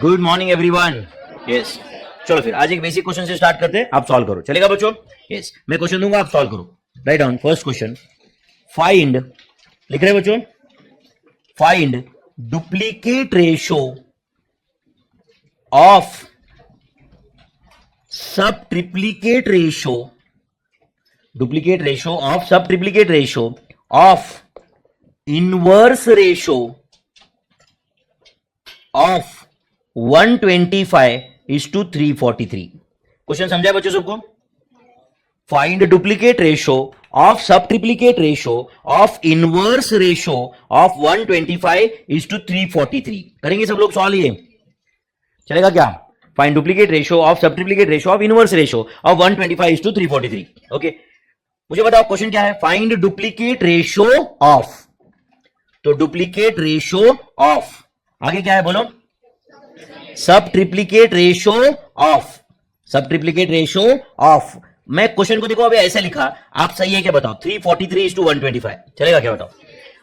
Good morning everyone. Yes, चलो फिर आज एक बेसिक क्वेश्चन से स्टार्ट करते हैं। आप सॉल्व करो, चलेगा बच्चों? यस, मैं क्वेश्चन दूंगा, आप सॉल्व करो। Write down first question. Find, लिख रहे हैं बच्चों, find duplicate ratio of sub triplicate ratio, duplicate ratio of sub triplicate ratio of inverse ratio of 125:343। Question समझा बच्चों सबको? Find duplicate ratio of sub triplicate ratio of inverse ratio of 125:343। करेंगे सब लोग सॉल्व, ये चलेगा क्या? Find duplicate ratio of sub triplicate ratio of inverse ratio of 125:343। Okay, मुझे बताओ क्वेश्चन क्या है? फाइंड डुप्लीकेट रेशो ऑफ, तो डुप्लीकेट रेशो ऑफ, आगे क्या है बोलो? सब triplicate ratio of, sub triplicate ratio of. मैं क्वेश्चन को देखो अभी ऐसे लिखा, आप सही है क्या बताओ? 343:125, चलेगा क्या बताओ?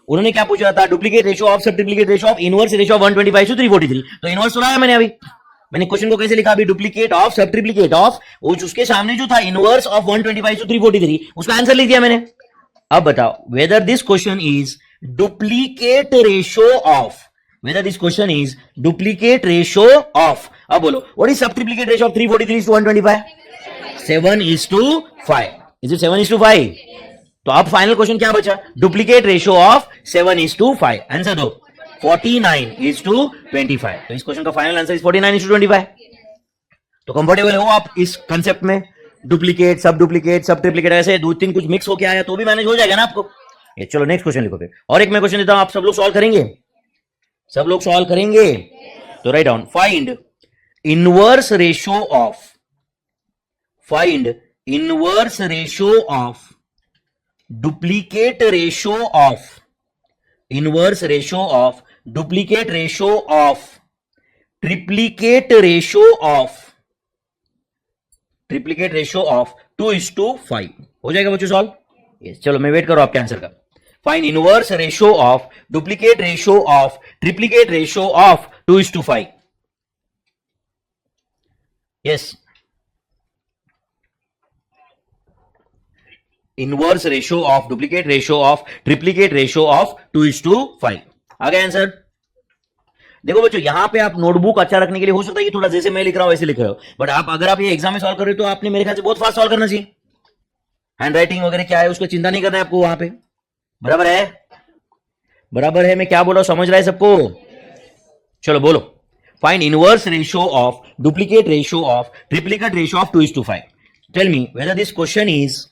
उन्होंने क्या पूछा था? Duplicate ratio of sub triplicate ratio of inverse ratio of 125:343। तो इनवर्स सुना है मैंने अभी, मैंने क्वेश्चन को कैसे लिखा अभी? Duplicate of sub triplicate of, उसके सामने जो था इनवर्स ऑफ 125:343, उसका आंसर लिख दिया मैंने। अब बताओ weather this question is duplicate ratio of, whether this question is duplicate ratio of। अब बोलो, what is subtriplicate ratio of 343:125? 7:5। Is it 7:5? तो अब फाइनल क्वेश्चन क्या बचा? Duplicate ratio of 7:5। आंसर दो, 49:25। तो इस क्वेश्चन का फाइनल आंसर इज 49:25। तो कंफर्टेबल हो आप इस कंसेप्ट में? डुप्लीकेट, सब ट्रिप्लीकेट, ऐसे दो तीन कुछ मिक्स होके आया तो भी मैनेज हो जाएगा ना आपको। ये चलो नेक्स्ट क्वेश्चन लिखो फिर। और एक मैं क्वेश्चन देता हूं, आप सब लोग सॉल्व करेंगे? सब लोग सॉल्व करेंगे? तो right down, find inverse ratio of, find inverse ratio of duplicate ratio of, inverse ratio of duplicate ratio of triplicate ratio of, triplicate ratio of 2:5। हो जाएगा बच्चों सॉल्व? यस, चलो मैं वेट करो आपके आंसर का। Find inverse ratio of duplicate ratio of triplicate ratio of 2:5। Yes, inverse ratio of duplicate ratio of triplicate ratio of 2:5। आ गया answer? देखो बच्चों, यहां पे आप नोटबुक अच्छा रखने के लिए हो सकता है कि थोड़ा जैसे मैं लिख रहा हूं वैसे लिख रहे हो, बट आप अगर आप ये एग्जाम में सॉल्व कर रहे हो तो आपने मेरे ख्याल से बहुत फास्ट सॉल्व करना चाहिए। हैंड राइटिंग वगैरह क्या है उसको चिंता नहीं करना है आपको वहां पे, बराबर है? बराबर है? मैं क्या बोल रहा हूं समझ रहा है सबको? चलो बोलो, find inverse ratio of duplicate ratio of triplicate ratio of 2:5। Tell me whether this question is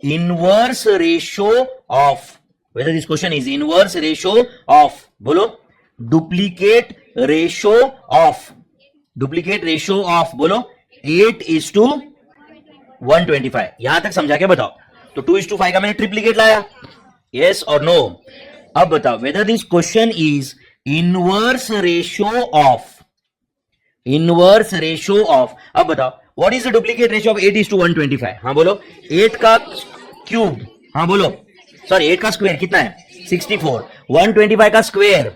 inverse ratio of, whether this question is inverse ratio of, बोलो, duplicate ratio of, duplicate ratio of, बोलो 8:125। यहां तक समझा के बताओ। तो 2:5 का मैंने ट्रिप्लीकेट लाया, yes or no? अब बताओ whether this question is inverse ratio of, inverse ratio of। अब बताओ what is the duplicate ratio of 8:125? हाँ बोलो, 8 का क्यूब, हाँ बोलो, सॉरी 8 का स्क्वायर कितना है? 64। 125 का स्क्वायर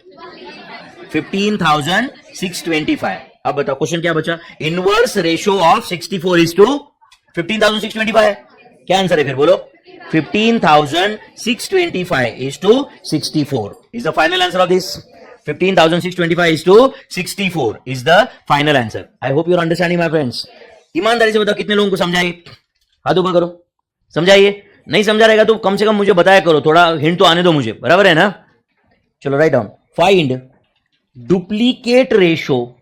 15,625। अब बताओ क्वेश्चन क्या बचा? Inverse ratio of 64:15,625। क्या आंसर है फिर बोलो? 15,625:64 is the final answer of this। 15,625:64 is the final answer। I hope you are understanding my friends। ईमानदारी से बताओ कितने लोगों को समझाए? हाथ ऊपर करो, समझाइए। नहीं समझा रहेगा तो कम से कम मुझे बताया करो, थोड़ा हिंट तो आने दो मुझे, बराबर है ना? चलो right down, find duplicate ratio,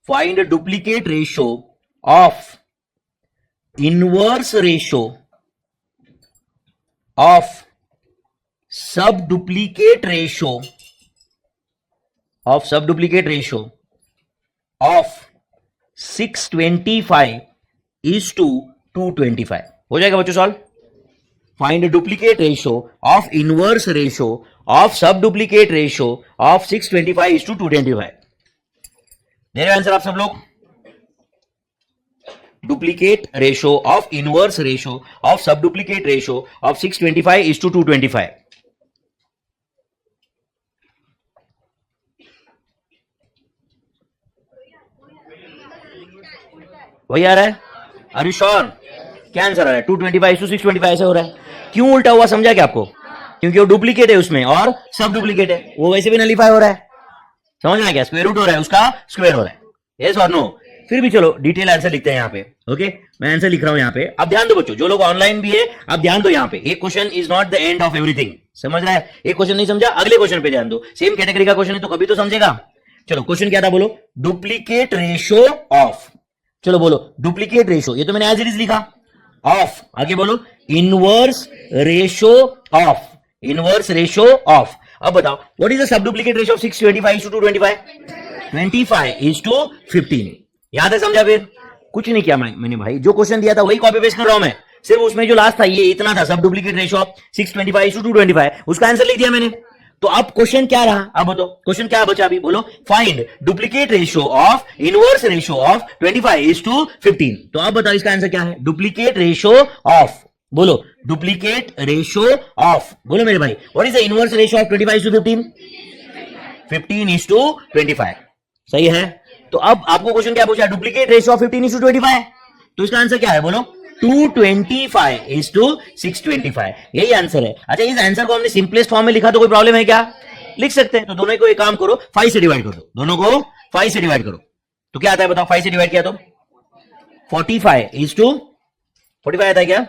find duplicate ratio of inverse ratio of subduplicate ratio of 625:225। हो जाएगा बच्चों solve? Find duplicate ratio of inverse ratio of sub duplicate ratio of 625:225। दे रहे आंसर आप सब लोग? duplicate ratio of inverse ratio of subduplicate ratio of 625:225। वही आ रहा है? Are you sure? क्या आंसर आ रहा है? 225 to 625 ऐसे हो रहा है. क्यों उल्टा हुआ समझा क्या आपको? क्योंकि वो डुप्लीकेट है उसमें और सब डुप्लीकेट है, वो वैसे भी नलीफाई हो रहा है. समझ में क्या? स्क्वायर रूट हो रहा है, उसका स्क्वायर हो रहा है. यस और नो? फिर भी चलो डिटेल आंसर लिखते हैं यहाँ पे. ओके, मैं आंसर लिख रहा हूं यहाँ पे. अब ध्यान दो बच्चों, जो लोग ऑनलाइन भी है आप ध्यान दो यहाँ पे. एक question is not the end of everything. समझ रहा है? एक क्वेश्चन नहीं समझा, अगले क्वेश्चन पे ध्यान दो. सेम कैटेगरी का क्वेश्चन है तो कभी तो समझेगा. चलो क्वेश्चन क्या था बोलो? Duplicate ratio of. चलो बोलो डुप्लीकेट रेशो. ये तो मैंने एज इट इज लिखा. ऑफ, आगे बोलो inverse ratio of. Inverse ratio of. अब बताओ what is the sub duplicate ratio of 625 to 225? 25:15. याद है? समझा? फिर कुछ नहीं किया मैंने भाई, जो क्वेश्चन दिया था वही कॉपी पेस्ट कर रहा हूं मैं. सिर्फ उसमें जो लास्ट था ये इतना था, सब डुप्लीकेट रेशो ऑफ 625 to 225, उसका आंसर लिख दिया मैंने. तो अब क्वेश्चन क्या रहा? अब बताओ क्वेश्चन क्या बचा अभी? बोलो find duplicate ratio of inverse ratio of 25:15. तो अब बताओ इसका आंसर क्या है? Duplicate ratio of. बोलो डुप्लीकेट रेशो ऑफ. बोलो मेरे भाई what is the inverse ratio of 25:15? 15:25. सही है. तो अब आपको क्वेश्चन क्या पूछा? Duplicate ratio of 15:25. तो इसका आंसर क्या है? बोलो 225:625. यही आंसर है. अच्छा, इस आंसर को हमने सिंपलेस्ट फॉर्म में लिखा तो कोई प्रॉब्लम है क्या? लिख सकते हैं. तो दोनों को एक काम करो, 5 से डिवाइड कर दो. दोनों को 5 से डिवाइड करो तो क्या आता है बताओ? 5 से डिवाइड किया तो 45:45 आता है क्या?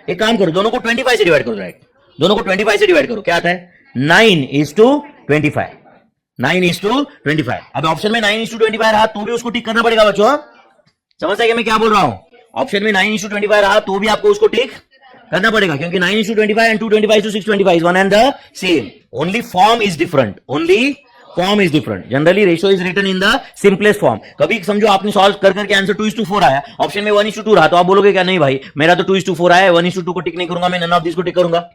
एक काम करो, दोनों को 25 से डिवाइड करो. राइट, दोनों को 25 से डिवाइड करो. क्या आता है? 9:25. 9:25. अब ऑप्शन में 9:25 रहा तो भी उसको टिक करना पड़ेगा बच्चों. समझता है कि मैं क्या बोल रहा हूं? ऑप्शन में 9:25 रहा तो भी आपको उसको टिक करना पड़ेगा, क्योंकि 9:25 and 225 to 625 is one and the same. Only form is different. Only form is different. Generally ratio is written in the simplest form. कभी समझो आपने सॉल्व कर करके आंसर 2:4 आया, ऑप्शन में 1:2 रहा तो आप बोलोगे क्या? नहीं भाई मेरा तो 2:4 आया है, 1:2 को टिक नहीं करूंगा मैं, नन ऑफ दिस को टिक करूंगा.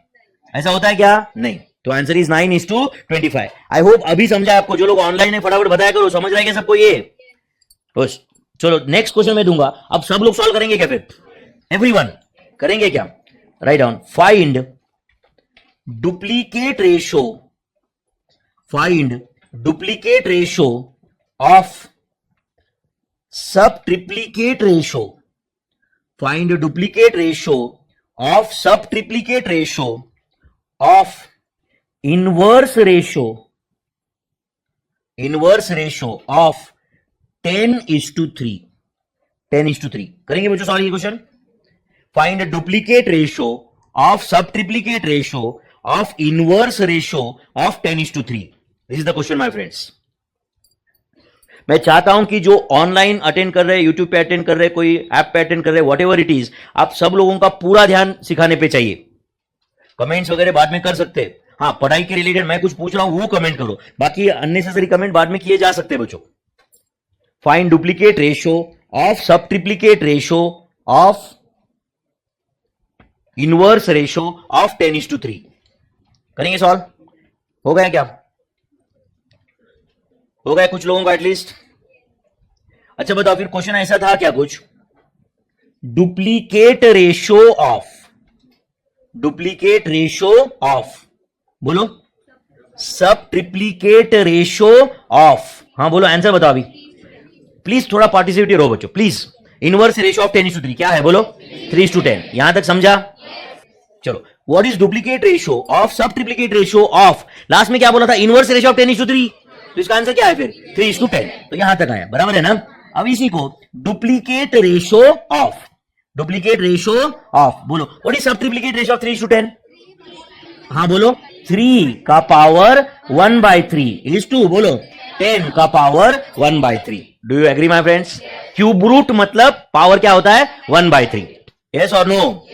ऐसा होता है क्या? नहीं. तो आंसर इज 9:25. आई होप अभी समझा आपको. जो लोग ऑनलाइन है फटाफट बताया करो. समझ रहा है क्या सबको ये? बस चलो नेक्स्ट क्वेश्चन मैं दूंगा. अब सब लोग सॉल्व करेंगे क्या? फिर एवरीवन करेंगे क्या? Write down. Find duplicate ratio. Find duplicate ratio of sub triplicate ratio. Find duplicate ratio of sub triplicate ratio of inverse ratio of 10:3. 10:3 करेंगे बच्चों सॉल्व ये question. Find duplicate ratio of sub triplicate ratio of inverse ratio of 10:3. This is the question my friends. मैं चाहता हूं कि जो online attend कर रहे हैं, यूट्यूब पे अटेंड कर रहे हैं, कोई ऐप पे अटेंड कर रहे हैं, वॉट एवर इट इज, आप सब लोगों का पूरा ध्यान सिखाने पे चाहिए. कमेंट्स वगैरह बाद में कर सकते हैं. हाँ, पढ़ाई के रिलेटेड मैं कुछ पूछ रहा हूं वो कमेंट करो, बाकी अननेसेसरी कमेंट बाद में किए जा सकते हैं बच्चों. Find duplicate ratio of sub triplicate ratio of inverse ratio of 10:3. करेंगे सॉल्व? हो गया क्या? हो गया कुछ लोगों का एटलीस्ट. अच्छा बताओ फिर क्वेश्चन ऐसा था क्या कुछ? डुप्लीकेट रेशो ऑफ बोलो सब ट्रिप्लीकेट रेशो ऑफ. हाँ बोलो आंसर बताओ अभी प्लीज. थोड़ा पार्टिसिपेटिव रहो बच्चों प्लीज. इनवर्स रेशो ऑफ 10:3 क्या है बोलो? 3:10. यहां तक समझा? चलो what is duplicate ratio of sub triplicate ratio of, last में क्या बोला था? Inverse ratio of 10:3. तो इसका आंसर क्या है फिर? 3:10. तो यहां तक आया, बराबर है ना? अब इसी को डुप्लीकेट रेशो ऑफ बोलो व्हाट इज सब ट्रिप्लीकेट रेशो ऑफ 3:10. हाँ बोलो 3 का पावर 1/3 इज टू बोलो 10 का power 1/3. Do you agree my friends? Cube root मतलब पावर क्या होता है? 1/3. यस और नो?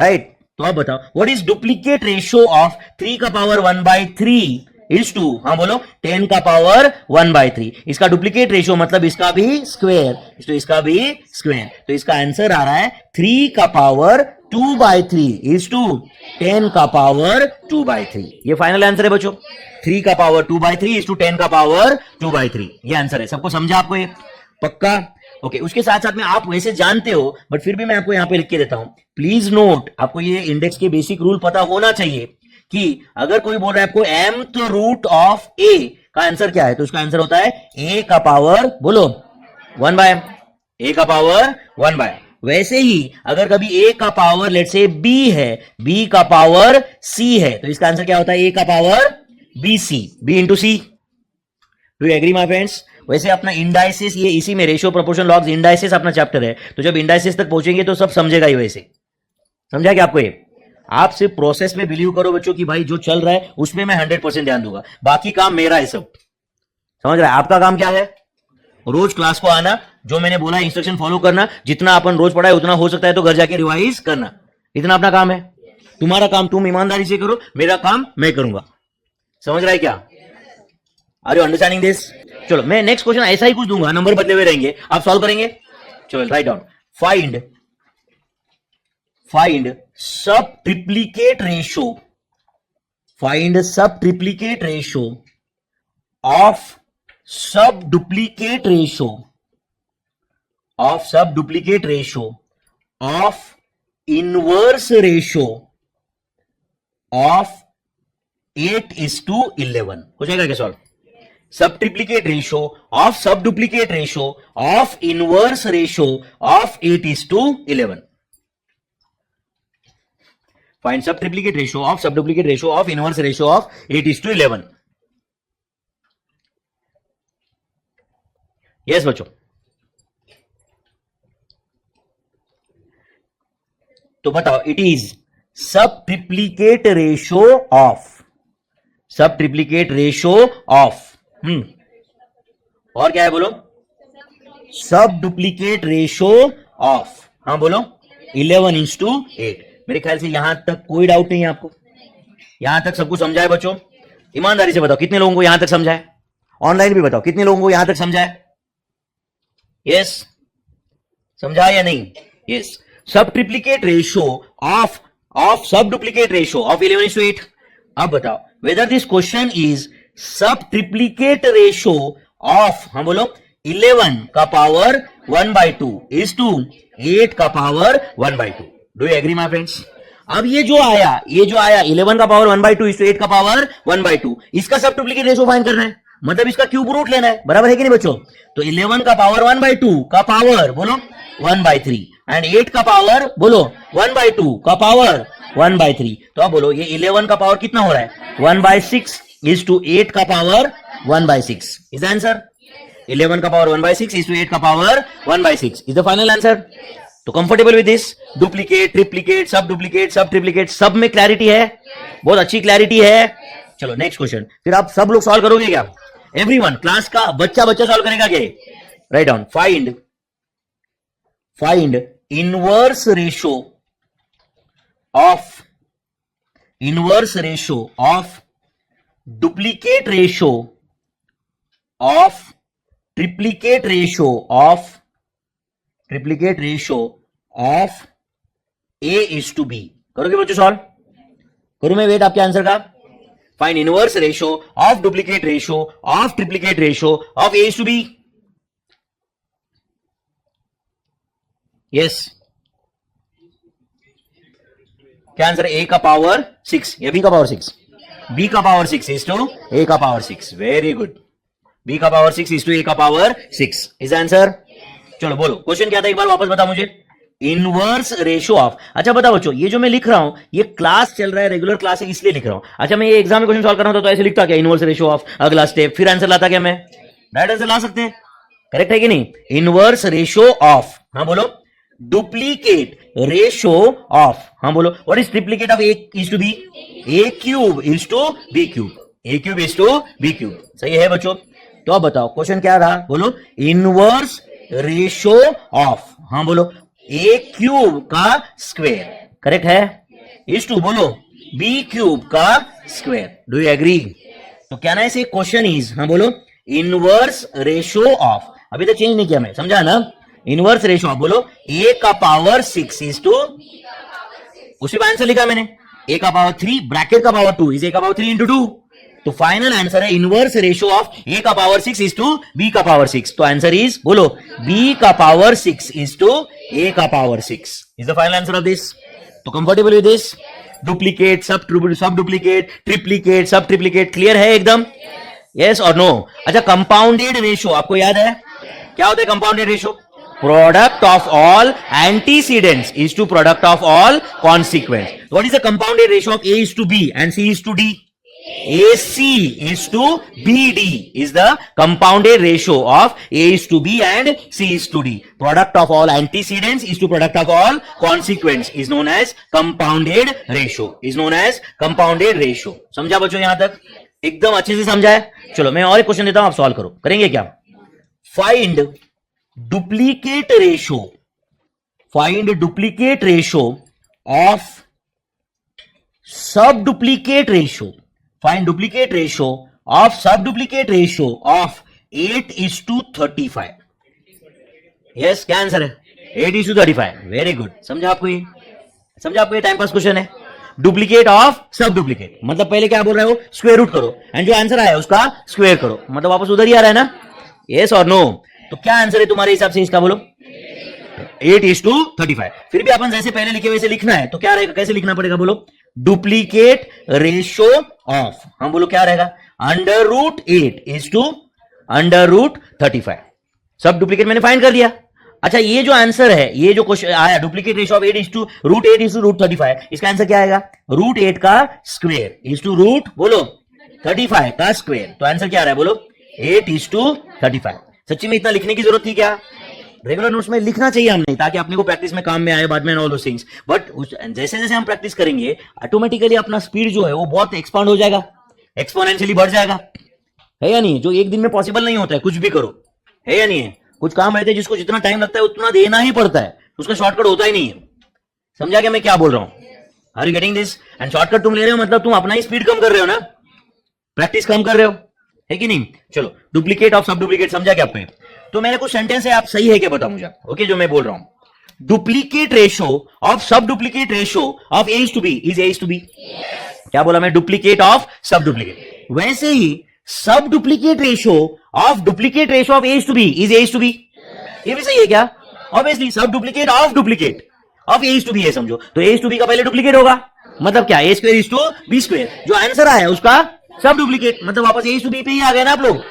राइट. तो अब बताओ what is duplicate ratio of 3 का पावर 1/3 इज टू, हाँ बोलो 10 का पावर 1/3. इसका डुप्लीकेट रेशो मतलब इसका भी स्क्वायर, तो इसका भी स्क्वायर. तो इसका आंसर आ रहा है 3 का पावर 2/3 इज टू 10 का पावर 2/3. ये फाइनल आंसर है बच्चों. 3 का पावर 2/3 इज टू 10 का पावर 2/3. ये आंसर है. सबको समझा आपको ये? पक्का? ओके. उसके साथ साथ में आप वैसे जानते हो बट फिर भी मैं आपको यहां पे लिख के देता हूं. प्लीज नोट, आपको ये इंडेक्स के बेसिक रूल पता होना चाहिए कि अगर कोई बोल रहा है आपको mth रूट ऑफ a का आंसर क्या है, तो उसका आंसर होता है a का पावर बोलो 1 बाय a का पावर 1 बाय। वैसे ही अगर कभी a का पावर लेट से b है, b का पावर c है, तो इसका आंसर क्या होता है? a का power bc, b into C. Do you agree my friends? वैसे अपना इंडाइसिस, ये इसी में रेशियो प्रोपोर्शन लॉग्स इंडाइसिस अपना चैप्टर है, तो जब इंडाइसिस तक पहुंचेंगे तो सब समझेगा ही। वैसे समझा क्या आपको? ये आप सिर्फ प्रोसेस में बिलीव करो बच्चों कि भाई जो चल रहा है उसमें मैं 100% ध्यान दूंगा, बाकी काम मेरा है सब। समझ रहा है? आपका काम क्या है? रोज क्लास को आना, जो मैंने बोला इंस्ट्रक्शन फॉलो करना, जितना अपन रोज पढ़ाए उतना हो सकता है तो घर जाके रिवाइज करना, इतना अपना काम है। तुम्हारा काम तुम ईमानदारी से करो, मेरा काम मैं करूंगा। समझ रहा है क्या? Are you understanding this? चलो मैं नेक्स्ट क्वेश्चन ऐसा ही कुछ दूंगा, नंबर बदले हुए रहेंगे, आप सॉल्व करेंगे। चलो राइट डाउन, फाइंड सब ट्रिप्लीकेट रेशो, फाइंड सब triplicate ratio of sub duplicate ratio, of sub duplicate ratio of inverse ratio of 8:11। हो जाएगा क्या सॉल्व? सब triplicate ratio of sub duplicate ratio of inverse ratio of 8:11। Find sub triplicate ratio of sub duplicate ratio of inverse ratio of 8:11। Yes बच्चों, तो बताओ, it is सब triplicate ratio of, sub triplicate ratio of, और क्या है बोलो? Sub duplicate ratio of, हाँ बोलो, 11:8। मेरे ख्याल से यहां तक कोई डाउट नहीं है आपको? यहां तक सब कुछ समझा है बच्चों? ईमानदारी से बताओ कितने लोगों को यहां तक समझा है? ऑनलाइन भी बताओ कितने लोगों को यहां तक समझा है? यस, समझा या नहीं? यस। सब triplicate ratio of sub duplicate ratio of 11:8। अब बताओ वेदर दिस क्वेश्चन इज सब ट्रिप्लीकेट रेशो ऑफ, हाँ बोलो, 11 का पावर 1/2 इज टू 8 का power 1/2। Do you agree my friends? अब ये जो आया 11 का पावर 1/2 इस 8 का पावर 1/2, इसका सब डुप्लीकेट रेशो फाइंड करना है, मतलब इसका क्यूब रूट लेना है, बराबर है कि नहीं बच्चों? तो 11 का पावर 1/2 का पावर बोलो 1/3 एंड 8 का पावर बोलो 1/2 का पावर 1/3। तो अब बोलो ये 11 का पावर कितना हो रहा है? 1/6 इज टू 8 का पावर 1/6 इज द आंसर। 11 का पावर 1/6 इज टू 8 का power 1/6 is the final answer. तो comfortable with this? Duplicate, triplicate, sub duplicate, sub triplicate, sub में क्लैरिटी है, बहुत अच्छी क्लैरिटी है। चलो नेक्स्ट क्वेश्चन, फिर आप सब लोग सॉल्व करोगे क्या? एवरीवन, क्लास का बच्चा सॉल्व करेगा क्या? Write down, find inverse ratio of duplicate ratio of triplicate ratio of A:B। करोगे बच्चों सॉल्व? करूं मैं वेट आपके आंसर का? Find inverse ratio of duplicate ratio of triplicate ratio of A:B। Yes, क्या आंसर? A का पावर 6 या B का पावर 6? B का पावर 6 इज टू A का पावर 6। वेरी गुड, B का पावर 6 इज टू A का power 6 is answer. चलो बोलो क्वेश्चन क्या था, एक बार वापस बता मुझे। इनवर्स रेशो ऑफ, अच्छा बताओ बच्चों, ये जो मैं लिख रहा हूं ये क्लास चल रहा है, रेगुलर क्लास है, इसलिए लिख रहा हूं। अच्छा मैं ये एग्जाम में क्वेश्चन सॉल्व कर रहा हूं तो ऐसे लिखता क्या? इनवर्स रेशो ऑफ, अगला स्टेप, फिर आंसर लाता क्या? मैं डायरेक्ट आंसर ला सकते हैं, करेक्ट है कि नहीं? इनवर्स रेशो ऑफ, हाँ बोलो, डुप्लीकेट रेशो ऑफ, हाँ बोलो, what is triplicate of A is to B? A cube is to B cube, A cube is to B cube. सही है बच्चों? तो अब बताओ क्वेश्चन क्या रहा? बोलो इनवर्स रेशो ऑफ, हाँ बोलो, A क्यूब का स्क्वायर, करेक्ट है, इज टू बोलो B क्यूब का स्क्वायर। Do you agree? तो क्या ना ऐसे क्वेश्चन इज, हाँ बोलो, इनवर्स रेशो ऑफ, अभी तक चेंज नहीं किया मैं, समझा ना? इनवर्स रेशो ऑफ बोलो A का पावर 6 इज टू, उसी का आंसर लिखा मैंने, A का पावर 3 ब्रैकेट का पावर 2 इज A का पावर 3 इंटू 2। तो फाइनल आंसर है इनवर्स रेशो ऑफ A का पावर 6 इज टू B का पावर 6। तो आंसर इज बोलो B का पावर 6 इज टू A का power 6 is the final answer of this. तो कंफर्टेबल विद दिस? डुप्लीकेट, सब डुप्लीकेट, ट्रिप्लीकेट, सब ट्रिप्लीकेट, क्लियर है एकदम? यस और नो? अच्छा कंपाउंडेड रेशो आपको याद है? क्या होता है compounded ratio? Product of all antecedents is to product of all consequence. What is the compounded ratio of A is to B and C is to D? AC is to BD is the compounded ratio of A is to B and C is to D. Product of all antecedents is to product of all consequents is known as compounded ratio. Is known as compounded ratio. समझा बच्चों यहां तक? एकदम अच्छे से समझा है. चलो मैं और एक क्वेश्चन देता हूं, आप सॉल्व करो. करेंगे क्या? Find duplicate ratio. Find duplicate ratio of subduplicate ratio. Find duplicate ratio of subduplicate ratio of 8 is to 35. Yes, क्या आंसर है? 8 is to 35. Very good. समझा आपको ये? समझा आपको ये टाइम पास क्वेश्चन है? डुप्लीकेट ऑफ सब डुप्लीकेट मतलब पहले क्या बोल रहे हो? स्क्वायर रूट करो एंड जो आंसर आया उसका स्क्वायर करो, मतलब वापस उधर ही आ रहा है ना? यस और नो? तो क्या आंसर है तुम्हारे हिसाब से इसका, बोलो? 8 is to 35. फिर भी अपन जैसे पहले लिखे वैसे लिखना है तो क्या रहेगा? कैसे लिखना पड़ेगा बोलो? डुप्लीकेट रेशियो ऑफ, हम बोलो क्या रहेगा? Under root 8 is to under root 35. Sub duplicate मैंने फाइंड कर दिया. अच्छा, ये जो आंसर है, ये जो क्वेश्चन आया duplicate ratio of 8 is to root 8 is to root 35, इसका आंसर क्या आएगा? रूट 8 का स्क्वायर is to रूट बोलो 35 का स्क्वायर. तो आंसर क्या आ रहा है बोलो? 8 is to 35. सच्ची में इतना लिखने की जरूरत थी क्या? रेगुलर नोट्स में लिखना चाहिए हमने, ताकि अपने को प्रैक्टिस में काम में आए बाद में ऑल दोस थिंग्स. बट जैसे जैसे हम प्रैक्टिस करेंगे ऑटोमेटिकली अपना स्पीड जो है वो बहुत एक्सपांड हो जाएगा, एक्सपोनेंशियली बढ़ जाएगा. है या नहीं? जो एक दिन में पॉसिबल नहीं होता है कुछ भी करो, है या नहीं है? कुछ काम रहते हैं जिसको जितना टाइम लगता है उतना देना ही पड़ता है, उसका शॉर्टकट होता ही नहीं है. समझा क्या मैं क्या बोल रहा हूं? Are you getting this? And shortcut तुम ले रहे हो मतलब तुम अपना ही स्पीड कम कर रहे हो ना, प्रैक्टिस कम कर रहे हो, है कि नहीं? चलो, डुप्लीकेट ऑफ सब डुप्लीकेट समझा क्या आपने? तो मेरे कुछ सेंटेंस है, आप सही है क्या बताओ मुझे. ओके, जो मैं बोल रहा हूं, duplicate ratio of sub duplicate ratio of A is to B is A is to B. क्या बोला मैं? Duplicate of sub duplicate. वैसे ही सब duplicate ratio of duplicate ratio of A is to B is A is to B. ये भी सही है क्या? ऑब्वियसली सब duplicate of A is to B है, समझो. तो A is to B का पहले डुप्लीकेट होगा, मतलब क्या? A square is to B square. जो आंसर आया उसका सब डुप्लीकेट, मतलब वापस A is to B पे ही आ गए ना आप लोग.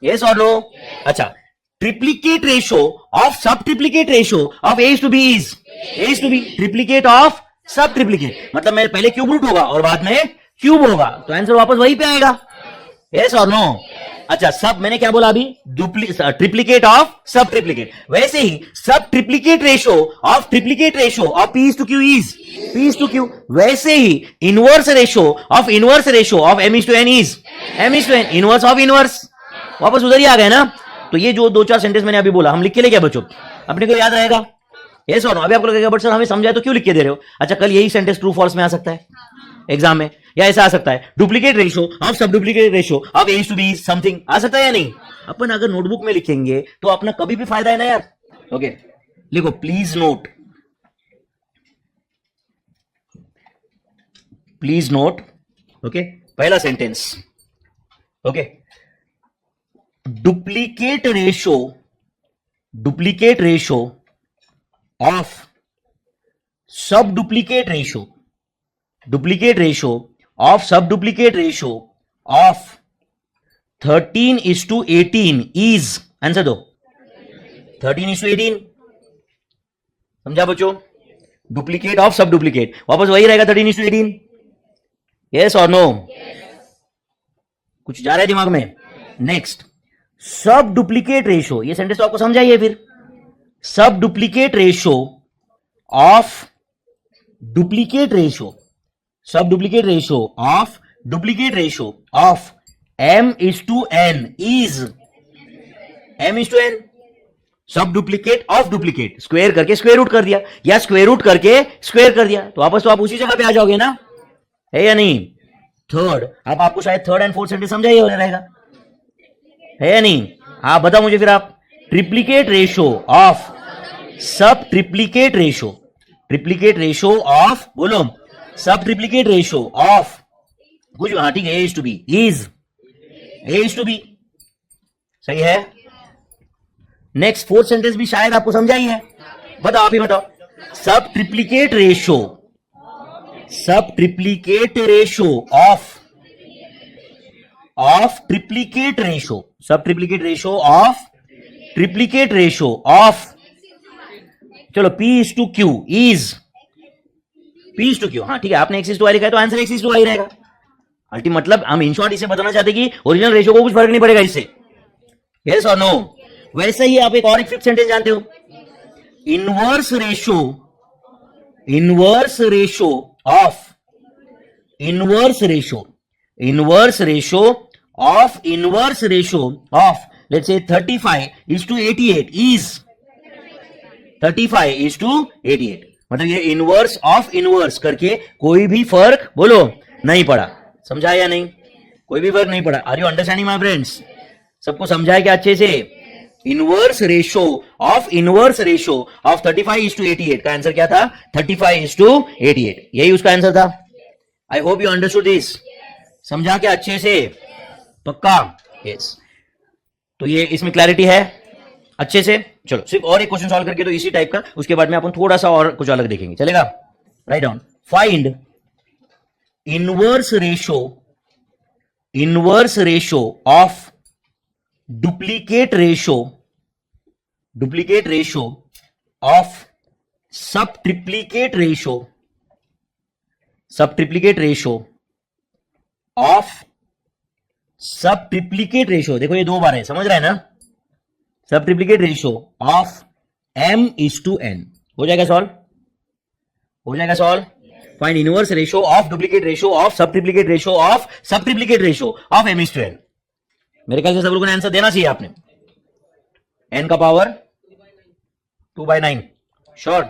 यस और नो? अच्छा, triplicate ratio of sub triplicate ratio of A is to B is A is to B. Triplicate of sub triplicate मतलब मेरे पहले क्यूब रूट होगा और बाद में क्यूब होगा, तो आंसर वापस वही पे आएगा. यस और नो? अच्छा, सब मैंने क्या बोला अभी? Triplicate of sub triplicate. वैसे ही sub triplicate ratio of triplicate ratio of P is to Q is P is to Q. वैसे ही inverse ratio of M is to N is M is to N. Inverse of inverse, वापस उधर ही आ गए ना. तो ये जो 2-4 sentence मैंने अभी बोला हम लिख के ले क्या बच्चों? अपने को याद रहेगा? यस और नो? अभी आपको लगेगा बट सर हमें समझाए तो क्यों लिख के दे रहे हो? अच्छा, कल यही सेंटेंस ट्रू फॉल्स में आ सकता है एग्जाम में, या ऐसा आ सकता है duplicate ratio of sub duplicate ratio of A is to B something, आ सकता है या नहीं? अपन अगर नोटबुक में लिखेंगे तो अपना कभी भी फायदा है ना यार. ओके, लिखो please note, please note. Okay, पहला sentence. Okay, duplicate ratio of sub duplicate ratio of sub duplicate ratio of 13 is to 18 is, answer दो. 13 is to 18 समझा बच्चों? डुप्लीकेट ऑफ सब डुप्लीकेट वापस वही रहेगा 13 is to 18. यस और no? कुछ जा रहा है दिमाग में? नेक्स्ट, सब डुप्लीकेट रेशो. ये सेंटेंस तो आपको समझाइए फिर. सब duplicate ratio of duplicate ratio of M is to N is M is to N. सब डुप्लीकेट ऑफ डुप्लीकेट स्क्वायर करके स्क्वायर रूट कर दिया, या स्क्वायर रूट करके स्क्वायर कर दिया, तो वापस तो आप उसी जगह पे आ जाओगे ना, है या नहीं? थर्ड, अब आपको शायद थर्ड एंड फोर्थ सेंटेंस समझाइए होने रहेगा, है या नहीं? हाँ बताओ मुझे फिर आप. Triplicate ratio of sub triplicate ratio of बोलो सब ट्रिप्लीकेट रेशो ऑफ कुछ, हाँ ठीक है, A is to B is A is to B. सही है. नेक्स्ट फोर्थ सेंटेंस भी शायद आपको समझा ही है, बताओ आप ही बताओ. Sub triplicate ratio of triplicate ratio sub triplicate ratio of triplicate ratio of, चलो P is to Q is, P is to Q, हाँ ठीक है, आपने X इज टू Y लिखा है तो answer X is to Y रहेगा। Ultimate मतलब हम इन शॉर्ट इसे बताना चाहते कि ओरिजिनल रेशो को कुछ फर्क नहीं पड़ेगा इससे, यस और नो। वैसे ही आप एक और एक फिफ्थ सेंटेंस जानते हो, inverse ratio of inverse ratio of let's say 35:88 is 35:88, मतलब ये इनवर्स ऑफ इनवर्स करके कोई भी फर्क बोलो नहीं पड़ा, समझा या नहीं? कोई भी फर्क नहीं पड़ा। Are you understanding my friends? सबको समझाया क्या अच्छे से? इनवर्स रेशो ऑफ 35:88 का आंसर क्या था? 35:88, यही उसका आंसर था। आई होप यू अंडरस्टूड दिस। समझा क्या अच्छे से? पक्का? यस। तो ये इसमें क्लैरिटी है अच्छे से? चलो सिर्फ और एक क्वेश्चन सॉल्व करके तो इसी टाइप का, उसके बाद में अपन थोड़ा सा और कुछ अलग देखेंगे, चलेगा? Write down, find inverse ratio of duplicate ratio of sub triplicate ratio, देखो ये दो बार है, समझ रहा है ना? सब ट्रिप्लीकेट रेशो ऑफ M:n, हो जाएगा solve? Find inverse ratio of duplicate ratio of sub triplicate ratio of M:n। मेरे ख्याल से सब लोगों ने आंसर देना चाहिए आपने। n का पावर 2/9, श्योर?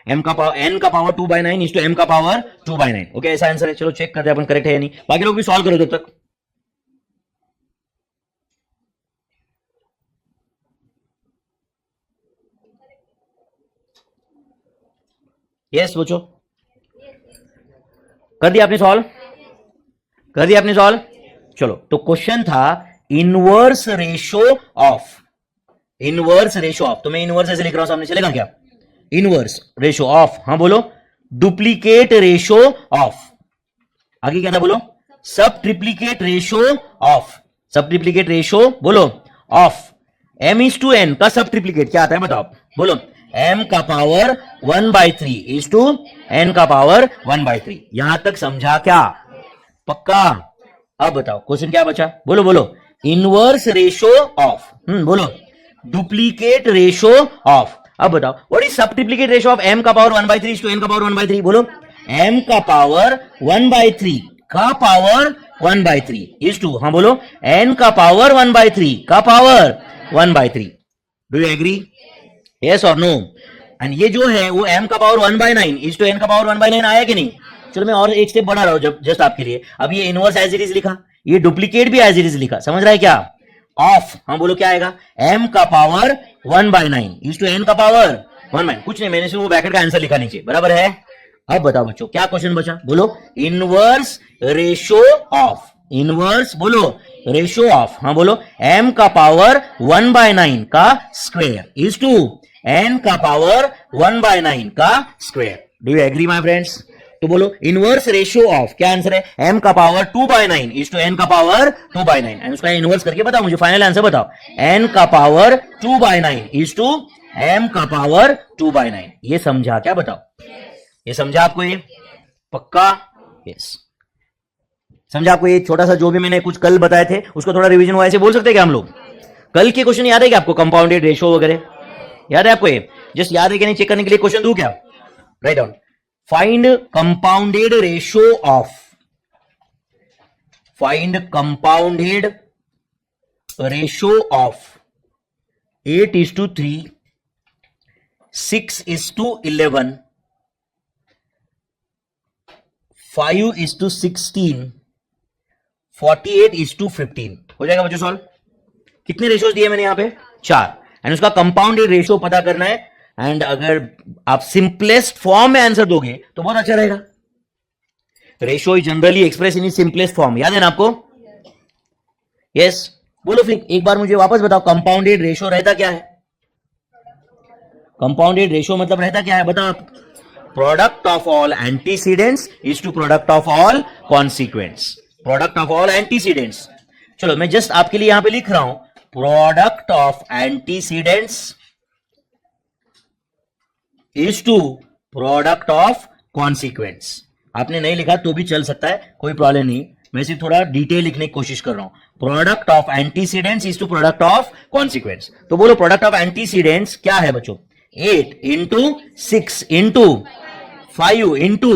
n का पावर 2/9 इज टू m का पावर 2/9, ओके, ऐसा आंसर है। चलो चेक करते हैं अपन करेक्ट है या नहीं, बाकी लोग भी सॉल्व करो जब तक। यस बच्चों, कर दिया आपने सॉल्व? चलो, तो क्वेश्चन था इनवर्स रेशो ऑफ, तो मैं इनवर्स ऐसे लिख रहा हूं सामने, चलेगा क्या? इनवर्स रेशो ऑफ, हाँ बोलो, डुप्लीकेट रेशो ऑफ, आगे क्या था बोलो? सब ट्रिप्लीकेट रेशो बोलो ऑफ M:n का सब ट्रिप्लीकेट क्या आता है बताओ? बोलो, m का पावर 1/3 इज टू n का पावर 1/3। यहां तक समझा क्या? पक्का? अब बताओ क्वेश्चन क्या बचा? बोलो। इनवर्स रेशो ऑफ, बोलो, डुप्लीकेट रेशो ऑफ। अब बताओ व्हाट इज सब ट्रिप्लीकेट रेशो ऑफ m का पावर 1/3 इज टू n का पावर 1/3? बोलो, m का पावर 1/3 का पावर 1/3 इज टू, हाँ बोलो, n का पावर 1/3 का power 1/3। Do you agree? Yes और नो? एंड ये जो है वो m का पावर 1/9 इज टू n का पावर 1/9 आया कि नहीं? चलो मैं और एक स्टेप बढ़ा रहा हूं जस्ट आपके लिए। अब ये इनवर्स एज इट इज लिखा, ये डुप्लीकेट भी एज इट इज लिखा, समझ रहा है क्या? ऑफ, हाँ बोलो क्या आएगा? m का पावर 1/9 इज टू n का पावर 1/9, कुछ नहीं, मैंने सिर्फ वो ब्रैकेट का आंसर लिखा नीचे, बराबर है? अब बताओ बच्चों क्या क्वेश्चन बचा? बोलो, inverse ratio of, ratio of, हाँ बोलो, m का पावर 1/9 का स्क्वायर इज टू n का पावर 1/9 का square. Do you agree my friends? तो बोलो, इनवर्स रेशियो ऑफ, क्या आंसर है? m का पावर 2/9 इज टू n का पावर 2/9, एंड उसका इनवर्स करके बताओ मुझे, फाइनल आंसर बताओ। n का पावर 2/9 इज टू m का पावर 2/9। ये समझा क्या? बताओ, ये समझा आपको? ये पक्का? यस, समझा आपको? ये छोटा सा जो भी मैंने कुछ कल बताए थे उसको थोड़ा रिवीजन हुआ, ऐसे बोल सकते हैं क्या हम लोग? कल के क्वेश्चन याद है क्या आपको? कंपाउंडेड रेशियो वगैरह याद है आपको? ये जस्ट याद है कि नहीं चेक करने के लिए क्वेश्चन दूं क्या? Write down, find compounded ratio of, find compounded ratio of 8:3, 6:11, 5:16, 48:15। हो जाएगा बच्चों सॉल्व? कितने रेशियोज दिए मैंने यहां पे? 4, एंड उसका कंपाउंडेड रेशियो पता करना है। एंड अगर आप सिंपलेस्ट फॉर्म में आंसर दोगे तो बहुत अच्छा रहेगा। Ratio is generally express in simplest form, याद है ना आपको? यस, बोलो फिर एक बार मुझे वापस बताओ, कंपाउंडेड रेशियो रहता क्या है? कंपाउंडेड रेशियो मतलब रहता क्या है बताओ आप? Product of all antecedents is to product of all consequents, product of all antecedents. चलो मैं जस्ट आपके लिए यहां पे लिख रहा हूं product of antecedents is to product of consequence. आपने नहीं लिखा तो भी चल सकता है, कोई प्रॉब्लम नहीं, मैं सिर्फ थोड़ा डिटेल लिखने की कोशिश कर रहा हूं। Product of antecedents is to product of consequence. तो बोलो प्रोडक्ट ऑफ एंटीसीडेंट्स क्या है बच्चों? 8 into 6 into 5 into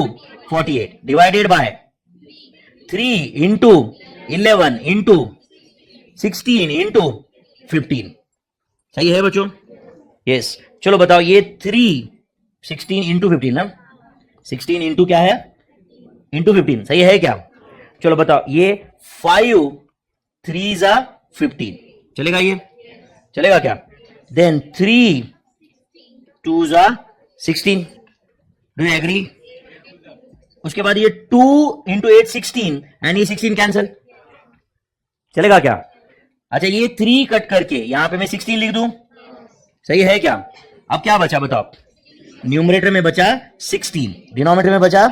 48 divided by 3 into 11 into 16 into 15। सही है बच्चों? यस। चलो बताओ, ये 3 16 इंटू 15 ना, 16 इंटू क्या है? इंटू 15। सही है क्या? चलो बताओ, ये 5 3 जा 15 चलेगा? ये चलेगा क्या? देन 3 2 जा 16। Do you agree? उसके बाद ये 2 इंटू 8 16 एंड ये 16 कैंसल। चलेगा क्या? अच्छा, ये 3 कट करके यहां पे मैं 16 लिख दूं। सही है क्या? अब क्या बचा बताओ? न्यूमरेटर में बचा 16, डिनोमिनेटर में बचा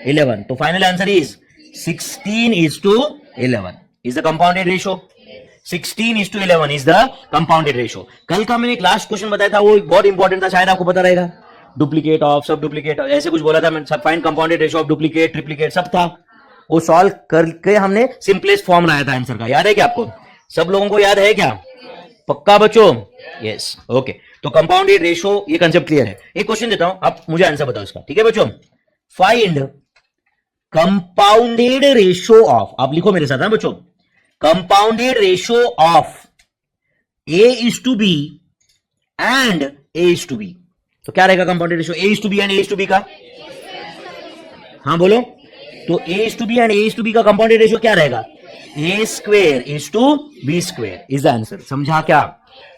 11। तो final answer is 16 is to 11 is the compounded ratio. 16 is to 11 is the compounded ratio. कल का मैंने एक लास्ट क्वेश्चन बताया था, वो बहुत इंपॉर्टेंट था, शायद आपको पता रहेगा। डुप्लीकेट ऑफ, सब डुप्लीकेट, ऐसे कुछ बोला था मैं, सब find compounded ratio of duplicate triplicate सब था। वो सॉल्व करके हमने सिंपलेस्ट फॉर्म लाया था आंसर का। याद है क्या आपको? सब लोगों को याद है क्या? पक्का बच्चों? Yes, okay. तो कंपाउंडेड रेशियो, ये कंसेप्ट क्लियर है। एक क्वेश्चन देता हूं, आप मुझे आंसर बताओ इसका, ठीक है बच्चों? फाइंड कंपाउंडेड रेशियो ऑफ, आप लिखो मेरे साथ ना बच्चों, compounded ratio of A is to B and a is to b. तो क्या रहेगा compounded ratio a is to B and a is to b का? हाँ बोलो। तो a is to B and a is to b का compounded ratio क्या रहेगा? A square is to b square is the answer. समझा क्या?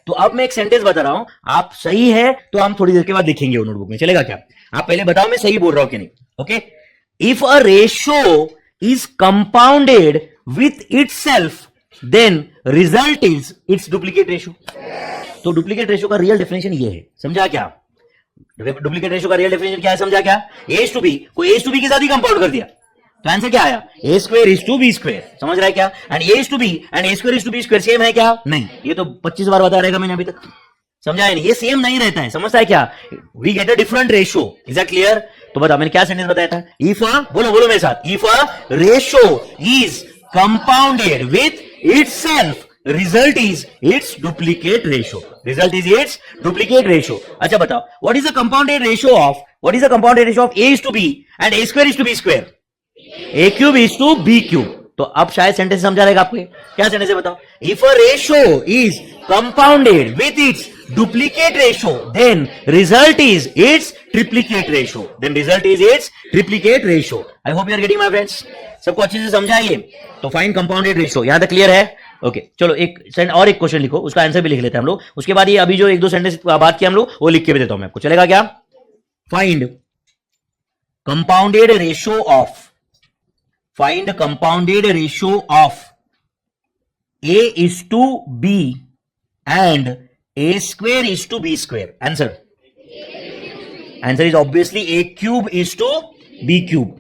तो अब मैं एक सेंटेंस बता रहा हूं, आप सही है तो हम थोड़ी देर के बाद लिखेंगे वो नोटबुक में। चलेगा क्या? आप पहले बताओ मैं सही बोल रहा हूं कि नहीं। Okay. If a ratio is compounded with itself, then result is its duplicate ratio. तो डुप्लीकेट रेशियो का रियल डेफिनेशन ये है। समझा क्या? डुप्लीकेट रेशियो का रियल डेफिनेशन क्या है? समझा क्या? ए टू बी को ए टू बी के साथ ही कंपाउंड कर दिया, तो आंसर क्या आया? A square is to B square. समझ रहा है क्या? And a is to B and A square is to B square same है क्या? नहीं। ये तो 25 बार बता रहेगा मैंने अभी तक। समझा है नहीं? ये सेम नहीं रहता है। समझता है क्या? We get a different ratio. Is that clear? तो बताओ मैंने क्या सेंटेंस बताया था? इफ अ, बोलो बोलो मेरे साथ, if a ratio is compounded with itself, result is its duplicate ratio. Result is its duplicate ratio. अच्छा बताओ, what is the compounded ratio of, what is the compounded ratio of A is to B and A square is to B square? A cube is to B cube. तो अब शायद sentence समझा रहेगा आपको। क्या sentence है बताओ? If a ratio is compounded with its duplicate ratio, then result is its triplicate ratio. Then result is its triplicate ratio. I hope you are getting my friends. सबको अच्छे से समझाइए। तो फाइंड कंपाउंडेड रेशियो, यहां तक clear है? Okay चलो और एक क्वेश्चन लिखो, उसका आंसर भी लिख लेते हैं हम लोग। उसके बाद ये अभी जो एक दो सेंटेंस बात की हम लोग, वो लिख के भी देता हूं मैं आपको। चलेगा क्या? Find compounded ratio of, find compounded ratio of A is to B and a square is to b square. Answer is obviously a cube is to b cube.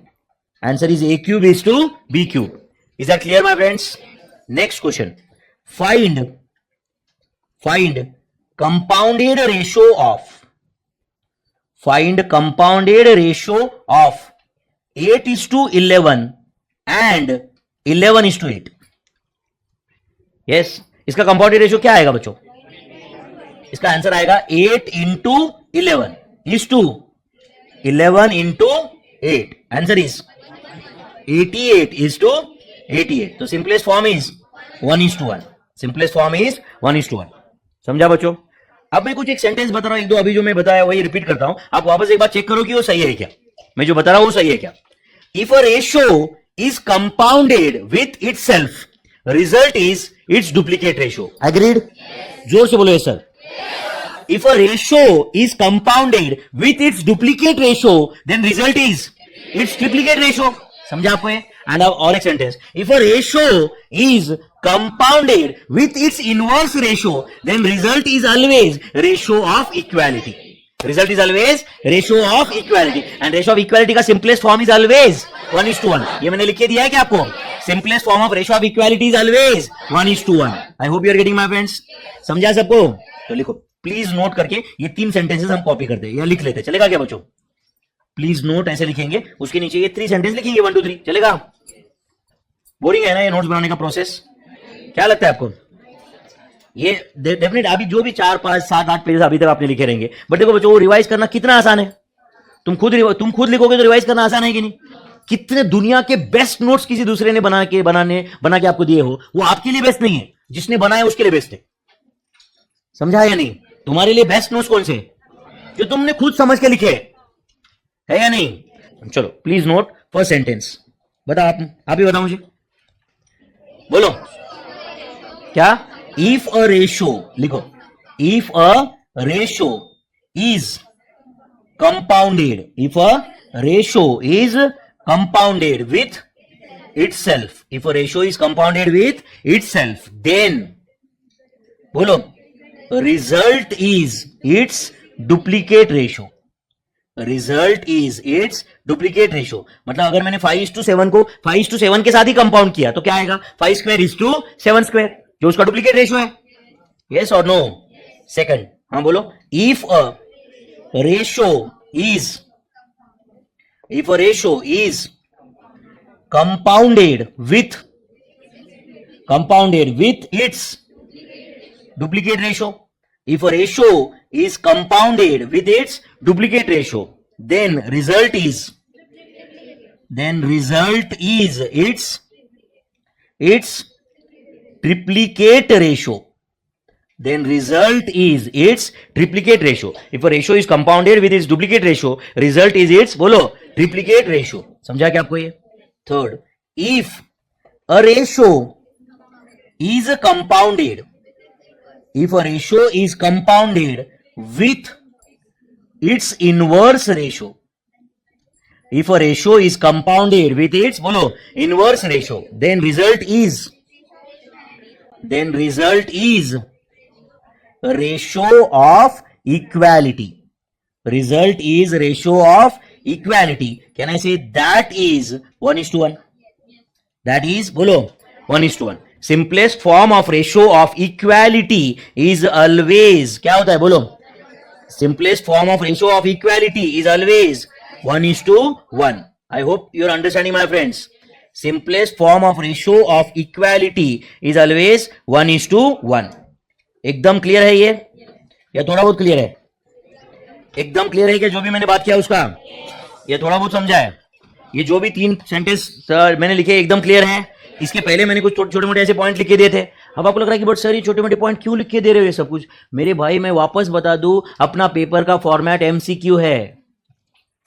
Answer is a cube is to b cube. Is that clear my friends? Next question. Find compounded ratio of, find compounded ratio of 8 is to 11 and 11 is to 8. Yes, इसका compounded ratio क्या आएगा बच्चों? इसका answer आएगा 8 into 11 is to 11 into 8। Answer is 88 is to 88। तो simplest form is 1:1। Simplest form is 1:1। समझा बच्चों? अब मैं कुछ एक सेंटेंस बता रहा हूं, एक दो अभी जो मैं बताया वही रिपीट करता हूं। आप वापस एक बार चेक करो कि वो सही है क्या, मैं जो बता रहा हूं वो सही है क्या। If a ratio is compounded with itself, result is its duplicate ratio. Agreed? जोर से बोलो yes sir. If a ratio is compounded with its duplicate ratio, then result is its triplicate ratio. समझा आपको? एंड अब और एक sentence, if a ratio is compounded with its inverse ratio, then result is always ratio of equality. Result is always ratio of equality, and ratio of equality का simplest form is always 1:1. ये मैंने लिख के दिया है क्या आपको? Simplest form of ratio of equality is always 1:1. I hope you are getting my friends. समझा सबको? तो लिखो, प्लीज नोट करके ये 3 सेंटेंसेस हम कॉपी करते हैं या लिख लेते हैं. चलेगा क्या बच्चों? प्लीज नोट ऐसे लिखेंगे, उसके नीचे ये 3 सेंटेंस लिखेंगे 1 2 3. चलेगा? बोरिंग है ना ये नोट्स बनाने का प्रोसेस? क्या लगता है आपको? ये डेफिनेट अभी जो भी 4 5 7 8 पेज अभी तक आपने लिखे रहेंगे, बट देखो बच्चों, वो रिवाइज करना कितना आसान है. तुम खुद लिखोगे तो रिवाइज करना आसान है कि नहीं? कितने दुनिया के बेस्ट नोट्स किसी दूसरे ने बना के आपको दिए हो, वो आपके लिए बेस्ट नहीं है, जिसने बनाया उसके लिए बेस्ट है. समझा या नहीं? तुम्हारे लिए बेस्ट नोट्स कौन से? जो तुमने खुद समझ के लिखे है या नहीं? चलो प्लीज नोट फर्स्ट सेंटेंस. बताओ, आप ही बताओ मुझे. बोलो क्या? इफ अ रेशो, लिखो, if a ratio is compounded, if a ratio is compounded with itself, if a ratio is compounded with itself, then बोलो, result is its duplicate ratio. Result is its duplicate ratio. मतलब अगर मैंने 5:7 को 5:7 के साथ ही compound किया तो क्या आएगा? 5 square is to 7 square, जो उसका डुप्लीकेट रेशियो है. Yes or no? सेकंड, हाँ बोलो. If a ratio is compounded with its duplicate ratio, if a ratio is compounded with its duplicate ratio, then result is its triplicate ratio. Then result is its triplicate ratio. If a ratio is compounded with its duplicate ratio, result is its, बोलो, triplicate ratio. समझा क्या आपको ये? Third, if a ratio is compounded, if a ratio is compounded with its inverse ratio, if a ratio is compounded with its, बोलो, inverse ratio, then result is ratio of equality. Result is ratio of equality. Can I say that is 1:1? That is, bolo, 1:1. Simplest form of ratio of equality is always, क्या होता है बोलो? Simplest form of ratio of equality is always 1:1. I hope you are understanding, my friends. Simplest form of ratio of equality is always 1:1. एकदम clear है ये, या थोड़ा बहुत क्लियर है? एकदम क्लियर है कि जो भी मैंने बात किया उसका ये थोड़ा बहुत समझा है? ये जो भी 3 सेंटेंस मैंने लिखे एकदम क्लियर है? इसके पहले मैंने कुछ छोटे मोटे ऐसे पॉइंट लिख के दिए थे. अब आपको लग रहा है कि बट सर ये छोटे मोटे पॉइंट क्यों लिख के दे रहे हो ये सब कुछ? मेरे भाई मैं वापस बता दूं, अपना पेपर का फॉर्मेट एमसीक्यू है.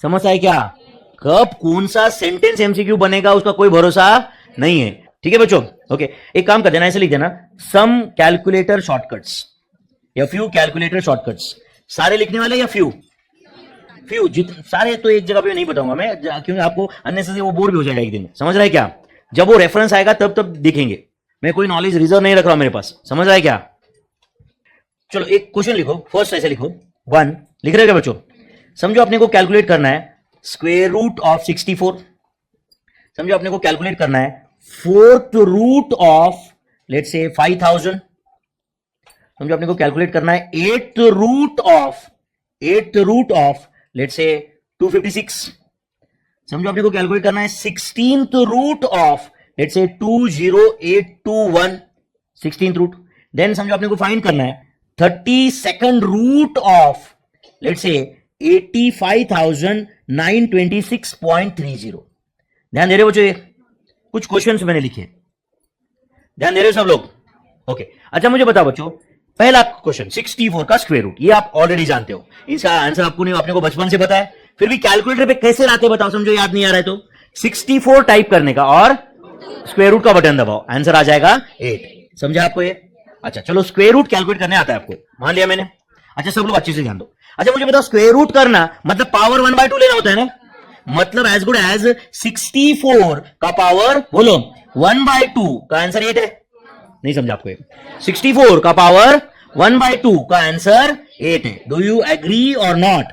समझ आए क्या? कब कौन सा सेंटेंस एमसीक्यू बनेगा उसका कोई भरोसा नहीं है. ठीक है बच्चों? ओके, एक काम कर देना, ऐसे लिख देना, सम कैलकुलेटर शॉर्टकट्स या फ्यू कैलकुलेटर शॉर्टकट्स. सारे लिखने वाले या फ्यू? सारे तो एक जगह पे नहीं बताऊंगा मैं, क्योंकि आपको अननेसेसरी वो बोर भी हो जाएगा एक दिन. समझ रहा है क्या? जब वो रेफरेंस आएगा तब दिखेंगे. मैं कोई नॉलेज रिजर्व नहीं रख रहा हूं मेरे पास. समझ रहा है क्या? चलो एक क्वेश्चन लिखो. फर्स्ट ऐसे लिखो 1. लिख रहे क्या बच्चों? समझो अपने को कैलकुलेट करना है स्क्वायर रूट ऑफ 64. समझो अपने को कैलकुलेट करना है fourth root of let's say 5000. समझो अपने को कैलकुलेट करना है eighth root of let's say 256. समझो अपने को कैलकुलेट करना है 16th root of let's say 20821, 16th root. Then समझो अपने को फाइंड करना है 32nd root of let's say 85,926.30. ध्यान दे रहे हो बच्चों? ये कुछ क्वेश्चंस मैंने लिखे, ध्यान दे रहे हो सब लोग? ओके, अच्छा मुझे बताओ बच्चों, पहला क्वेश्चन 64 का स्क्वायर रूट, ये आप ऑलरेडी जानते हो, इसका आंसर आपको नहीं, आपने को बचपन से पता है. फिर भी कैलकुलेटर पे कैसे लाते बताओ? समझो याद नहीं आ रहा है तो 64 टाइप करने का और स्क्वायर रूट का बटन दबाओ, आंसर आ जाएगा 8. समझा आपको ये? अच्छा चलो, स्क्वायर रूट कैलकुलेट करने आता है आपको, मान लिया मैंने. अच्छा सब लोग अच्छे से ध्यान दो. अच्छा मुझे बताओ, स्क्वायर रूट करना मतलब पावर 1/2 लेना होता है ना? मतलब एज गुड एज 64 का पावर बोलो 1/2 का आंसर 8 है. नहीं समझा आपको? 64 का पावर 1/2 का आंसर 8 है. डू यू एग्री और नॉट?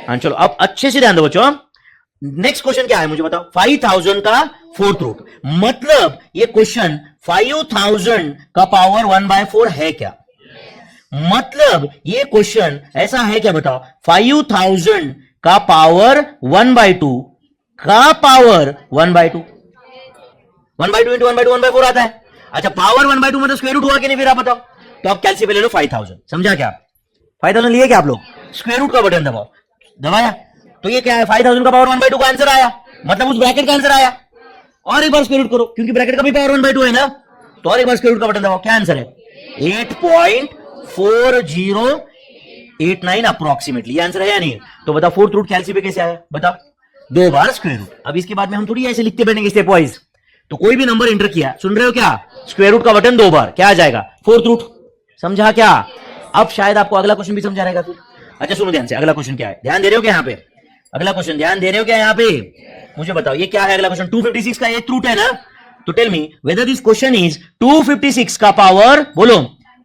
हाँ चलो, अब अच्छे से ध्यान दो बच्चों. नेक्स्ट क्वेश्चन क्या है मुझे बताओ, 5000 का फोर्थ रूट, मतलब ये क्वेश्चन 5000 का पावर 1/4 है क्या? मतलब ये क्वेश्चन ऐसा है क्या बताओ, 5000 का पावर 1/2 का पावर 1/2, 1/2 इंटू 1/4 आता है। अच्छा, पावर 1/2 मतलब स्क्वायर रूट हुआ कि नहीं, फिर आप बताओ। तो आप कैलसी पे ले लो 5000, समझा क्या? 5000 लिए क्या आप लोग? स्क्वायर रूट का बटन दबाओ, दबाया तो ये क्या है, 5000 का पावर 1/2 का आंसर आया, मतलब उस ब्रैकेट का आंसर आया। और एक बार स्क्वायर रूट करो, क्योंकि ब्रैकेट का भी पावर 1/2 है ना, तो और एक बार स्क्वायर रूट का बटन दबाओ, क्या आंसर है? 8.4089 अप्रोक्सीमेटली, ये आंसर है या नहीं? तो बताओ फोर्थ रूट कैलसी पे कैसे आया, बताओ। 2 बार स्क्वायर रूट। अब इसके बाद में हम थोड़ी ऐसे लिखते बैठेंगे स्टेप वाइज, तो कोई भी नंबर एंटर किया, सुन रहे हो क्या, स्क्वायर रूट का बटन 2 बार, क्या आ जाएगा? Fourth root. समझा क्या? अब शायद आपको अगला क्वेश्चन भी समझा रहेगा फिर। अच्छा सुनो ध्यान से, अगला क्वेश्चन क्या है, ध्यान दे रहे हो क्या यहाँ पे? अगला क्वेश्चन ध्यान दे रहे हो क्या यहाँ पे? मुझे बताओ ये क्या है अगला क्वेश्चन? 256 का 8th रूट है ना, तो tell me whether this question is 256 का पावर बोलो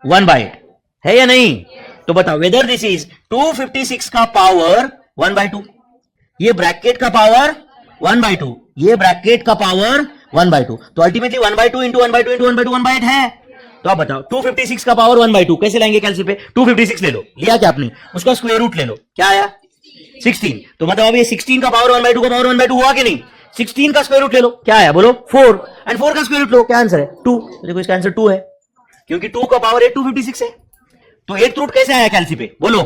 1/8 है या नहीं? तो बताओ वेदर दिस इज 256 का पावर 1/2, ये ब्रैकेट का पावर 1/2, ये ब्रैकेट का पावर 1/2, तो अल्टीमेटली 1/2 इंटू 1/2 इंटू 1/2 1/8 है। तो आप बताओ 256 का पावर 1/2 कैसे लाएंगे कैलसी पे? 256 ले लो, लिया क्या आपने, उसका स्क्वायर रूट ले लो, क्या आया? 16। तो मतलब अब ये 16 का पावर 1/2 का पावर 1/2 हुआ कि नहीं? 16 का स्क्वायर रूट ले लो, क्या आया बोलो? 4, एंड 4 का स्क्वायर रूट लो, क्या आंसर है? 2। देखो इसका आंसर 2 है, क्योंकि 2 का पावर 256 है। तो 8th रूट कैसे आया कैलसी पे बोलो?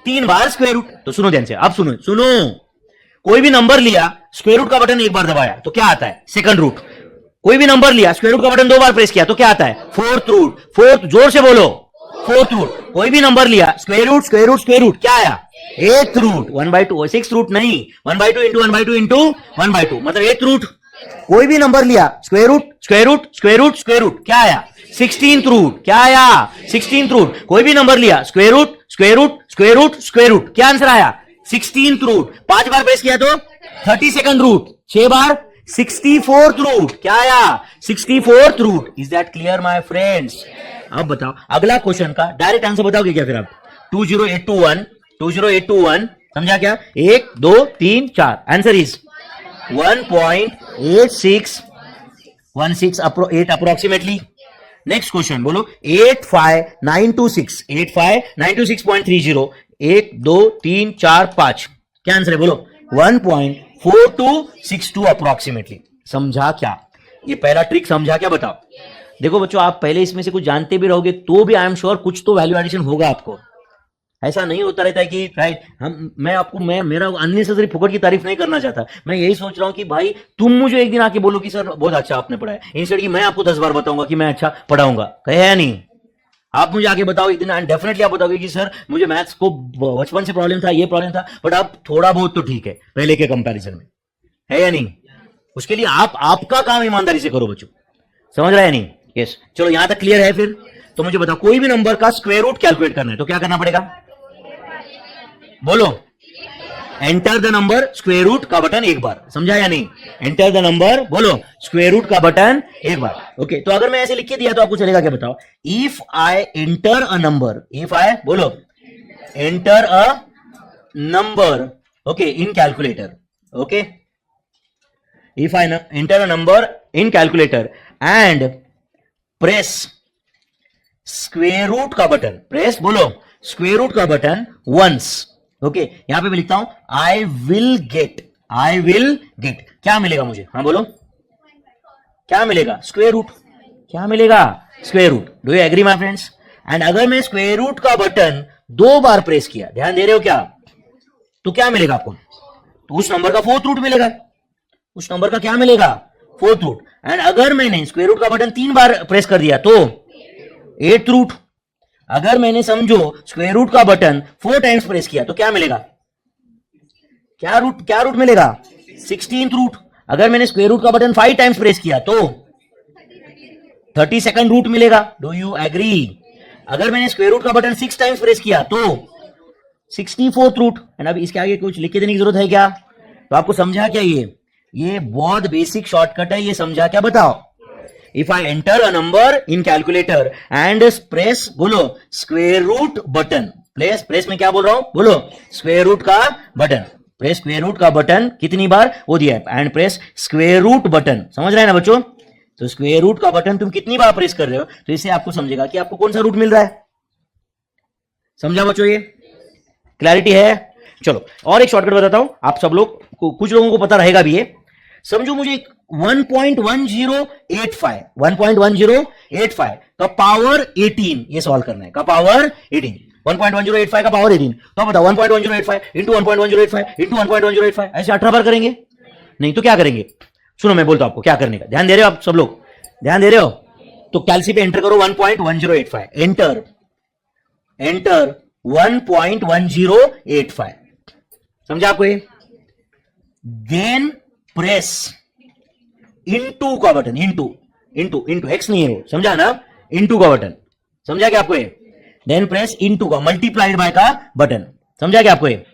3 बार स्क्वायर रूट। तो सुनो ध्यान से, अब सुनो सुनो, कोई भी नंबर लिया, स्क्वायर रूट का बटन एक बार दबाया तो क्या आता है? Second root. कोई भी नंबर लिया, स्क्वायर रूट का बटन 2 बार प्रेस किया तो क्या आता है? Fourth root. फोर्थ, जोर से बोलो, फोर्थ रूट। कोई भी नंबर लिया, square root square root square root, क्या आया? 8th root. 1/2, 6th रूट नहीं, 1/2 इंटू 1/2 इंटू 1/2 मतलब 8th रूट। कोई भी नंबर लिया, square root square root square root square root, क्या आया? 16th root. क्या आया? 16th root. कोई भी नंबर लिया, square root square root square root square root, क्या आंसर आया? 16th root. 5 बार प्रेस किया तो 32nd रूट, 6 बार 64th रूट, क्या आया? 64th root. Is that clear my friends? अब बताओ अगला क्वेश्चन का डायरेक्ट आंसर बताओगे क्या फिर आप? 20821 समझा क्या? 1 2 3 4, answer is 1.8616 approximately. Next question बोलो, 85926 1 2 3 4 5, क्या आंसर है बोलो? 1.4262 अप्रोक्सीमेटली। समझा क्या? ये पहला ट्रिक समझा क्या बताओ? देखो बच्चों, आप पहले इसमें से कुछ जानते भी रहोगे तो भी आई एम श्योर कुछ तो वैल्यू एडिशन होगा आपको। ऐसा नहीं होता रहता है कि राइट मैं मेरा अननेसेसरी फुकट की तारीफ नहीं करना चाहता। मैं यही सोच रहा हूं कि भाई तुम मुझे एक दिन आके बोलो कि सर बहुत अच्छा आपने पढ़ाया, इंस्टेड कि मैं आपको 10 बार बताऊंगा कि मैं अच्छा पढ़ाऊंगा। कहे है नहीं? आप मुझे आके बताओ एक दिन, एंड डेफिनेटली आप बताओगे कि सर मुझे मैथ्स को बचपन से प्रॉब्लम था, ये प्रॉब्लम था, बट अब थोड़ा बहुत तो ठीक है पहले के कंपैरिजन में, है या नहीं? उसके लिए आप आपका काम ईमानदारी से करो बच्चों, समझ रहे हैं नहीं? यस, चलो यहां तक क्लियर है। फिर तो मुझे बताओ कोई भी नंबर का स्क्वायर रूट कैलकुलेट करना है तो क्या करना पड़ेगा बोलो? Enter the number, square root का बटन एक बार, समझा या नहीं? एंटर द नंबर बोलो, स्क्वायर रूट का बटन एक बार। ओके, तो अगर मैं ऐसे लिख के दिया तो आपको चलेगा क्या बताओ? If I enter a number, if I बोलो enter a number, okay, in calculator, okay, if I enter a number in calculator and press square root का बटन, प्रेस बोलो स्क्वायर रूट का बटन वंस, ओके, यहां पे मैं लिखता हूं I will get, क्या मिलेगा मुझे? हाँ बोलो, क्या मिलेगा? Square root. क्या मिलेगा? Square root. Do you agree my friends? And अगर मैं स्क्वायर रूट का बटन 2 बार प्रेस किया, ध्यान दे रहे हो क्या, तो क्या मिलेगा आपको? तो उस नंबर का फोर्थ रूट मिलेगा। उस नंबर का क्या मिलेगा? Fourth root. एंड अगर मैंने स्क्वायर रूट का बटन 3 बार प्रेस कर दिया तो 8th रूट। अगर मैंने समझो स्क्वायर रूट का बटन 4 टाइम्स प्रेस किया तो क्या मिलेगा? क्या रूट मिलेगा? 16th root. अगर मैंने स्क्वायर रूट का बटन 5 टाइम्स प्रेस किया तो 32nd रूट मिलेगा। Do you agree? अगर मैंने स्क्वायर रूट का बटन 6 टाइम्स प्रेस किया तो 64th रूट। एंड अब इसके आगे कुछ लिख के देने की जरूरत है क्या? तो आपको समझा क्या? ये बहुत बेसिक शॉर्टकट है, ये समझा क्या बताओ? If I enter a number in calculator and press बोलो स्क्वायर रूट बटन, प्रेस में क्या बोल रहा हूं बोलो? स्क्वायर रूट का बटन। प्रेस स्क्वेयर रूट का बटन कितनी बार वो दिया है, and press square root button, समझ रहे हैं ना बच्चों। तो स्क्वेयर रूट का बटन तुम कितनी बार प्रेस कर रहे हो तो इससे आपको समझेगा कि आपको कौन सा रूट मिल रहा है। समझा बच्चों, ये क्लैरिटी है। चलो और एक शॉर्टकट बताता हूं, आप सब लोग कुछ लोगों को पता रहेगा भी ये। समझो मुझे 1.1085 का पावर 18 ये सॉल्व करना है, का पावर 18, 1.1085 का पावर 18। तो बताओ 1.1085 इंटू 1.1085 इंटू 1.1085 ऐसे 18 बार करेंगे? नहीं तो क्या करेंगे, सुनो मैं बोलता हूं आपको क्या करने का, ध्यान दे रहे हो आप सब लोग, ध्यान दे रहे हो? तो कैलसी पे एंटर करो 1.1085, एंटर एंटर 1.1085, समझा आपको ये? देन प्रेस इनटू का button, into into into x नहीं है वो, समझा ना, इनटू का बटन, समझा क्या आपको ये? देन प्रेस इनटू का मल्टीप्लाइड बाय का बटन, समझा क्या आपको ये?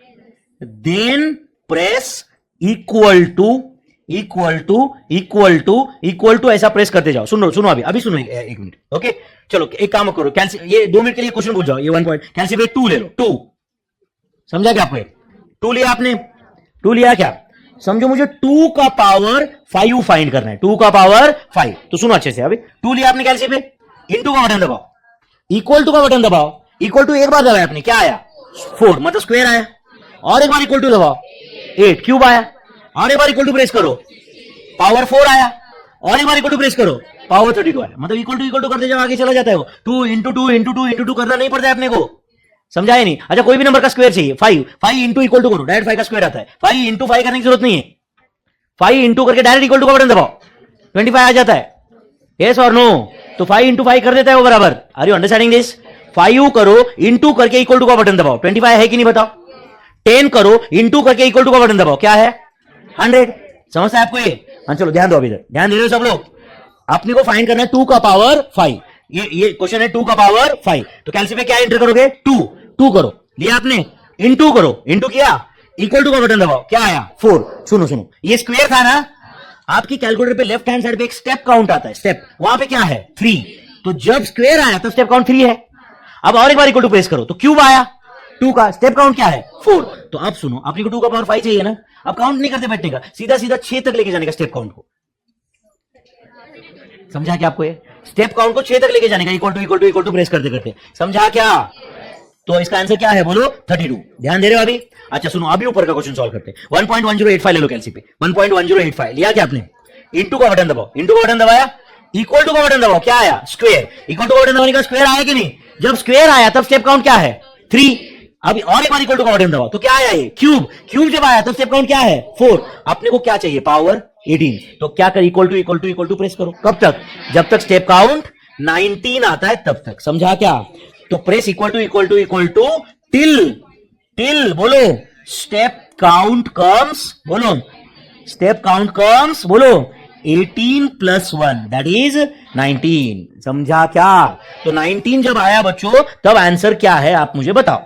Then press equal to equal to equal to equal to ऐसा प्रेस करते जाओ। सुनो सुनो अभी सुनो एक मिनट, ओके। चलो एक काम करो, कैंसिल ये 2 मिनट के लिए क्वेश्चन भूल जाओ, ये 1 पॉइंट कैंसिल 2 ले लो, 2, समझा क्या आपको? 2 लिया आपने, 2 लिया क्या? समझो मुझे 2 का पावर 5 फाइंड करना है, 2 का पावर 5। तो सुनो अच्छे से, अभी 2 लिया आपने कैलसी पे, इनटू का बटन दबाओ, इक्वल टू का बटन दबाओ, इक्वल टू एक बार दबाया आपने, क्या आया? 4, मतलब स्क्वायर आया। और एक बार इक्वल टू दबाओ, 8 क्यूब आया। और एक बार इक्वल टू प्रेस करो, पावर 4 आया। और एक बार इक्वल टू प्रेस करो, पावर 32 आया। मतलब इक्वल टू करते जाओ, आगे चला जाता है वो। 2 इंटू 2 इंटू 2 इंटू 2 करना नहीं पड़ता है अपने को, समझाया नहीं? अच्छा कोई भी नंबर का स्क्वायर चाहिए, 5 इंटू इक्वल टू करो, डायरेक्ट 5 का स्क्वायर आता है। 5 इंटू 5 करने की जरूरत नहीं है, 5 इंटू करके डायरेक्ट इक्वल टू का बटन दबाओ, 25 आ जाता है। यस और नो? तो 5 इंटू 5 कर देता है वो बराबर। Are you understanding this? 5 करो, इंटू करके इक्वल टू का बटन दबाओ, 25 है कि नहीं बताओ। 10 करो, इंटू करके इक्वल टू का बटन दबाओ, क्या है? 100। समझता है आपको ये? हाँ चलो ध्यान दो, अभी इधर ध्यान दे रहे हो सब लोग? अपने को फाइंड करना है 2 का पावर 5, ये क्वेश्चन है 2 का पावर 5। तो कैलसी पे क्या एंटर करोगे? 2 करो, लिया आपने, इंटू करो, इंटू किया, इक्वल टू का बटन दबाओ, क्या आया? 4। सुनो सुनो, ये स्क्वायर था ना, आपकी कैलकुलेटर पे लेफ्ट हैंड साइड पे एक स्टेप काउंट आता है, स्टेप, वहां पे क्या है? 3। तो जब स्क्वायर आया तो स्टेप काउंट 3 है। अब और एक बार इक्वल टू प्रेस करो तो क्यूब आया 2 का, स्टेप काउंट क्या है? 4। तो अब सुनो, अपने को 2 का पावर 5 चाहिए ना, अब काउंट नहीं करते बैठने का, सीधा सीधा 6 तक लेके जाने का स्टेप काउंट को, समझा क्या आपको? ये स्टेप काउंट को 6 तक लेके जाने का, equal to equal to equal to press करते करते, समझा क्या? तो इसका आंसर क्या है बोलो? 32। ध्यान दे रहे हो अभी? अच्छा सुनो, अभी ऊपर का क्वेश्चन सॉल्व करते हैं। 1.1085 ले लो कैलसी पे, 1.1085 लिया क्या आपने? इंटू का बटन दबाओ, इंटू का बटन दबाया, इक्वल टू का बटन दबाओ, क्या आया? स्क्वायर। इक्वल टू का बटन दबाने का स्क्वायर आया कि नहीं? जब स्क्वायर आया तब स्टेप काउंट क्या है? 3। अभी और एक बार इक्वल टू का बटन दबाओ तो क्या आया? ये क्यूब। क्यूब जब आया तब स्टेप काउंट क्या है? 4। अपने को क्या चाहिए? पावर 18। तो क्या कर, equal to equal to equal to press करो, कब तक? जब तक स्टेप काउंट 19 आता है तब तक, समझा क्या? तो press equal to equal to equal to till बोलो स्टेप काउंट कम्स, बोलो स्टेप काउंट कम्स, बोलो 18 प्लस 1 दैट इज 19, समझा क्या? तो 19 जब आया बच्चों तब आंसर क्या है आप मुझे बताओ?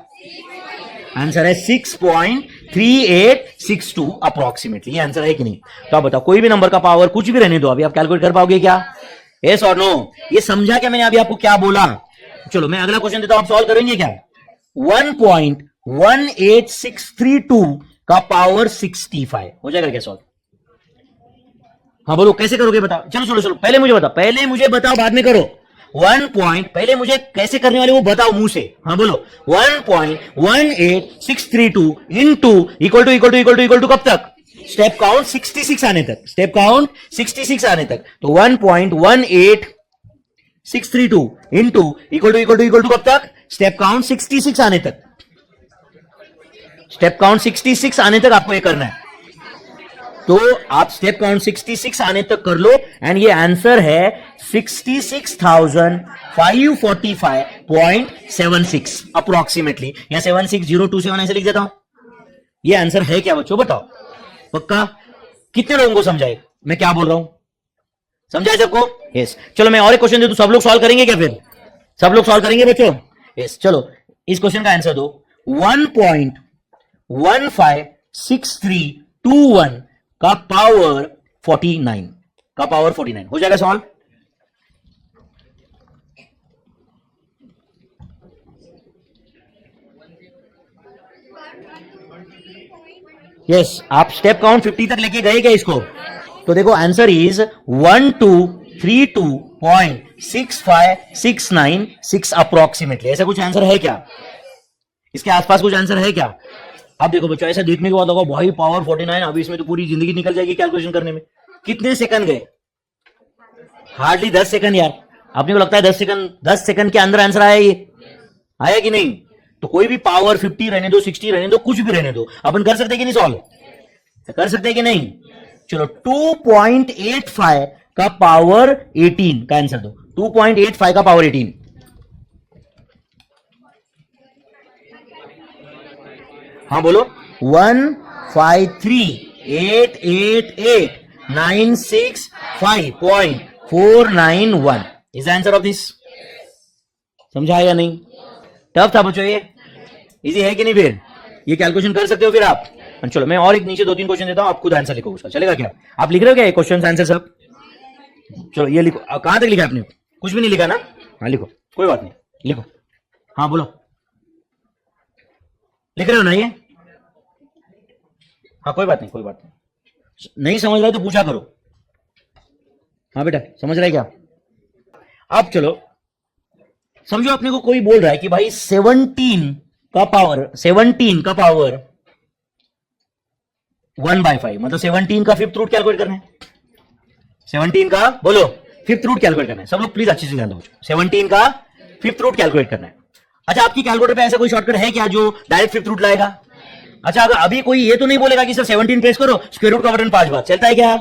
आंसर है 6.3862 अप्रोक्सीमेटली, आंसर है कि नहीं? तो आप बताओ, कोई भी नंबर का पावर कुछ भी रहने दो, अभी आप कैलकुलेट कर पाओगे क्या? यस और नो? ये समझा क्या मैंने अभी आपको क्या बोला? चलो मैं अगला क्वेश्चन देता हूं, आप सॉल्व करेंगे क्या? 1.18632 का पावर 65 हो जाएगा क्या सॉल्व? हाँ बोलो कैसे करोगे बताओ? चलो चलो चलो, पहले मुझे बताओ, बाद में करो। 1 पॉइंट, पहले मुझे कैसे करने वाले वो बताओ मुंह से, हाँ बोलो। 1.18632 into equal to equal to equal to equal to कब तक? स्टेप काउंट 66 आने तक, स्टेप काउंट 66 आने तक। तो 1.18632 into equal to equal to equal to कब तक? स्टेप काउंट 66 आने तक, स्टेप काउंट 66 आने तक आपको ये करना है। तो आप स्टेप काउंट 66 आने तक कर लो, एंड ये आंसर है 66,545.76 अप्रोक्सीमेटली, या 76027 ऐसे लिख देता हूं। ये आंसर है क्या बच्चों, बताओ पक्का? कितने लोगों को समझाए मैं क्या बोल रहा हूं? समझाए सबको? यस। चलो मैं और एक क्वेश्चन दे दूं, सब लोग सॉल्व करेंगे क्या? फिर सब लोग सॉल्व करेंगे बच्चों? यस। चलो इस क्वेश्चन का आंसर दो। 1.156321 का पावर 49, का पावर 49 हो जाएगा सॉल्व? यस आप स्टेप काउंट 50 तक लेके गए क्या इसको? तो देखो आंसर इज 1232.6569 अप्रोक्सीमेटली। ऐसा कुछ आंसर है क्या? इसके आसपास कुछ आंसर है क्या? अब देखो बच्चों, ऐसा देखने के बाद होगा भाई पावर 49, अभी इसमें तो पूरी जिंदगी निकल जाएगी कैलकुलेशन करने में। कितने सेकंड गए? हार्डली 10 सेकंड यार। आपने को लगता है 10 सेकंड के अंदर आंसर आया? ये आया कि नहीं? तो कोई भी पावर 50 रहने दो, 60 रहने दो, कुछ भी रहने दो, अपन कर सकते कि नहीं सॉल्व? कर सकते कि नहीं? चलो 2.85 का पावर 18 का आंसर दो। 2.85 का पावर 18। हाँ बोलो। 153,888,965.491 इज आंसर ऑफ दिस। समझा या नहीं? टफ था बच्चों ये, इजी है कि नहीं? फिर ये कैलकुलेशन कर सकते हो फिर आप। चलो मैं और एक नीचे 2-3 क्वेश्चन देता हूं, आप खुद आंसर लिखो उसका, चलेगा क्या? आप लिख रहे हो क्या क्वेश्चन आंसर सब? चलो ये लिखो। कहां तक लिखा आपने? कुछ भी नहीं लिखा ना? हाँ लिखो, कोई बात नहीं, लिखो। हाँ बोलो, लिख रहे हो ना ये? हाँ कोई बात नहीं, कोई बात नहीं समझ रहे तो पूछा करो। हाँ बेटा समझ रहे क्या? अब चलो समझो, अपने को कोई बोल रहा है कि भाई 17 का पावर 1/5, मतलब 17 का फिफ्थ रूट कैलकुलेट करना है। 17 का बोलो फिफ्थ रूट कैलकुलेट करना है। सब लोग प्लीज अच्छे से ध्यान दो। 17 का फिफ्थ रूट कैलकुलेट करना है। अच्छा आपकी कैलकुलेटर पे ऐसा कोई शॉर्टकट है क्या जो डायरेक्ट फिफ्थ रूट लाएगा? अच्छा अगर अभी कोई ये तो नहीं बोलेगा कि सर 17 प्रेस करो, स्क्वायर रूट का बटन 5 बार चलता है क्या?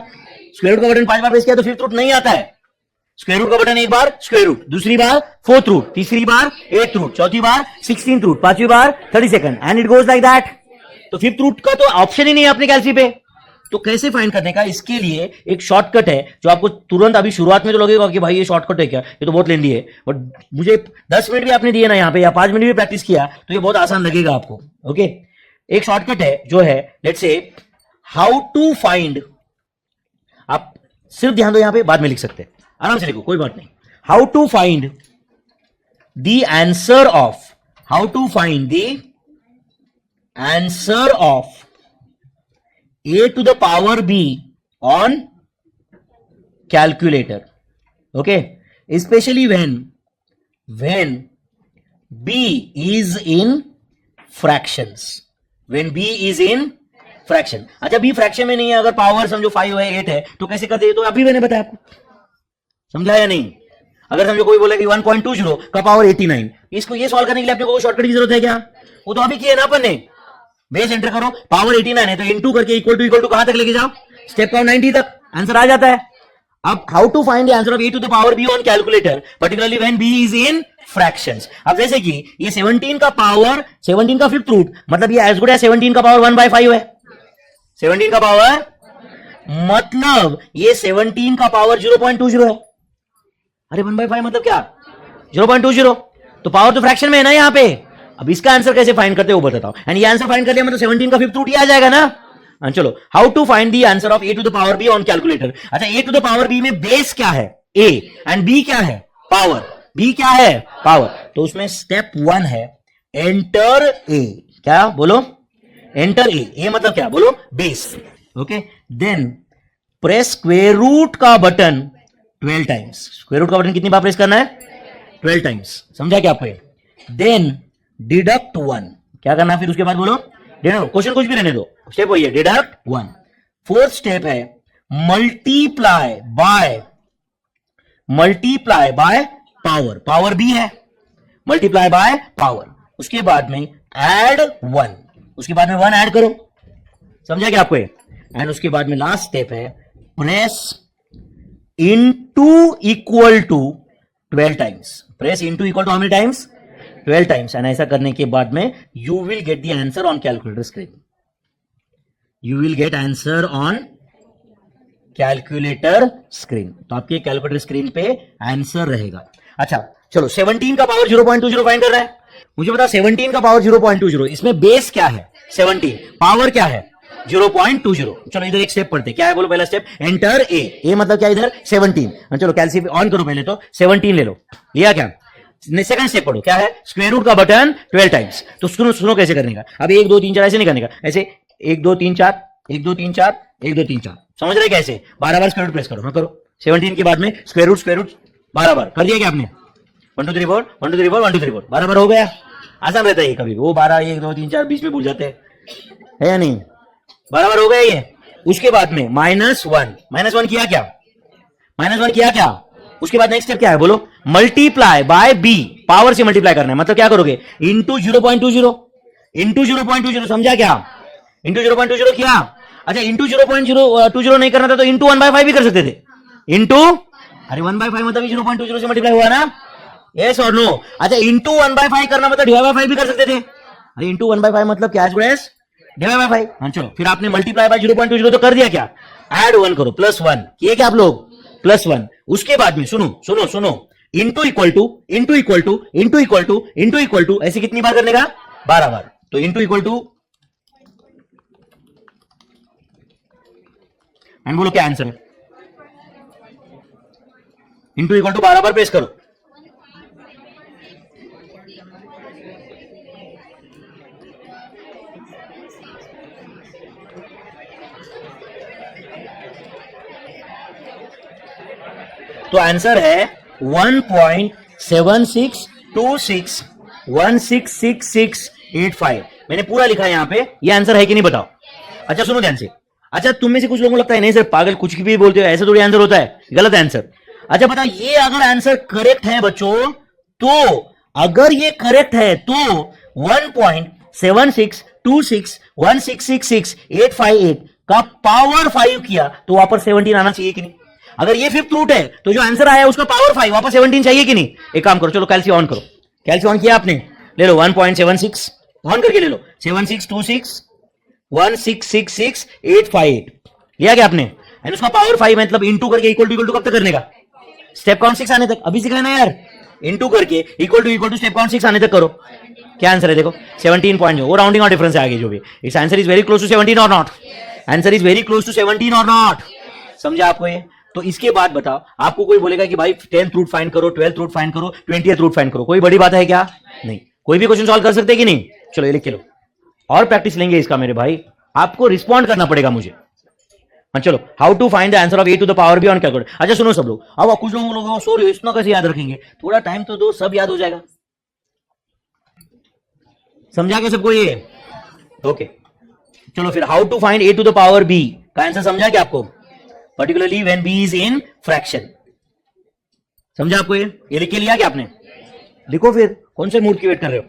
स्क्वायर रूट का बटन 5 बार प्रेस किया तो फिफ्थ रूट नहीं आता है। स्क्वायर रूट का बटन एक बार स्क्वायर रूट, दूसरी बार फोर्थ रूट, तीसरी बार एथ रूट, चौथी बार 16th रूट, पांचवी बार 32nd and it goes like that. तो फिफ्थ रूट का तो ऑप्शन ही नहीं है अपने कैलसी पे। तो कैसे फाइंड करने का? इसके लिए एक शॉर्टकट है जो आपको तुरंत अभी शुरुआत में तो लगेगा कि भाई ये शॉर्टकट है क्या, ये तो बहुत लेंदी है, बट मुझे 10 मिनट भी आपने दिए ना यहाँ पे या 5 मिनट भी प्रैक्टिस किया तो ये बहुत आसान लगेगा आपको। ओके एक शॉर्टकट है जो है, let's say how to find. आप सिर्फ ध्यान दो यहाँ पे, बाद में लिख सकते हैं, आराम से लिखो कोई बात नहीं। How to find the answer of, how to find the answer of a to the power b on calculator. Okay, especially when b is in fractions, when b is in fraction. अच्छा b fraction में नहीं है, अगर power समझो 5 है 8 है तो कैसे करते हैं? तो अभी मैंने बताया आपको, समझा या नहीं? अगर समझो कोई बोले कि 1.20 का पावर 89, इसको ये सॉल्व करने के लिए अपने को शॉर्टकट की जरूरत है क्या? वो तो अभी किए ना अपन ने। बेस एंटर करो, पावर 89 है तो इनटू करके इक्वल टू कहां तक लेके जाओ? स्टेप काउंट 90 तक, आंसर आ जाता है। अब how to find the answer of a to the power b on calculator, particularly when b is in fractions. अब जैसे कि ये 17 का पावर 17 का फिफ्थ रूट, मतलब ये एज गुड एज 17 का पावर 1/5 है। 17 का पावर मतलब ये 17 का पावर 0.20 है। अरे 1/5 मतलब क्या? 0.20, तो पावर तो फ्रैक्शन में है ना यहाँ पे। अब इसका आंसर कैसे फाइंड करते हो वो बताता हूं। एंड ये आंसर फाइंड कर लिया मतलब 17 का फिफ्थ रूट ही आ जाएगा ना। चलो how to find the answer of a to the power b on calculator. अच्छा a to the power b में बेस क्या है? a एंड b क्या है? पावर। b क्या है? पावर। तो उसमें स्टेप 1 है एंटर a। क्या बोलो? Enter a। a मतलब क्या बोलो? Base. Okay then press square root का बटन 12 टाइम्स। स्क्वायर रूट का बटन कितनी बार प्रेस करना है? 12 टाइम्स। समझा क्या आपको? Then deduct 1। क्या करना फिर उसके बाद बोलो? क्वेश्चन कुछ भी रहने दो, स्टेप वही है डिडक्ट 1। फोर्थ स्टेप है multiply by power. Power b है, मल्टीप्लाई बाय पावर। उसके बाद में ऐड 1, उसके बाद में 1 ऐड करो। समझा क्या आपको? एंड उसके बाद में लास्ट स्टेप है press into equal to 12 times. Press into equal to how many times? 12 times. And ऐसा करने के बाद में you will get the answer on calculator screen. You will get answer on calculator screen. तो आपके calculator screen पे answer रहेगा। अच्छा चलो 17 का पावर 0.20 फाइंड कर रहा है। मुझे बता 17 का पावर 0.20, इसमें बेस क्या है? 17, पावर क्या है? 0.20। चलो इधर एक स्टेप पढ़ते, क्या है बोलो? पहला स्टेप एंटर a मतलब क्या इधर? 17। चलो कैलसी ऑन करो, पहले तो 17 ले लो। लिया क्या? सेकंड स्टेप पढ़ो, क्या है? स्क्वायर रूट का बटन 12 टाइम्स। तो सुनो कैसे करने का। अब 1 2 3 4 ऐसे नहीं करने का, ऐसे 1 2 3 4 1 2 3 4 1 2 3 4 समझ रहे कैसे? 12 बार स्क्वायर रूट प्रेस करो ना, करो 17 के बाद में स्क्वायर रूट 12 बार कर दिया क्या आपने? 1 2 3 4 1 2 3 4 1 2 3 4 12 बार हो गया। आसान रहता है ये, कभी वो 12 1 2 3 4 बीच में भूल जाते हैं, है या नहीं? 12 बार हो गया ये। उसके बाद में -1 किया क्या? -1 किया क्या? उसके बाद नेक्स्ट स्टेप क्या है बोलो? मल्टीप्लाई बाय बी, पावर से मल्टीप्लाई करना है, मतलब क्या करोगे? इंटू 0.20 समझा क्या? इंटू 0.20 किया। अच्छा इंटू 0.020 नहीं करना था तो इंटू 1/5 भी कर सकते थे। इंटू अरे 1/5 मतलब 0.20 से मल्टीप्लाई हुआ ना, यस और नो? अच्छा इंटू 1/5 करना मतलब डिवाइड बाय 5 भी कर सकते थे। अरे इंटू 1/5 मतलब क्या है? Divide by 5। हाँ चलो, फिर आपने मल्टीप्लाई बाय 0.20 तो कर दिया क्या? ऐड 1 करो, +1 किए क्या आप लोग? +1। उसके बाद में सुनो इंटू इक्वल टू ऐसे कितनी बार करने का? 12 बार। तो इंटू इक्वल टू एंड बोलो क्या आंसर है? इंटू इक्वल टू 12 बार प्रेस करो। तो आंसर है 1.7626166685। मैंने पूरा लिखा है यहां पे, ये आंसर है कि नहीं बताओ? अच्छा सुनो ध्यान से। अच्छा तुम में से कुछ लोगों को लगता है नहीं सर पागल कुछ भी बोलते हो, ऐसे थोड़ी आंसर होता है, गलत आंसर। अच्छा बता, ये अगर आंसर करेक्ट है बच्चों, तो अगर ये करेक्ट है तो 1.7626166685 का पावर 5 किया तो वापस 17 आना चाहिए कि नहीं? अगर ये फिफ्थ रूट है तो जो आंसर आया उसका पावर 5 वापस 17 चाहिए कि नहीं? एक काम करो, चलो कैलसी ऑन करो। कैलसी ऑन किया आपने? ले लो 1.76 ऑन करके ले लो, 7626166685 लिया क्या आपने? एंड उसका पावर 5 मतलब इंटू करके इक्वल टू कब तक करने का? स्टेप काउंट 6 आने तक। अभी सीख लेना यार, इंटू करके इक्वल टू स्टेप काउंट 6 आने तक करो। क्या आंसर है देखो? 17 पॉइंट। वो राउंडिंग और डिफरेंस है आगे जो भी। इस answer is very close to 17 और not? Answer is very close to 17 और नॉट? समझा आपको ये? तो इसके बाद बताओ, आपको कोई बोलेगा कि भाई 10th रूट फाइंड करो, 12th रूट फाइंड करो, 20th रूट फाइंड करो, कोई बड़ी बात है क्या? नहीं। कोई भी क्वेश्चन सॉल्व कर सकते कि नहीं? चलो ये लिख के लो, और प्रैक्टिस लेंगे इसका मेरे भाई। आपको रिस्पॉन्ड करना पड़ेगा मुझे। हाँ चलो, how to find the answer of a to the power b on calculator. अच्छा सुनो सब लोग, अब कुछ लोगों सॉरी इतना कैसे याद रखेंगे? थोड़ा टाइम तो दो, सब याद हो जाएगा। समझा क्या सबको ये? ओके चलो फिर, how to find a to the power b का आंसर समझा क्या आपको? Particularly when b is in fraction. समझा आपको ये लिख के लिया क्या आपने? लिखो फिर, कौन से मूड की वेट कर रहे हो?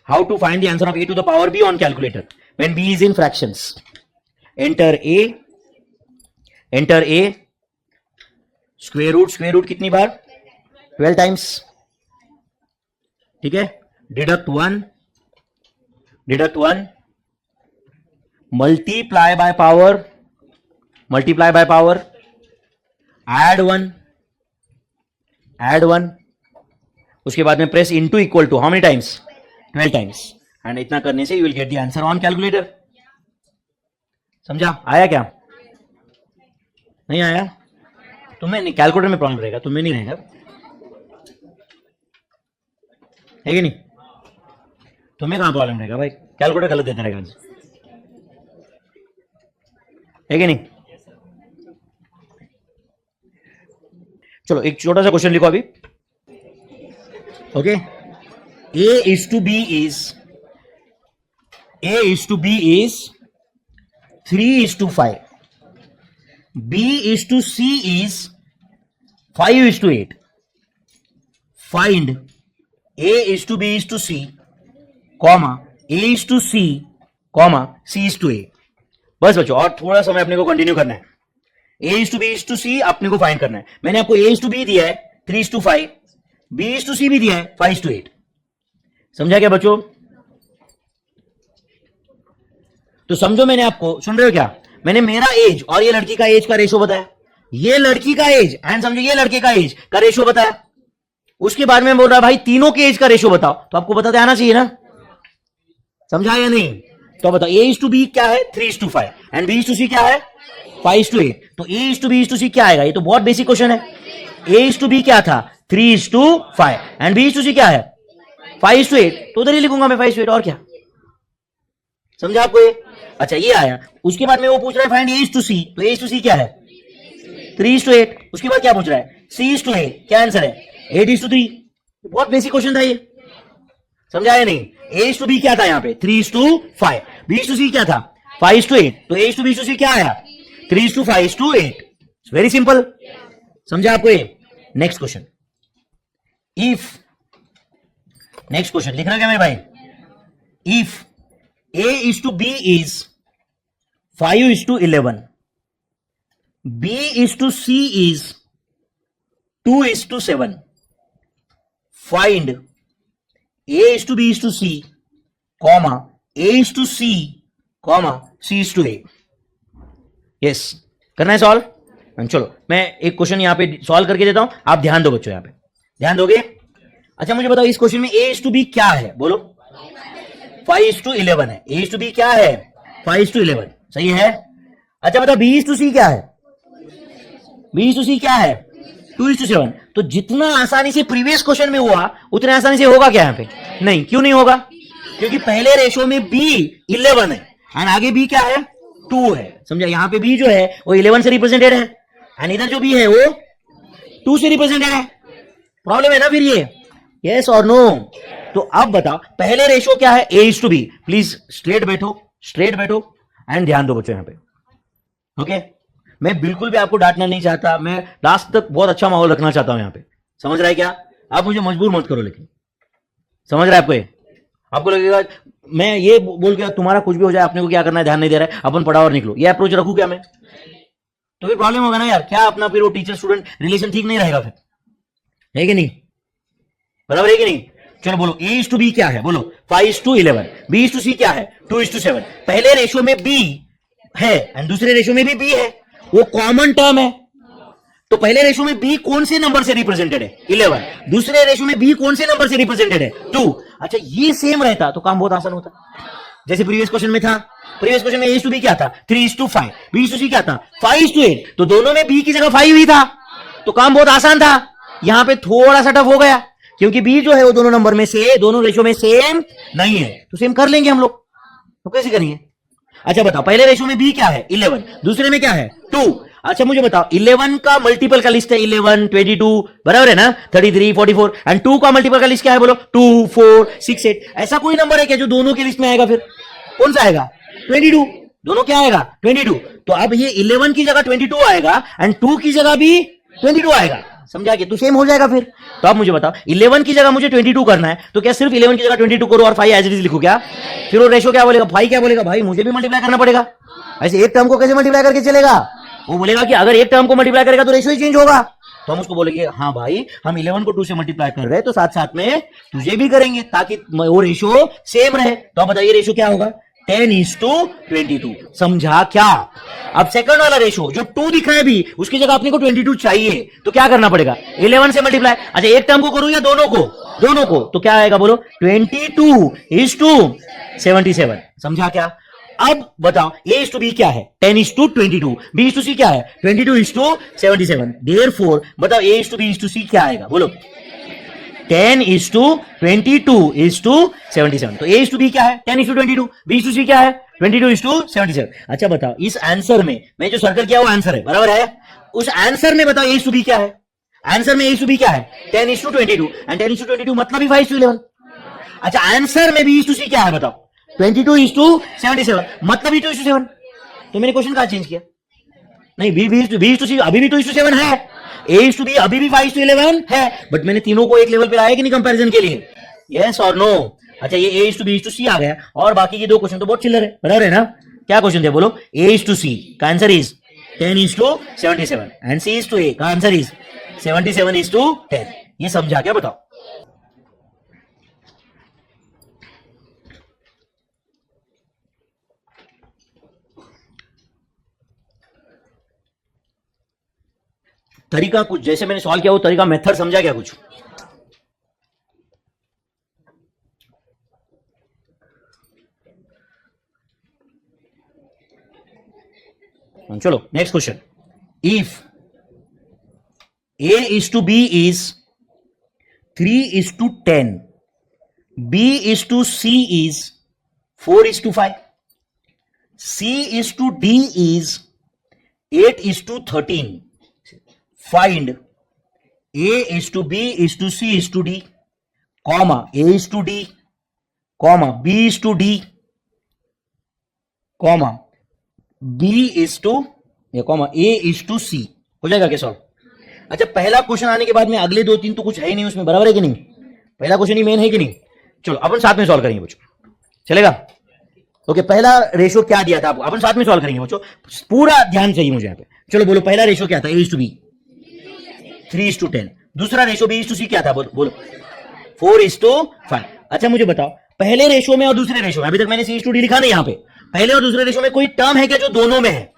How to find the answer of a to the power b on calculator when b is in fractions. Enter a square root कितनी बार? 12 टाइम्स। ठीक है, deduct 1 multiply by power add 1 उसके बाद में press into equal to how many times? 12 times. And इतना करने से you will get the answer on calculator. समझा? आया क्या? नहीं आया? तुम्हें नहीं, कैलकुलेटर में प्रॉब्लम रहेगा, तुम्हें नहीं रहेगा, है कि नहीं? तुम्हें कहां प्रॉब्लम रहेगा भाई? कैलकुलेटर गलत देता रहेगा, है कि नहीं? चलो एक छोटा सा क्वेश्चन लिखो अभी। Okay, a is to b is 3:5, b is to c is 5:8. Find a is to b is to c, comma a is to c, comma c is to a. बस बच्चों, और थोड़ा समय अपने को कंटिन्यू करना है। a is to b is to c अपने को फाइंड करना है। मैंने आपको a is to b दिया है 3:5, b is to c भी दिया है 5:8। समझा क्या बच्चों? तो समझो, मैंने आपको, सुन रहे हो क्या? मैंने मेरा एज और ये लड़की का एज का रेशो बताया, ये लड़की का एज एंड समझो ये लड़के का एज का रेशो बताया। उसके बाद में बोल रहा भाई तीनों के एज का रेशो बताओ, तो आपको बताते आना चाहिए ना? समझा या नहीं? तो बताओ a is to b क्या है? 3:5 and b is to c क्या है? 5:8। तो a is to b is to c क्या आएगा? ये तो बहुत बेसिक क्वेश्चन है। a is to b क्या था? 3:5 and b is to c क्या है? 5:8। तो उधर ही लिखूंगा मैं 5:8, और क्या? समझा आपको ये? अच्छा ये आया, उसके बाद में वो पूछ रहा है फाइंड ए टू सी, तो ए टू सी क्या है 3:8। उसके बाद क्या पूछ रहा है C:8, क्या आंसर है 8:3। बहुत बेसिक क्वेश्चन था ये, समझा या नहीं? A:B क्या था यहाँ पे 3:5, B:C क्या था 5:8, तो A:B:C क्या आया 3:5:8। वेरी सिंपल, समझा आपको ये? Next question, if, next question लिखना क्या मेरे भाई, if A:B is 5:11, B:C is 2:7, find A:B:C, comma A:C, comma C:8। Yes, करना है सॉल्व? चलो मैं एक क्वेश्चन यहां पे सॉल्व करके देता हूं, आप ध्यान दो बच्चों, यहां पे ध्यान दोगे? अच्छा मुझे बताओ इस क्वेश्चन में A:B क्या है, बोलो? 5:11 है। A:B क्या है 5:11, सही है। अच्छा बताओ B:C क्या है? B:C क्या है 2:7। तो जितना आसानी से प्रीवियस क्वेश्चन में हुआ उतने आसानी से होगा क्या यहाँ पे? नहीं। क्यों नहीं होगा? क्योंकि पहले रेशो में B 11 है एंड आगे B क्या है 2 है, समझा? यहाँ पे B जो है वो 11 से रिप्रेजेंटेड है एंड इधर जो B है वो 2 से रिप्रेजेंटेड है। प्रॉब्लम है ना फिर ये? यस और नो? तो अब बताओ पहले रेशो क्या है A:B। प्लीज स्ट्रेट बैठो, स्ट्रेट बैठो एंड ध्यान दो बच्चों यहाँ पे, ओके? मैं बिल्कुल भी आपको डांटना नहीं चाहता, मैं लास्ट तक बहुत अच्छा माहौल रखना चाहता हूं यहाँ पे, समझ रहा है क्या? आप मुझे मजबूर मत करो, लेकिन समझ रहा है आपको ये? आपको लगेगा मैं ये बोल के तुम्हारा कुछ भी हो जाए, अपने को क्या करना है ध्यान नहीं दे रहा है, अपन पढ़ाओ और निकलो, ये अप्रोच रखूं क्या मैं? तो फिर प्रॉब्लम होगा ना यार, क्या अपना फिर वो टीचर स्टूडेंट रिलेशन ठीक नहीं रहेगा फिर, है कि नहीं? बराबर है कि नहीं? चलो बोलो A:B क्या है, बोलो 5:11, B:C क्या है 2:7। पहले रेशो में B है एंड दूसरे रेशो में भी B है, वो कॉमन टर्म है। तो पहले रेशो में B कौन से नंबर से रिप्रेजेंटेड है 11, दूसरे रेशो में B कौन से नंबर से रिप्रेजेंटेड है 2। अच्छा ये सेम रहता तो काम बहुत आसान होता, जैसे प्रीवियस क्वेश्चन में था। प्रीवियस क्वेश्चन में A:B क्या था 3:5, B:C क्या था 5:8, तो दोनों में B की जगह 5 ही था, तो काम बहुत आसान था। यहां पे थोड़ा सा टफ हो गया क्योंकि B जो है वो दोनों नंबर में से, दोनों रेशो में सेम नहीं है, तो सेम कर लेंगे हम लोग। तो कैसे करेंगे? अच्छा बताओ पहले रेशो में B क्या है 11, दूसरे में क्या है 2। अच्छा मुझे बताओ 11 का मल्टीपल का लिस्ट है 11, 22, बराबर है ना 33, 44 एंड 2 का मल्टीपल का लिस्ट क्या है बोलो 2, 4, 6, 8। ऐसा कोई नंबर है क्या जो दोनों के लिस्ट में आएगा? फिर कौन सा आएगा 22, दोनों क्या आएगा 22। तो अब ये 11 की जगह 22 आएगा एंड 2 की जगह भी 22 आएगा, समझा कि? तो सेम हो जाएगा फिर। तो अब मुझे बताओ 11 की जगह मुझे 22 करना है, तो क्या सिर्फ 11 की जगह 22 करो और 5 एज इट इज लिखो क्या? फिर वो रेशो क्या बोलेगा? भाई क्या बोलेगा? भाई मुझे भी मल्टीप्लाई करना पड़ेगा। ऐसे एक टर्म को कैसे मल्टीप्लाई करके चलेगा? वो बोलेगा कि अगर एक टर्म को मल्टीप्लाई करेगा तो रेशो ही चेंज होगा। तो हम उसको बोलेंगे हाँ भाई हम 11 को 2 से मल्टीप्लाई कर रहे हैं तो साथ साथ में तुझे भी करेंगे ताकि वो रेशो सेम रहे। तो अब बताइए रेशो क्या होगा 10:22, समझा क्या? अब सेकंड वाला रेशो जो 2 दिखा है भी, उसकी जगह अपने को 22 चाहिए, तो क्या करना पड़ेगा 11 से मल्टीप्लाई। अच्छा एक टर्म को करूं या दोनों को? दोनों को। तो क्या आएगा बोलो 22:77, समझा क्या? अब बताओ A:B क्या है 10:22, B:C क्या है 22:77। देयरफॉर बताओ A:B:C क्या आएगा बोलो 10:22:77। तो A:B क्या है 10:22, B:C क्या है 22:77। अच्छा बताओ इस आंसर में मैं जो सर्कल किया वो आंसर है, बराबर है? उस आंसर में बताओ A:B क्या है? आंसर में A:B क्या है 10:22 एंड 10:22 मतलब ही 5:11। अच्छा आंसर में B:C क्या है बताओ 22:77 मतलब ही 2:7। तो मैंने क्वेश्चन कहां चेंज किया? नहीं B:C अभी भी 2:7 है, A:B अभी भी 5:11 है, बट मैंने तीनों को एक लेवल पे लाया कि नहीं कंपैरिजन के लिए? यस और नो? अच्छा ये A:B:C आ गया और बाकी के 2 क्वेश्चन तो बहुत चिल्लर है, बराबर है ना? क्या क्वेश्चन थे बोलो? A:C का आंसर इज 10:77 एंड C:A का आंसर इज 77:10। ये समझा क्या बताओ? तरीका कुछ जैसे मैंने सॉल्व किया वो तरीका मेथड समझा क्या कुछ? चलो next question, if A:B is 3:10, B:C is 4:5, C/D is 8:13. Find A/B/C/D, comma A/D, comma B/D, comma comma A/C. हो जाएगा क्या सॉल्व? अच्छा, पहला क्वेश्चन आने के बाद में अगले 2-3 तो कुछ है ही नहीं उसमें, बराबर है कि नहीं? पहला क्वेश्चन ही मेन है कि नहीं? चलो अपन साथ में सॉल्व करेंगे बच्चों, चलेगा? ओके, पहला रेशो क्या दिया था आपको, अपन साथ में सॉल्व करेंगे बच्चों, पूरा ध्यान चाहिए मुझे यहाँ पे। चलो बोलो, पहला रेशो क्या था? A/B 3:10। दूसरा रेशो B/C क्या था? बोलो 4:5। अच्छा मुझे बताओ, पहले रेशो में और दूसरे रेशो में, अभी तक मैंने C/D लिखा नहीं यहाँ पे, पहले और दूसरे रेशो में कोई टर्म है क्या जो दोनों में है?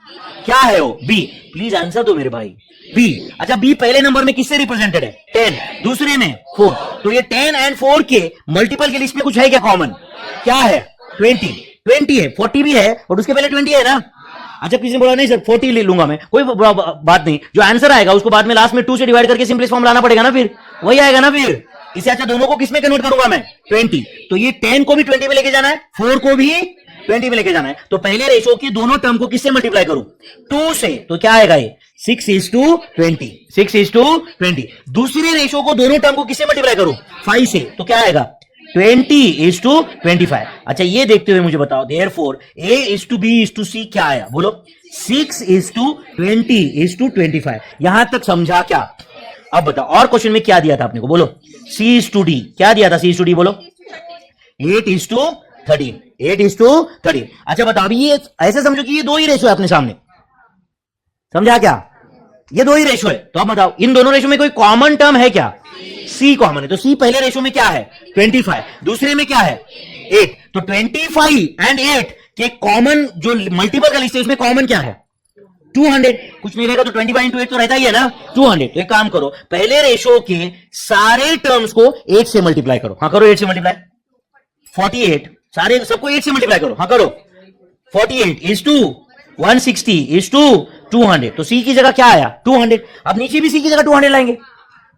क्या है वो? B। प्लीज आंसर दो मेरे भाई, B। अच्छा, B पहले नंबर में किससे रिप्रेजेंटेड है? 10, दूसरे में 4। तो ये 10 एंड 4 के मल्टीपल के लिस्ट में कुछ है क्या कॉमन? क्या है? 20 है, 40 भी है और उसके पहले 20 है ना? अच्छा, किसी ने बोला नहीं सर 40 ले लूंगा मैं, कोई बात नहीं, जो आंसर आएगा उसको बाद में लास्ट में 2 से डिवाइड करके सिंपलेस्ट फॉर्म लाना पड़ेगा ना, फिर वही आएगा ना फिर। इससे अच्छा दोनों को किसमें कन्वर्ट करूंगा मैं? 20। तो ये 10 को भी 20 में लेके जाना है, 4 को भी 20 में लेके जाना है। तो पहले रेशो की दोनों टर्म को किससे मल्टीप्लाई करूं? 2 से। तो क्या आएगा ये? 6:20, 6:20। दूसरे रेशो को दोनों टर्म को किससे मल्टीप्लाई करूं? 5 से। तो क्या आएगा? 20:25। अच्छा, ये देखते हुए मुझे बताओ, देयरफॉर A/B/C क्या आया? बोलो 6:20:25। यहां तक समझा क्या? अब बताओ, और क्वेश्चन में क्या दिया था आपने को? बोलो C/D क्या दिया था? C/D बोलो 8:13, 8:13। अच्छा बताओ, अभी ये ऐसे समझो कि ये दो ही रेशो है अपने सामने, समझा क्या? ये दो ही रेशो है। तो अब बताओ, इन दोनों रेशो में कोई कॉमन टर्म है क्या? C कॉमन है। तो C पहले रेशो में क्या है? 25, दूसरे में क्या है? 8। तो 25 एंड 8 के कॉमन जो मल्टीपल का लिस्ट है उसमें कॉमन क्या है? 200। कुछ नहीं रहेगा तो 25 into 8 तो रहता ही है ना, 200। तो एक काम करो, पहले रेशो के सारे टर्म्स को 8 से मल्टीप्लाई करो। हाँ करो, 8 से मल्टीप्लाई। 48, सारे सबको 8 से मल्टीप्लाई करो। हाँ करो, 48 is to 160 is to 200। तो C की जगह क्या आया? 200। अब नीचे भी C की जगह 200 लाएंगे,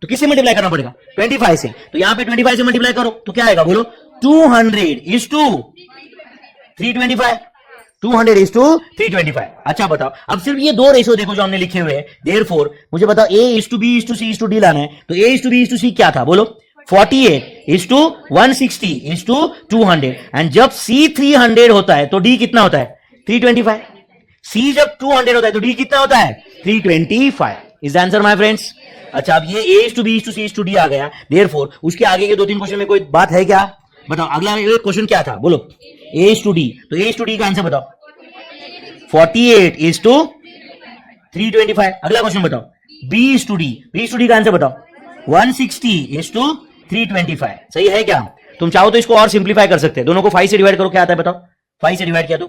तो किससे मल्टीप्लाई करना पड़ेगा? 25 से। तो यहां पे 25 से मल्टीप्लाई करो तो क्या आएगा? बोलो 200 is to 325, 200 is to 325। अच्छा बताओ, अब सिर्फ ये दो रेशो देखो जो हमने लिखे हुए हैं, देयरफॉर मुझे बताओ A/B/C/D लाना है। तो A/B/C क्या था? बोलो 48:160:200। एंड जब C 300 होता है तो D कितना होता है? 325। C जब 200 होता है तो D कितना होता है? 325। Is answer my friends? अच्छा, अब ये A/B/C/D आ गया, देयरफॉर उसके आगे के 2-3 क्वेश्चन में कोई बात है क्या? बताओ, अगला क्वेश्चन क्या था? बोलो A/D। तो A/D का आंसर बताओ 48:325। अगला क्वेश्चन बताओ B/D। B/D का आंसर बताओ 160:325। सही है क्या? तुम चाहो तो इसको और सिंप्लीफाई कर सकते हैं, दोनों को 5 से डिवाइड करो, क्या आता है बताओ? 5 से डिवाइड किया तो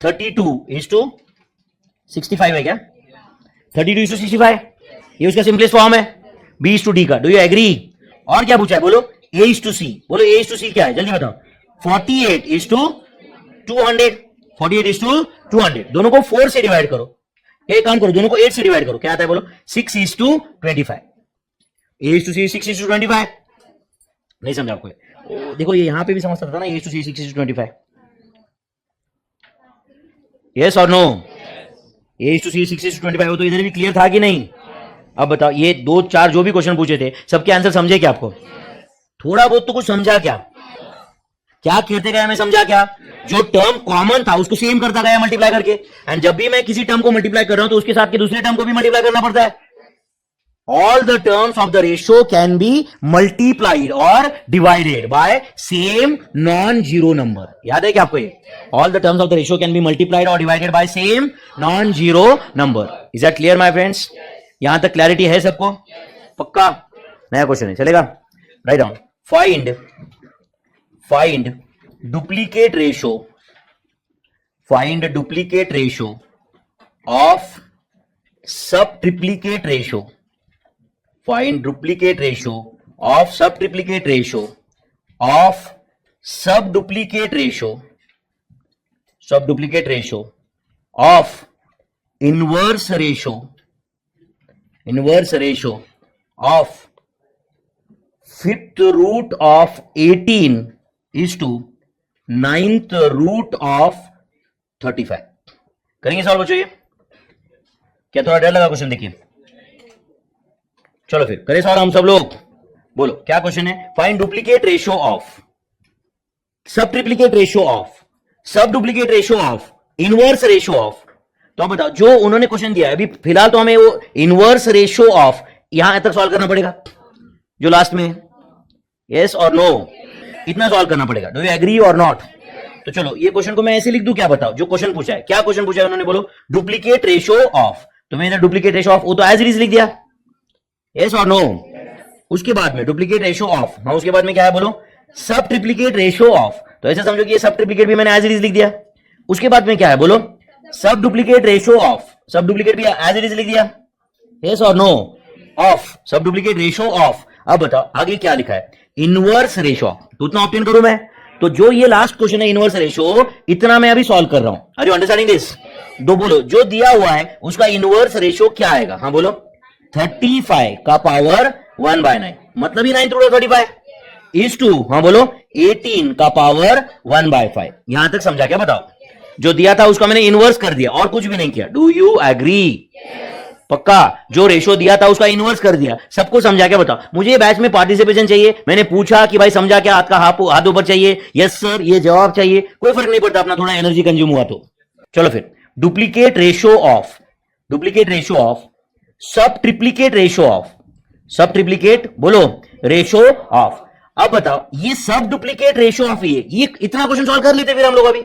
32:65 है क्या? 32:65 ये उसका सिंपलेस्ट फॉर्म है B/D का। Do you agree? और क्या पूछा है? बोलो A/C। बोलो A/C क्या है? जल्दी बताओ। 48:200, 48:200। दोनों को 4 से डिवाइड करो। एक काम करो, दोनों को 8 से डिवाइड करो, क्या आता है? बोलो 6:25। A/C 6:25। नहीं समझा आपको? देखो ये यहां पे भी समझ सकता था ना, A/C 6:25। यस और नो? A/C 6:25 हो तो इधर भी क्लियर था कि नहीं? अब बताओ, ये 2-4 जो भी क्वेश्चन पूछे थे सबके आंसर समझे क्या आपको? थोड़ा बहुत तो कुछ समझा क्या? क्या कहते गए मैं समझा क्या? जो टर्म कॉमन था उसको सेम करता गया मल्टीप्लाई करके, एंड जब भी मैं किसी टर्म को मल्टीप्लाई कर रहा हूं तो उसके साथ के दूसरे टर्म को भी मल्टीप्लाई करना पड़ता है। All the terms of the ratio can be multiplied और divided by same non zero number. याद है क्या आपको ये? All the terms of the ratio can be multiplied और divided by same non zero number. Is that clear my friends? यहां तक clarity है सबको? पक्का? नया क्वेश्चन है, चलेगा? Write down. Find duplicate ratio, find duplicate ratio of sub triplicate ratio, find duplicate ratio of sub triplicate ratio of sub duplicate ratio, sub duplicate ratio of inverse ratio, inverse ratio of 5th root of 18 is to 9th root of 35 करेंगे solve बच्चों ये? क्या थोड़ा डर लगा question? देखिए चलो फिर करें सॉल्व हम सब लोग। बोलो क्या क्वेश्चन है? Find duplicate ratio of sub triplicate ratio of sub duplicate ratio of inverse ratio of. तो आप बताओ जो उन्होंने क्वेश्चन दिया है अभी फिलहाल तो हमें वो इनवर्स रेशियो ऑफ यहां तक सॉल्व करना पड़ेगा जो लास्ट में, यस और नो, इतना सॉल्व करना पड़ेगा। डू यू एग्री और नॉट? तो चलो ये क्वेश्चन को मैं ऐसे लिख दूं, क्या बताओ जो क्वेश्चन पूछा है, क्या क्वेश्चन पूछा है उन्होंने? बोलो डुप्लीकेट रेशियो ऑफ, तो मैंने डुप्लीकेट रेशियो ऑफ वो तो एज इट इज लिख दिया, यस और नो। उसके बाद में डुप्लीकेट रेशियो ऑफ, हाँ उसके बाद में क्या है बोलो? सब ट्रिप्लीकेट रेशियो ऑफ, तो ऐसे समझो कि ये सब ट्रिप्लीकेट भी मैंने एज इट इज लिख दिया। उसके बाद में क्या है बोलो? Sub duplicate ratio of, sub duplicate भी एज इट इज लिख दिया, यस और no, of sub duplicate ratio of. अब बताओ आगे क्या लिखा है? Inverse ratio. तो उतना ऑप्शन करूं मैं, तो जो ये लास्ट क्वेश्चन है इनवर्स रेशियो, इतना मैं अभी सॉल्व कर रहा हूं। Are you understanding this? दो बोलो जो दिया हुआ है उसका इनवर्स रेशियो क्या आएगा? हाँ बोलो 35 का पावर 1/9, मतलब ही 9/35 इज टू, हाँ बोलो 18 का पावर 1/5। यहां तक समझा क्या? बताओ जो दिया था उसका मैंने इनवर्स कर दिया और कुछ भी नहीं किया। Do you agree? पक्का? जो रेशो दिया था उसका इनवर्स कर दिया, सबको समझा क्या? बताओ मुझे बैच में पार्टिसिपेशन चाहिए। मैंने पूछा कि भाई समझा क्या? हाथ का हाथ ऊपर चाहिए, यस सर ये जवाब चाहिए, कोई फर्क नहीं पड़ता अपना थोड़ा एनर्जी कंज्यूम हुआ तो। चलो फिर duplicate ratio of, duplicate ratio of sub triplicate ratio of, sub triplicate बोलो रेशियो ऑफ। अब बताओ ये सब डुप्लीकेट रेशियो ऑफ ये इतना क्वेश्चन सॉल्व कर लेते फिर हम लोग। अभी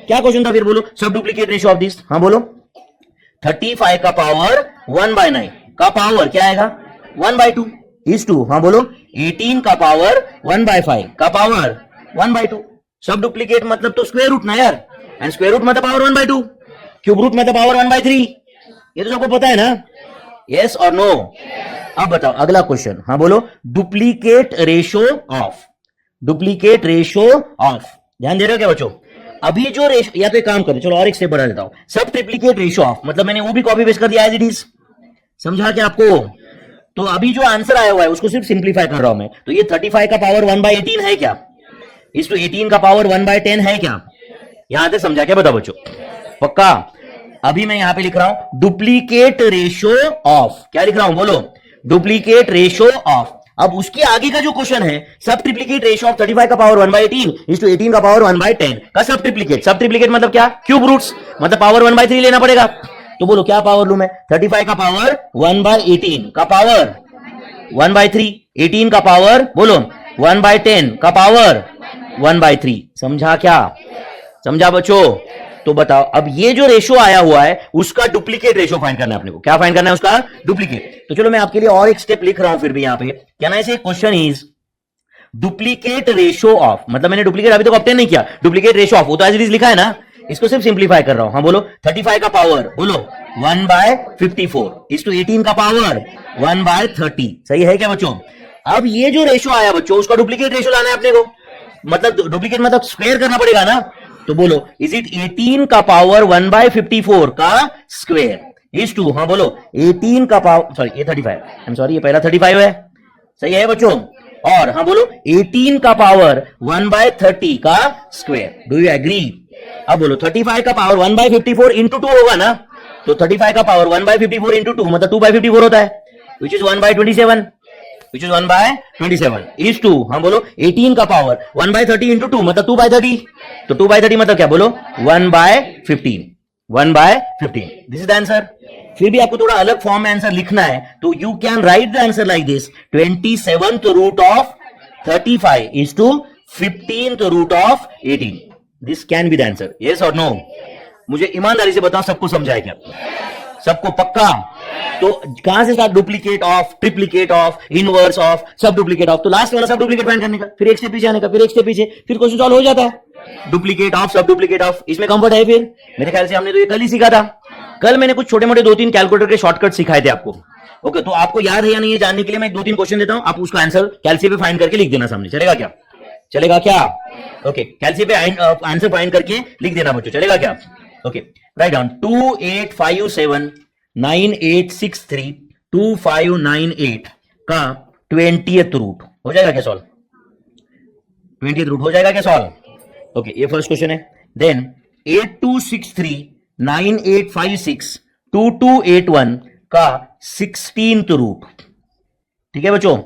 क्या क्वेश्चन था फिर बोलो? Sub duplicate ratio of this, हाँ बोलो 35 का पावर 1/9 का पावर क्या आएगा? 1/2 इज टू, हाँ बोलो 18 का पावर 1/5 का पावर 1/2। सब डुप्लीकेट मतलब तो स्क्वायर रूट ना यार, एंड स्क्वायर रूट मतलब पावर 1/2, क्यूब रूट मतलब पावर 1/3। ये तो सबको पता है ना, यस और नो? अब बताओ अगला क्वेश्चन, हाँ बोलो duplicate ratio of, duplicate ratio of. ध्यान दे रहे हो क्या बच्चों? अभी जो रेशियो, या तो एक काम करें चलो और एक स्टेप बढ़ा देता हूं, सब ट्रिप्लीकेट रेशियो ऑफ मतलब मैंने वो भी कॉपी पेस्ट कर दिया एज इट इज, समझा क्या आपको? तो अभी जो आंसर आया हुआ है उसको सिर्फ सिंप्लीफाई कर रहा हूं मैं। तो ये 35 का पावर 1/18 है क्या? इस तो 18 का पावर 1/10 है क्या? यहां तक समझा क्या? बताओ बच्चों पक्का? अभी मैं यहां पे लिख रहा हूं डुप्लीकेट रेशियो ऑफ, क्या लिख रहा हूं बोलो? Duplicate ratio of. अब उसके आगे का जो क्वेश्चन है सब ट्रिप्लीकेट रेशियो ऑफ 35 का पावर 1/18 इज टू 18 का पावर 1/10 का सब ट्रिप्लीकेट। सब ट्रिप्लीकेट मतलब क्या? क्यूब रूट्स, मतलब पावर 1/3 लेना पड़ेगा। तो बोलो क्या पावर लूं मैं? 35 का पावर 1/18 का पावर 1/3, 18 का पावर बोलो 1/10 का पावर 1/3। समझा क्या? समझा बच्चों? तो बताओ अब ये जो रेशियो आया हुआ है उसका डुप्लीकेट रेशियो फाइंड करना है अपने को। क्या फाइंड करना है? उसका डुप्लीकेट। तो चलो मैं आपके लिए और एक स्टेप लिख रहा हूं फिर भी यहां पे। क्या ना ऐसे question is duplicate ratio of, मतलब मैंने डुप्लीकेट अभी तक ऑब्टेन नहीं किया, डुप्लीकेट रेशियो ऑफ वो तो एज इट इज लिखा है ना, इसको सिर्फ सिंप्लीफाई कर रहा हूं। हाँ बोलो 35 का पावर बोलो 1/54 इज टू 18 का पावर 1/30। सही है क्या बच्चों? अब ये जो रेशियो आया बच्चों उसका डुप्लीकेट रेशियो लाना है अपने को, मतलब डुप्लीकेट मतलब स्क्वायर करना पड़ेगा ना। तो बोलो इज इट 18 का पावर 1/54 का स्क्वायर इज टू, हाँ बोलो 18 का पावर, सॉरी ये 35, आई एम सॉरी ये पहला 35 है, सही है बच्चों? और हाँ बोलो 18 का पावर 1/30 का स्क्वायर। Do you agree? अब बोलो 35 का पावर 1/54 इंटू 2 होगा ना, तो 35 का पावर 1/54 इंटू 2 मतलब 2/54 होता है, which is 1/27, which is 1/27 is 2, हम बोलो 18 का पावर 1/30 इंटू 2 मतलब 2/30, तो 2/30 मतलब क्या बोलो 1/15, 1/15। This is the answer. फिर भी आपको थोड़ा अलग फॉर्म में आंसर लिखना है तो you can write the answer like this, 27th root of 35 is to 15th root of 18। This can be the answer, yes और नो? मुझे ईमानदारी से बताओ सबको समझाए क्या? सबको पक्का? तो कहां से start? Duplicate of, triplicate of, inverse of, sub duplicate of. तो लास्ट वाला सब डुप्लीकेट फाइंड करने का, फिर एक स्टेप पीछे आने का, फिर एक स्टेप पीछे, फिर क्वेश्चन सॉल्व हो जाता है। Duplicate of, sub duplicate of, इसमें कंफर्ट है? फिर मेरे ख्याल से हमने तो ये कल ही सीखा था। कल मैंने कुछ छोटे मोटे 2-3 कैलकुलेटर के शॉर्टकट सिखाए थे आपको। ओके, तो आपको याद है या नहीं ये जानने के लिए मैं 2-3 क्वेश्चन देता हूं, आप उसका आंसर कैलसी पे फाइंड करके लिख देना सामने। चलेगा क्या? चलेगा क्या? ओके, कैलसी पे आंसर फाइंड करके लिख देना बच्चों, चलेगा क्या? ओके, राइट डाउन 2857 9863 2598 का 20th रूट हो जाएगा क्या सॉल्व? 20th रूट हो जाएगा क्या सॉल्व? ओके, ये फर्स्ट क्वेश्चन है। देन 826398562281 का 16th रूट, ठीक है बच्चों।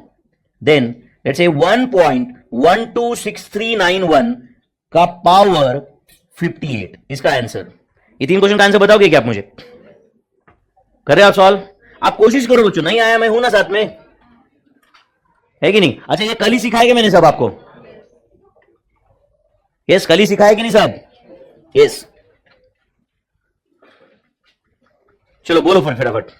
देन लेट्स से 1.126391 का पावर 58, इसका आंसर। ये 3 क्वेश्चन का आंसर बताओगे क्या आप मुझे? कर रहे आप सॉल्व? आप कोशिश करो बच्चों, नहीं आया मैं हूं ना साथ में, है कि नहीं? अच्छा ये कल ही सिखाएगा मैंने सब आपको, यस कल ही सिखाया कि नहीं साहब? यस चलो बोलो फिर फटाफट।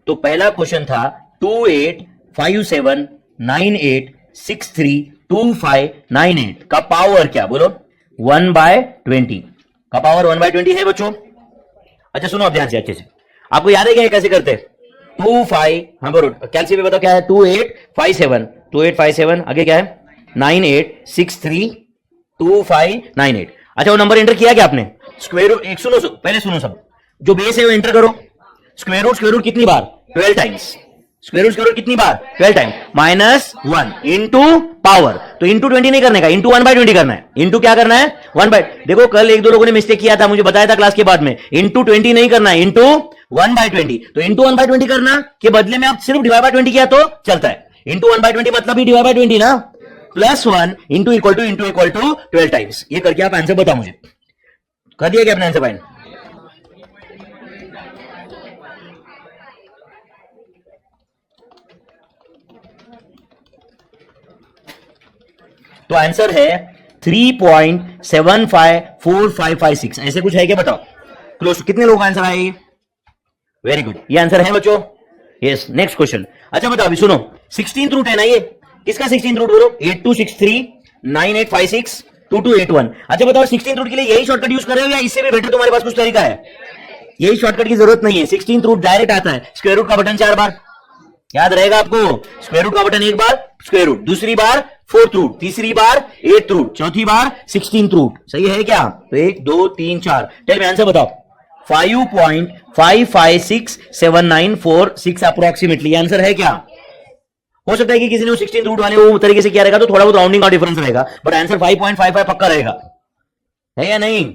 तो पहला क्वेश्चन था 285798632598 का पावर क्या, बोलो? 1/20 का पावर 1/20 है बच्चों। अच्छा सुनो आप ध्यान से अच्छे से, आपको याद है क्या कैसे करते? 25, हाँ बरोबर, कैलसियम बताओ क्या है? 2857 आगे क्या है? 98632598। अच्छा वो नंबर एंटर किया क्या आपने? स्क्वायर रूट, एक सुनो पहले सुनो सब, जो बेस है वो एंटर करो। स्क्वायर रूट कितनी बार? 12 टाइम्स। स्क्वायर रूट कितनी बार? 12 टाइम -1 इंटू पावर, तो इंटू 20 नहीं करने का, इंटू 1/20 करना है। इंटू क्या करना है? 1/, देखो कल एक दो लोगों ने मिस्टेक किया था, मुझे बताया था क्लास के बाद में, इंटू 20 नहीं करना है, इंटू 1/20। तो इंटू 1/20 करना के बदले में आप सिर्फ डिवाइड बाय 20 किया तो चलता है। इंटू 1/20 मतलब ही डिवाइड बाय 20 ना, +1 इंटू इक्वल टू 12 टाइम्स। ये करके आप आंसर बताओ मुझे। कर दिया क्या अपने आंसर फाइंड? तो आंसर है 3.754556, ऐसे कुछ है क्या बताओ? क्लोज। कितने लोग आंसर आए? वेरी गुड, ये आंसर है बच्चों। Yes next question. अच्छा बताओ अभी सुनो, 16th रूट है ना ये, किसका 16th रूट बोलो? 826398562281। अच्छा बताओ 16th रूट के लिए यही शॉर्टकट यूज कर रहे हो या इससे भी बेटर तुम्हारे पास कुछ तरीका है? यही शॉर्टकट की जरूरत नहीं है, 16th रूट डायरेक्ट आता है। स्क्वायर रूट का बटन 4 बार, याद रहेगा आपको? स्क्वायर रूट का बटन 1 बार स्क्वायर रूट, दूसरी बार 4th रूट, तीसरी बार 8th रूट, चौथी बार 16th रूट। सही है क्या? तो 1 2 3 4, टेल मी आंसर बताओ। 5.556794 अप्रोक्सीमेटली आंसर है क्या? हो सकता है कि किसी ने 16th रूट वाले वो तरीके से किया रहेगा तो थोड़ा बहुत राउंडिंग का डिफरेंस रहेगा, बट आंसर 5.55 पक्का रहेगा, है या नहीं?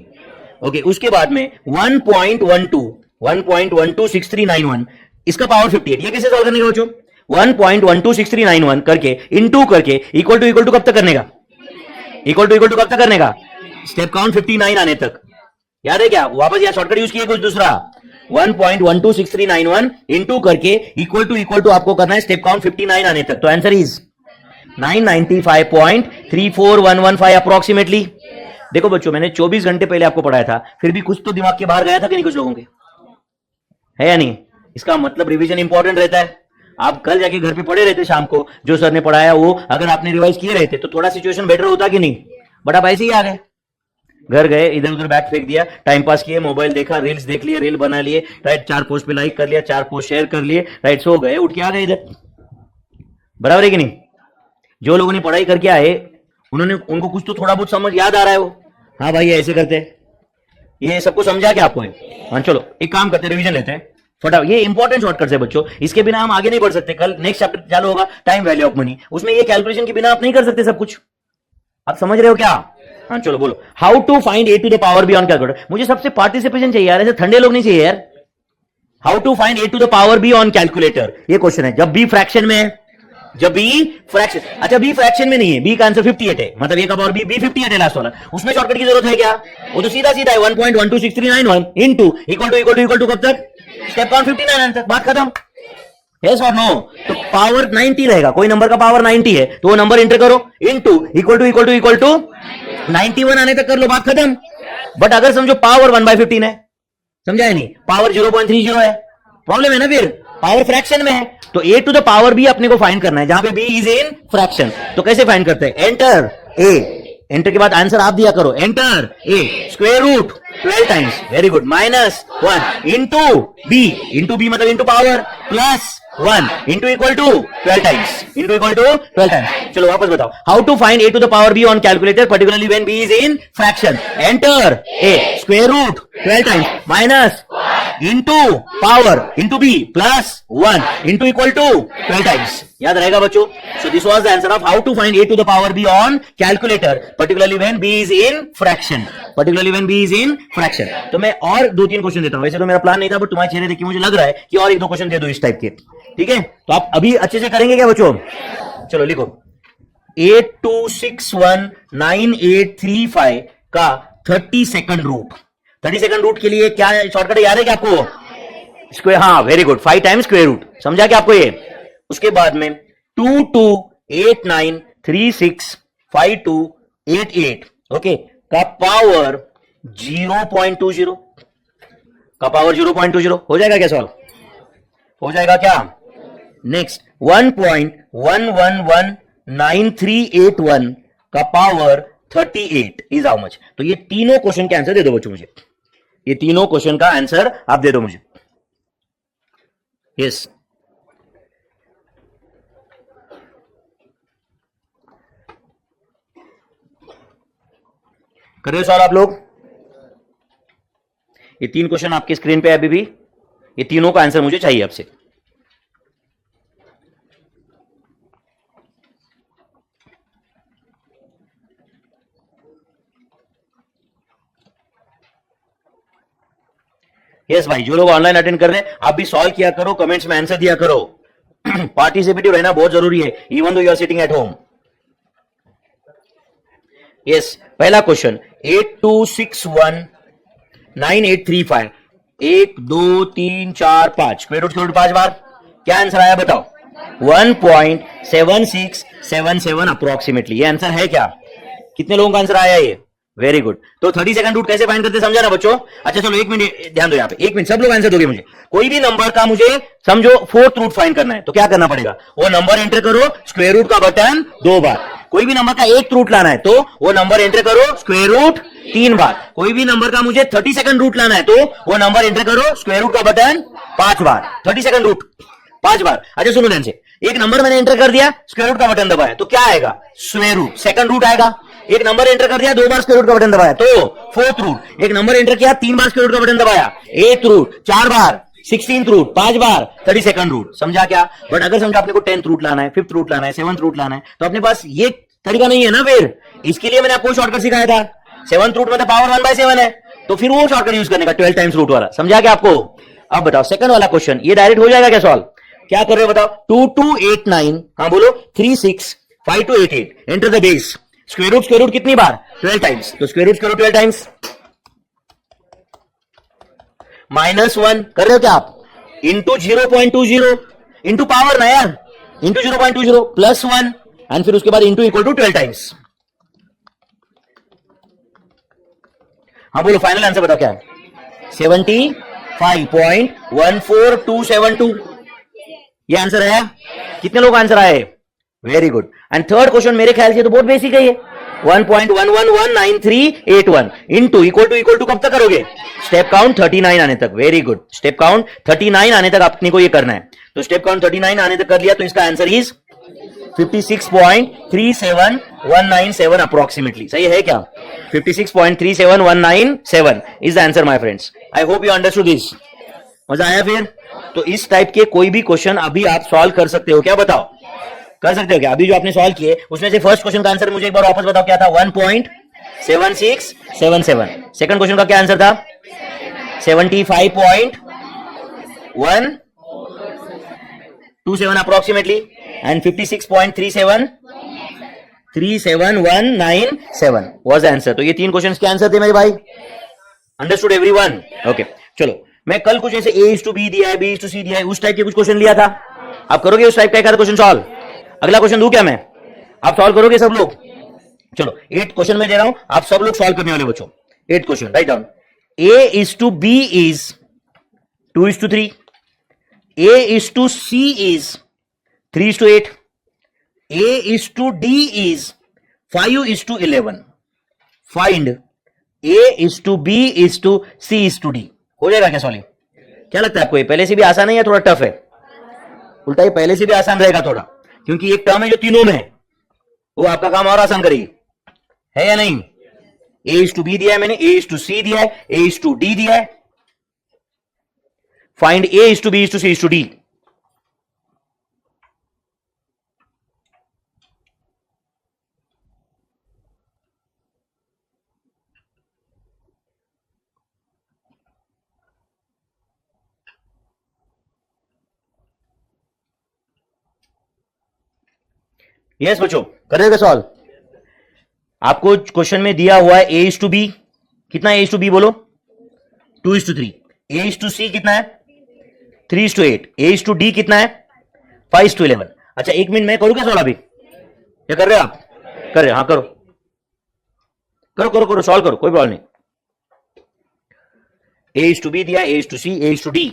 ओके उसके बाद में 1.126391, इसका पावर 58, ये कैसे सॉल्व करने का बच्चों? 1.126391 करके इनटू करके इक्वल टू कब तक करने का? इक्वल टू कब तक करने का? स्टेप काउंट 59 आने तक, याद है क्या? वापस यहां शॉर्टकट यूज किया कुछ दूसरा। 1.126391 इनटू करके इक्वल टू आपको करना है स्टेप काउंट 59 आने तक। तो आंसर इज 995.34115 अप्रोक्सीमेटली। देखो बच्चों मैंने 24 घंटे पहले आपको पढ़ाया था, फिर भी कुछ तो दिमाग के बाहर गया था कि नहीं कुछ लोगों के, है या नहीं? इसका मतलब रिवीजन इंपॉर्टेंट रहता है। आप कल जाके घर पे पढ़े रहते शाम को, जो सर ने पढ़ाया वो अगर आपने रिवाइज किए रहते तो थोड़ा सिचुएशन बेटर होता कि नहीं? बट आप ऐसे ही आ गए, घर गए, इधर उधर बैग फेंक दिया, टाइम पास किए, मोबाइल देखा, रील्स देख लिए, रील बना लिए, राइट, 4 पोस्ट पे लाइक कर लिया, 4 पोस्ट शेयर कर लिए, राइट, सो गए, उठ के आ गए इधर। बराबर है कि नहीं? जो लोगों ने पढ़ाई करके आए उनको कुछ तो थोड़ा बहुत समझ याद आ रहा है वो, हाँ भाई ऐसे करते, ये सबको समझा क्या आपको? हाँ चलो एक काम करते, रिवीजन लेते हैं फटाफट। ये इंपॉर्टेंट शॉर्टकट है बच्चों, इसके बिना हम आगे नहीं बढ़ सकते। कल नेक्स्ट चैप्टर चालू होगा, टाइम वैल्यू ऑफ मनी, उसमें ये कैलकुलेशन के बिना आप नहीं कर सकते सब कुछ। आप समझ रहे हो क्या? हाँ चलो बोलो, how to find a to the power b on calculator. मुझे सबसे पार्टिसिपेशन चाहिए यार, ऐसे ठंडे लोग नहीं चाहिए यार। How to find a to the power b on calculator, ये क्वेश्चन है। जब b फ्रैक्शन में है, जब b फ्रैक्शन, अच्छा b फ्रैक्शन में नहीं है, b का आंसर 58 है, मतलब ये का पावर b 58 है लास्ट वाला, उसमें शॉर्टकट की जरूरत है क्या? वो तो सीधा सीधा है 1.126391 इनटू इक्वल टू कब तक? स्टेप काउंट 59 आने तक, बात खत्म। यस और नो? तो पावर 90 रहेगा, कोई नंबर का पावर 90 है तो वो नंबर एंटर करो, इनटू इक्वल टू 91 आने तक कर लो, बात खत्म। बट अगर समझो पावर 1/15 है, समझा है नहीं? पावर 0.30 है, प्रॉब्लम है ना, फिर पावर फ्रैक्शन में है, तो a to the power b अपने को फाइंड करना है, जहां पे b इज इन फ्रैक्शन। तो कैसे फाइंड करते हैं? एंटर a, एंटर के बाद आंसर आप दिया करो, enter a, square root 12 times, very good, -1 into b मतलब into power +1 into equal to 12 times, into equal to 12 times. चलो वापस बताओ, how to find a to the power b on calculator particularly when b is in fraction। Enter a square root 12 times minus into power into b +1 into equal to 12 times. याद रहेगा बच्चों? So this was the answer of how to find a to the power b on calculator particularly when b is in fraction, particularly when b is in fraction। तो मैं और 2-3 question देता हूं, वैसे तो मेरा प्लान नहीं था, बट तुम्हारे चेहरे देख के मुझे लग रहा है कि और 1-2 क्वेश्चन दे दो इस टाइप के, ठीक है? तो आप अभी अच्छे से करेंगे क्या बच्चों? चलो लिखो 82619835 का 32nd रूट। 32nd रूट के लिए क्या शॉर्टकट याद है क्या आपको? स्क्वायर, हाँ very good, 5 times square root. समझा क्या आपको ये? उसके बाद में 2289365288 ओके का पावर 0.20 का पावर 0.20 हो जाएगा क्या सॉल्व? हो जाएगा क्या? नेक्स्ट 1.1119381 का पावर 38 इज हाउ मच? तो ये तीनों क्वेश्चन के आंसर दे दो बच्चों मुझे, ये तीनों क्वेश्चन का आंसर आप दे दो मुझे। यस कर रहे हो सॉल्व आप लोग? ये 3 क्वेश्चन आपके स्क्रीन पे है अभी भी, ये तीनों का आंसर मुझे चाहिए आपसे। यस भाई, जो लोग ऑनलाइन अटेंड कर रहे हैं आप भी सॉल्व किया करो, कमेंट्स में आंसर दिया करो। पार्टिसिपेटिव रहना बहुत जरूरी है, even though you are sitting at home. Yes, पहला क्वेश्चन 82619835 1 2 3 4 5 स्क्वायर रूट 5 बार, क्या आंसर आया बताओ? 1.7677 अप्रोक्सीमेटली। ये आंसर है क्या? कितने लोगों का आंसर आया ये? Very good. तो 32nd रूट कैसे फाइंड करते समझा ना बच्चों? अच्छा चलो 1 मिनट ध्यान दो यहाँ पे, 1 मिनट सब लोग आंसर दोगे मुझे। कोई भी नंबर का मुझे समझो 4th रूट फाइंड करना है, तो क्या करना पड़ेगा? वो नंबर एंटर करो, स्क्वायर रूट का बटन 2 बार। कोई भी नंबर का 1th रूट लाना है तो वो नंबर एंटर करो, स्क्वायर रूट 3 बार। कोई भी नंबर का मुझे 32nd रूट लाना है तो वो नंबर एंटर करो, स्क्वायर रूट का बटन 5 बार। 32nd रूट 5 बार। अच्छा सुनो ध्यान से, एक नंबर मैंने एंटर कर दिया, स्क्वायर रूट का बटन दबाया तो क्या आएगा? Square root. सेकंड रूट आएगा। एक नंबर एंटर कर दिया, 2 बार स्क्वायर रूट का बटन दबाया तो 4th रूट। एक नंबर एंटर किया, 3 बार स्क्वायर रूट का बटन दबाया 8th रूट। 4 बार 16th रूट, 5 बार 32nd रूट। समझा क्या? बट अगर समझो आपने को 10th रूट लाना है, 5th रूट लाना है, 7th रूट लाना है, तो अपने पास ये तरीका नहीं है ना। फिर इसके लिए मैंने आपको शॉर्टकट सिखाया था, 7th रूट में तो पावर 1/7 है, तो फिर वो शॉर्टकट यूज करने का 12 टाइम्स रूट वाला। समझा क्या आपको? अब बताओ सेकंड वाला क्वेश्चन, ये डायरेक्ट हो जाएगा क्या सॉल्व? क्या कर रहे हो बताओ? 2289, हाँ बोलो, 365288 enter the base. Square root कितनी बार? 12 टाइम्स। तो स्क्वायर रूट करो 12 टाइम्स। -1 कर रहे हो क्या आप? इंटू 0.20 इंटू पावर ना यार, इंटू 0.20 +1 एंड फिर उसके बाद इंटू इक्वल टू 12 टाइम्स। हाँ बोलो फाइनल आंसर बताओ क्या है? 75.14272 ये आंसर है। कितने लोग आंसर आए? Very good. And third question मेरे ख्याल से तो बहुत बेसिक है ये, 1.1119381 इंटू इक्वल टू कब तक करोगे? स्टेप काउंट 39 आने तक। वेरी गुड, स्टेप काउंट 39 आने तक अपने को ये करना है। तो स्टेप काउंट 39 आने तक कर लिया तो इसका आंसर इज 56.37197 अप्रोक्सीमेटली। सही है क्या? 56.37197 is the answer my friends. I hope you understood this. मजा आया फिर? तो इस टाइप के कोई भी क्वेश्चन अभी आप सॉल्व कर सकते हो क्या? बताओ कर सकते हो क्या? अभी जो आपने सॉल्व किए उसमें से फर्स्ट क्वेश्चन का आंसर मुझे एक बार वापस बताओ क्या था? 1.7677। सेकंड क्वेश्चन का क्या आंसर था? 75.127 approximately and 56.37197 was the answer. तो ये 3 क्वेश्चंस के आंसर थे मेरे भाई। Understood everyone? ओके चलो, मैं कल कुछ ऐसे A:B दिया है, B:C दिया है, उस टाइप के कुछ क्वेश्चन लिया था। आप करोगे उस टाइप का एक क्वेश्चन सॉल्व? अगला क्वेश्चन दूं क्या मैं? आप सॉल्व करोगे सब लोग? चलो 8 क्वेश्चन मैं दे रहा हूं, आप सब लोग सॉल्व करने वाले बच्चों। 8 question write down. A:B is 2:3, A:C is 3:8, A:D is 5:11. Find A is to B is to C is to D. हो जाएगा क्या सॉल्व? क्या लगता है आपको, ये पहले से भी आसान है या थोड़ा टफ है? उल्टा ये पहले से भी आसान रहेगा थोड़ा, क्योंकि एक टर्म है जो तीनों में है, वो आपका काम और आसान करेगी, है या नहीं? ए इज टू बी दिया है मैंने, ए इज टू सी दिया है, ए इज टू डी दिया है। Find A is to B is to C is to D. Yes बच्चों, कर देगा सॉल्व। आपको क्वेश्चन में दिया हुआ है ए इज टू बी, कितना ए इज टू बी बोलो? 2:3। ए इज टू सी कितना है? 3:8। ए इज टू डी कितना है? 5:11। अच्छा एक मिनट, मैं करूँ क्या सॉल्व अभी? क्या कर रहे हो आप? कर रहे हो? हाँ करो करो करो करो, सॉल्व करो, कोई प्रॉब्लम नहीं। ए इज टू बी दिया, a is to c, a is to d.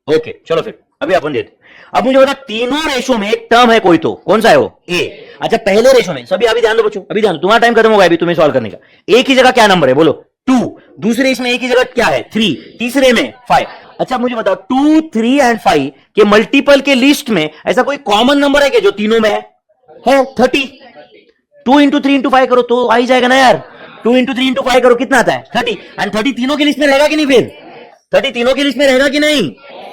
Okay चलो फिर अभी अपन देते। अब मुझे बता, तीनों रेशो में एक टर्म है कोई, तो कौन सा है वो? ए। अच्छा पहले रेशो में, सभी अभी ध्यान दो बच्चों, अभी ध्यान दो, तुम्हारा टाइम खत्म होगा अभी तुम्हें सॉल्व करने का। ए की जगह क्या नंबर है बोलो? 2। दूसरे इसमें ए की जगह क्या है? 3। तीसरे में 5। अच्छा मुझे बताओ 2, 3 एंड 5 के मल्टीपल के लिस्ट में ऐसा कोई कॉमन नंबर है कि जो तीनों में है? 30। 2 इंटू 3 इंटू 5 करो तो आ ही जाएगा ना यार। 2 इंटू 3 इंटू 5 करो, कितना आता है? 30। एंड 30 तीनों की लिस्ट में रहेगा कि नहीं? फिर 30 तीनों की लिस्ट में रहेगा कि नहीं?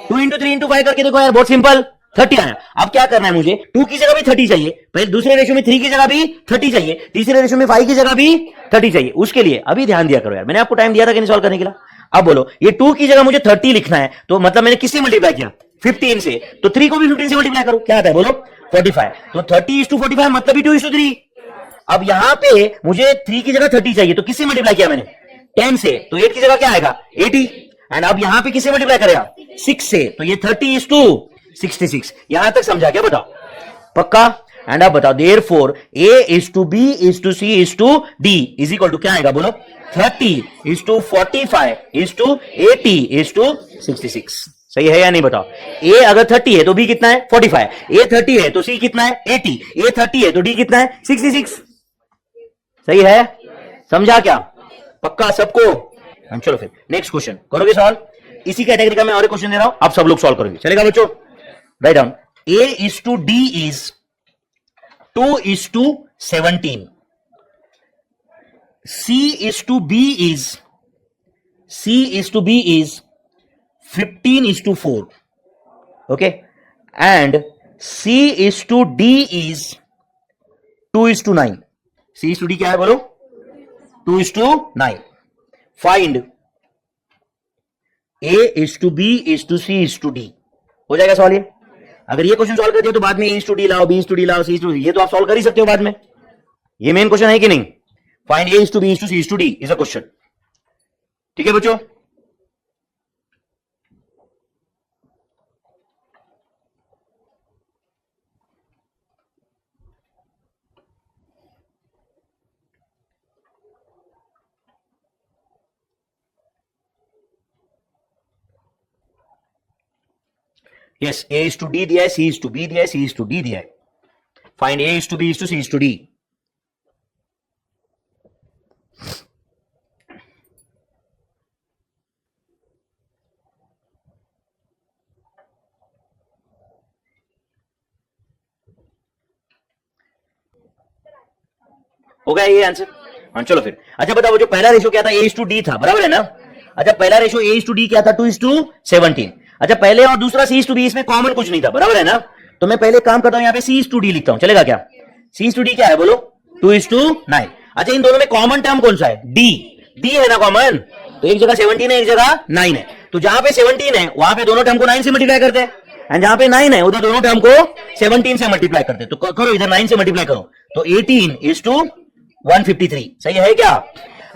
2 इंटू 3 इंटू 5 करके देखो यार, बहुत सिंपल, 30 आया। अब क्या करना है मुझे? 2 की जगह भी 30 चाहिए, पहले दूसरे रेशो में 3 की जगह भी 30 चाहिए, तीसरे रेशो में 5 की जगह भी 30 चाहिए। उसके लिए अभी ध्यान दिया करो यार, मैंने आपको टाइम दिया था कि नहीं सॉल्व करने के लिए। अब बोलो, ये 2 की जगह मुझे 30 लिखना है, तो मतलब मैंने किससे मल्टीप्लाई किया? 15 से। तो 3 को भी 15 से मल्टीप्लाई करो, क्या आता है बोलो? 45। तो 30:45 मतलब भी 2:3। अब यहां पे मुझे 3 की जगह 30 चाहिए, तो किससे मल्टीप्लाई किया मैंने? 10 से। तो 8 की जगह क्या आएगा? 80। एंड अब यहां पे किससे मल्टीप्लाई करेगा? 6 से। तो ये 30:66। यहां तक समझा क्या? बताओ पक्का? एंड अब बताओ, therefore A is to B is to C is to D is equal to क्या आएगा बोलो? 30:45 इज टू 80 इज टू 66। सही है या नहीं बताओ? ए अगर 30 है तो बी कितना है? 45। ए 30 है तो सी कितना है? 80। ए 30 है तो डी कितना है? 66। सही है? समझा क्या? पक्का सबको? चलो फिर नेक्स्ट क्वेश्चन करोगे सॉल्व। इसी कैटेगरी का मैं और एक क्वेश्चन दे रहा हूं, आप सब लोग सॉल्व करोगे, चलेगा बच्चों? Write down. A is to D is 2:17। C is to B is 15:4। Okay. And C is to D is 2:9। C is to D क्या है बोलो? 2:9। Find A is to B is to C is to D. हो जाएगा solve ये? अगर ये question solve करते हो तो बाद में ए इज टू डी लाओ, बी इज टू डी लाओ, सी इज टू डी, ये तो आप सॉल्व कर ही सकते हो बाद में। ये मेन क्वेश्चन है कि नहीं? Find A is to B is to C is to D is a question. ठीक है बच्चों? Yes, A is to D दिया है, सी इज टू बी दिया है, सी इज टू डी दिया है। Find A is to B is to C is to D. हो गया ये आंसर? हाँ चलो फिर। अच्छा बताओ, वो जो पहला रेशो क्या था? ए इज टू डी था, बराबर है ना? अच्छा पहला ratio A is to D क्या था? 2:17। अच्छा पहले और दूसरा सी इज टू बी, इसमें कॉमन कुछ नहीं था, बराबर है ना? तो मैं पहले काम करता हूं, यहां पे सी इज टू डी लिखता हूं, चलेगा क्या? सी इज टू डी क्या है बोलो? 2:9। अच्छा इन दोनों में कॉमन टर्म कौन सा है? डी। डी है ना कॉमन? तो एक जगह 17 है, एक जगह 9 है। तो जहां पे 17 है वहां पे दोनों टर्म को 9 से मल्टीप्लाई करते हैं, एंड जहां पे 9 है उधर दोनों टर्म को 17 से मल्टीप्लाई करते हैं। तो करो, इधर 9 से मल्टीप्लाई करो, तो 18 इज टू 153। सही है क्या?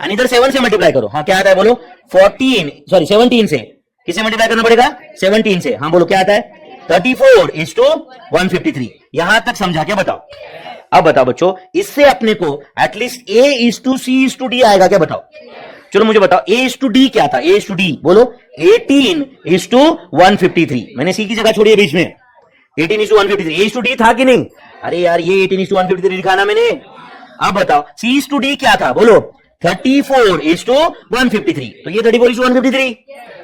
एंड इधर 7 से मल्टीप्लाई करो, हाँ क्या आता है बोलो? 17 से किसे मल्टीप्लाई करना पड़ेगा? 17 से। हाँ बोलो क्या आता है? 34 इज टू 153। यहां तक समझा क्या? बताओ। अब बताओ बच्चों, इससे अपने को at least A is to C is to D आएगा क्या? बताओ। चलो मुझे बताओ ए इज टू डी क्या था, ए इज टू डी बोलो 18 इज टू 153, मैंने सी की जगह छोड़ी है बीच में, 18 is to 153, A is to D था कि नहीं? अरे यार ये 18 इज टू 153 लिखा ना मैंने। अब बताओ सी इज टू डी क्या था, बोलो 34 इज टू 153, तो ये 34 इज टू 153,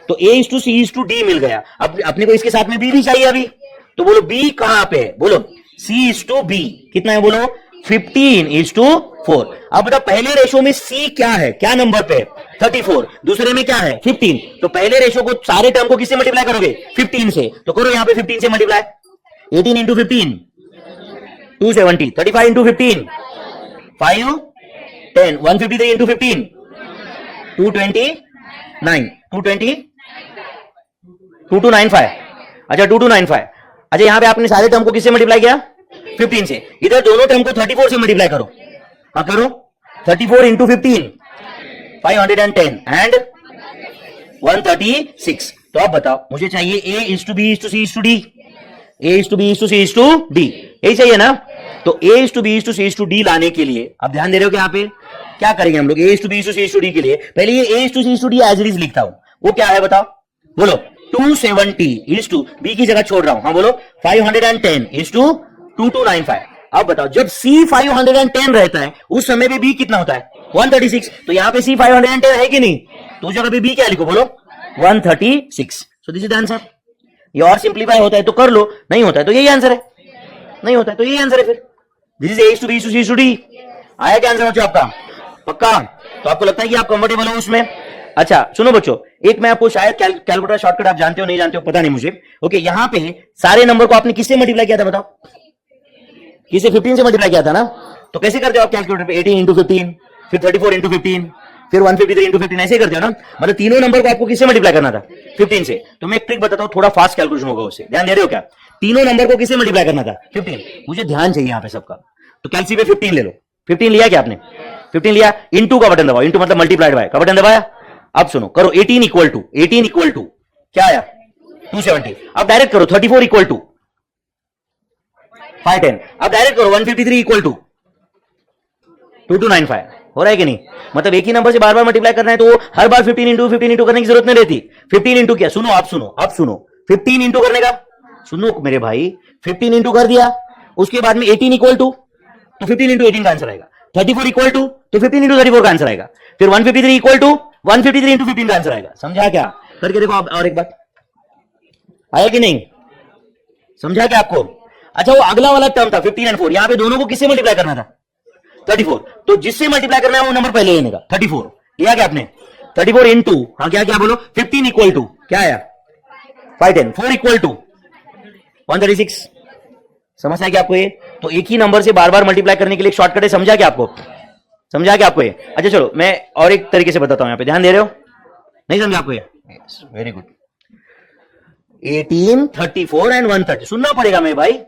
तो a is to C is to d मिल गया। अब अपने को इसके साथ में बी भी चाहिए अभी, तो बोलो बी कहां पे है, बोलो सी इज टू बी कितना है, बोलो 15 इज टू 4। अब बताओ पहले रेशो में सी क्या है, क्या नंबर पे 34, दूसरे में क्या है 15, तो पहले रेशो को सारे टर्म को किससे मल्टीप्लाई करोगे 15 से, तो करो यहां पे 15 से मल्टीप्लाई, 18 इंटू 15 270, 35 इंटू 15 5 10, 153 इंटू 15 229, 2295, अच्छा 2295। अच्छा यहां पे आपने सारे टर्म को किससे मल्टीप्लाई किया 15 से, इधर दोनों टर्म को 34 से मल्टीप्लाई करो, हाँ करो 34 इंटू 15 510 एंड 136। तो आप बताओ मुझे चाहिए a is to B is to C is to d, a is to B is to C is to d, यही चाहिए ना। तो a is to B is to C is to d लाने के लिए आप ध्यान दे रहे हो कि यहाँ पे क्या करेंगे हम लोग, a is to B is to C is to d के लिए पहले ये a is to C is to d as it is लिखता हूं, वो क्या है बताओ, बोलो 270 इज टू बी की जगह छोड़ रहा हूं, हाँ बोलो 510 इज टू 2295। अब बताओ जब C 510 रहता है उस समय पे B कितना होता है 136, तो यहां पे C 510 है कि नहीं, तो उस जगह पे B क्या लिखो बोलो 136। So this is the answer. ये और सिंप्लीफाई होता है तो कर लो, नहीं होता है तो यही आंसर है, नहीं होता है तो यही आंसर है फिर। This is A to B to C to D। आया क्या आंसर बच्चों आपका, पक्का? तो आपको लगता है कि आप कंफर्टेबल हो उसमें? अच्छा सुनो बच्चों, एक मैं आपको शायद कैलकुलेटर शॉर्टकट आप जानते हो नहीं जानते हो पता नहीं मुझे। ओके यहां पे सारे नंबर को आपने किससे मल्टीप्लाई किया था बताओ, किसे 15 से मल्टीप्लाई किया था ना, तो कैसे करते हो आप कैलकुलेटर पे 18 इंटू 15 फिर 34 इंटू 15 फिर 153 इंटू 15 ऐसे करते हो ना, मतलब तीनों नंबर को आपको किससे मल्टीप्लाई करना था 15 से। तो मैं एक ट्रिक बताता हूं, थोड़ा फास्ट कैलकुलेशन होगा उससे, ध्यान दे रहे हो क्या? तीनों नंबर को किससे मल्टीप्लाई करना था 15, मुझे ध्यान चाहिए यहां पे सबका। तो कैलसी पे 15 ले लो, 15 लिया क्या आपने, 15 लिया, इंटू का बटन दबाओ, इंटू मतलब मल्टीप्लाइड बाय का बटन दबाया। अब सुनो करो 18 इक्वल टू क्या आया 270, अब डायरेक्ट करो 34 इक्वल टू 510, अब डायरेक्ट करो 153 इक्वल टू 2295, हो रहा है कि नहीं? मतलब एक ही नंबर से बार बार मल्टीप्लाई करना है तो हर बार 15 इंटू करने की जरूरत नहीं रहती। 15 इंटू क्या, सुनो आप सुनो 15 इंटू करने का, सुनो मेरे भाई 15 इंटू कर दिया, उसके बाद में 18 इक्वल टू तो 15 इंटू 18 का आंसर आएगा, 34 इक्वल टू तो 15 इंटू 34 का आंसर आएगा, फिर 153 इक्वल टू 153 इंटू 15 का आंसर आएगा। समझा क्या? करके देखो आप और एक बार, आया कि नहीं? समझा क्या आपको? अच्छा वो अगला वाला टर्म था 15 एंड 4, यहां पे दोनों को किससे मल्टीप्लाई करना था 34, तो जिससे मल्टीप्लाई करना है वो नंबर पहले लेने का 34 लिया क्या आपने, 34 इंटू हाँ क्या क्या बोलो 15 इक्वल टू क्या आया 510, 4 इक्वल टू 136। समझ आया क्या आपको ये? तो एक ही नंबर से बार बार मल्टीप्लाई करने के लिए एक शॉर्टकट है, समझा क्या आपको? समझा क्या आपको ये? अच्छा चलो मैं और एक तरीके से बताता हूं, यहां पे ध्यान दे रहे हो, नहीं समझा आपको ये? Very good. 18 34 एंड 130 सुनना पड़ेगा मेरे भाई,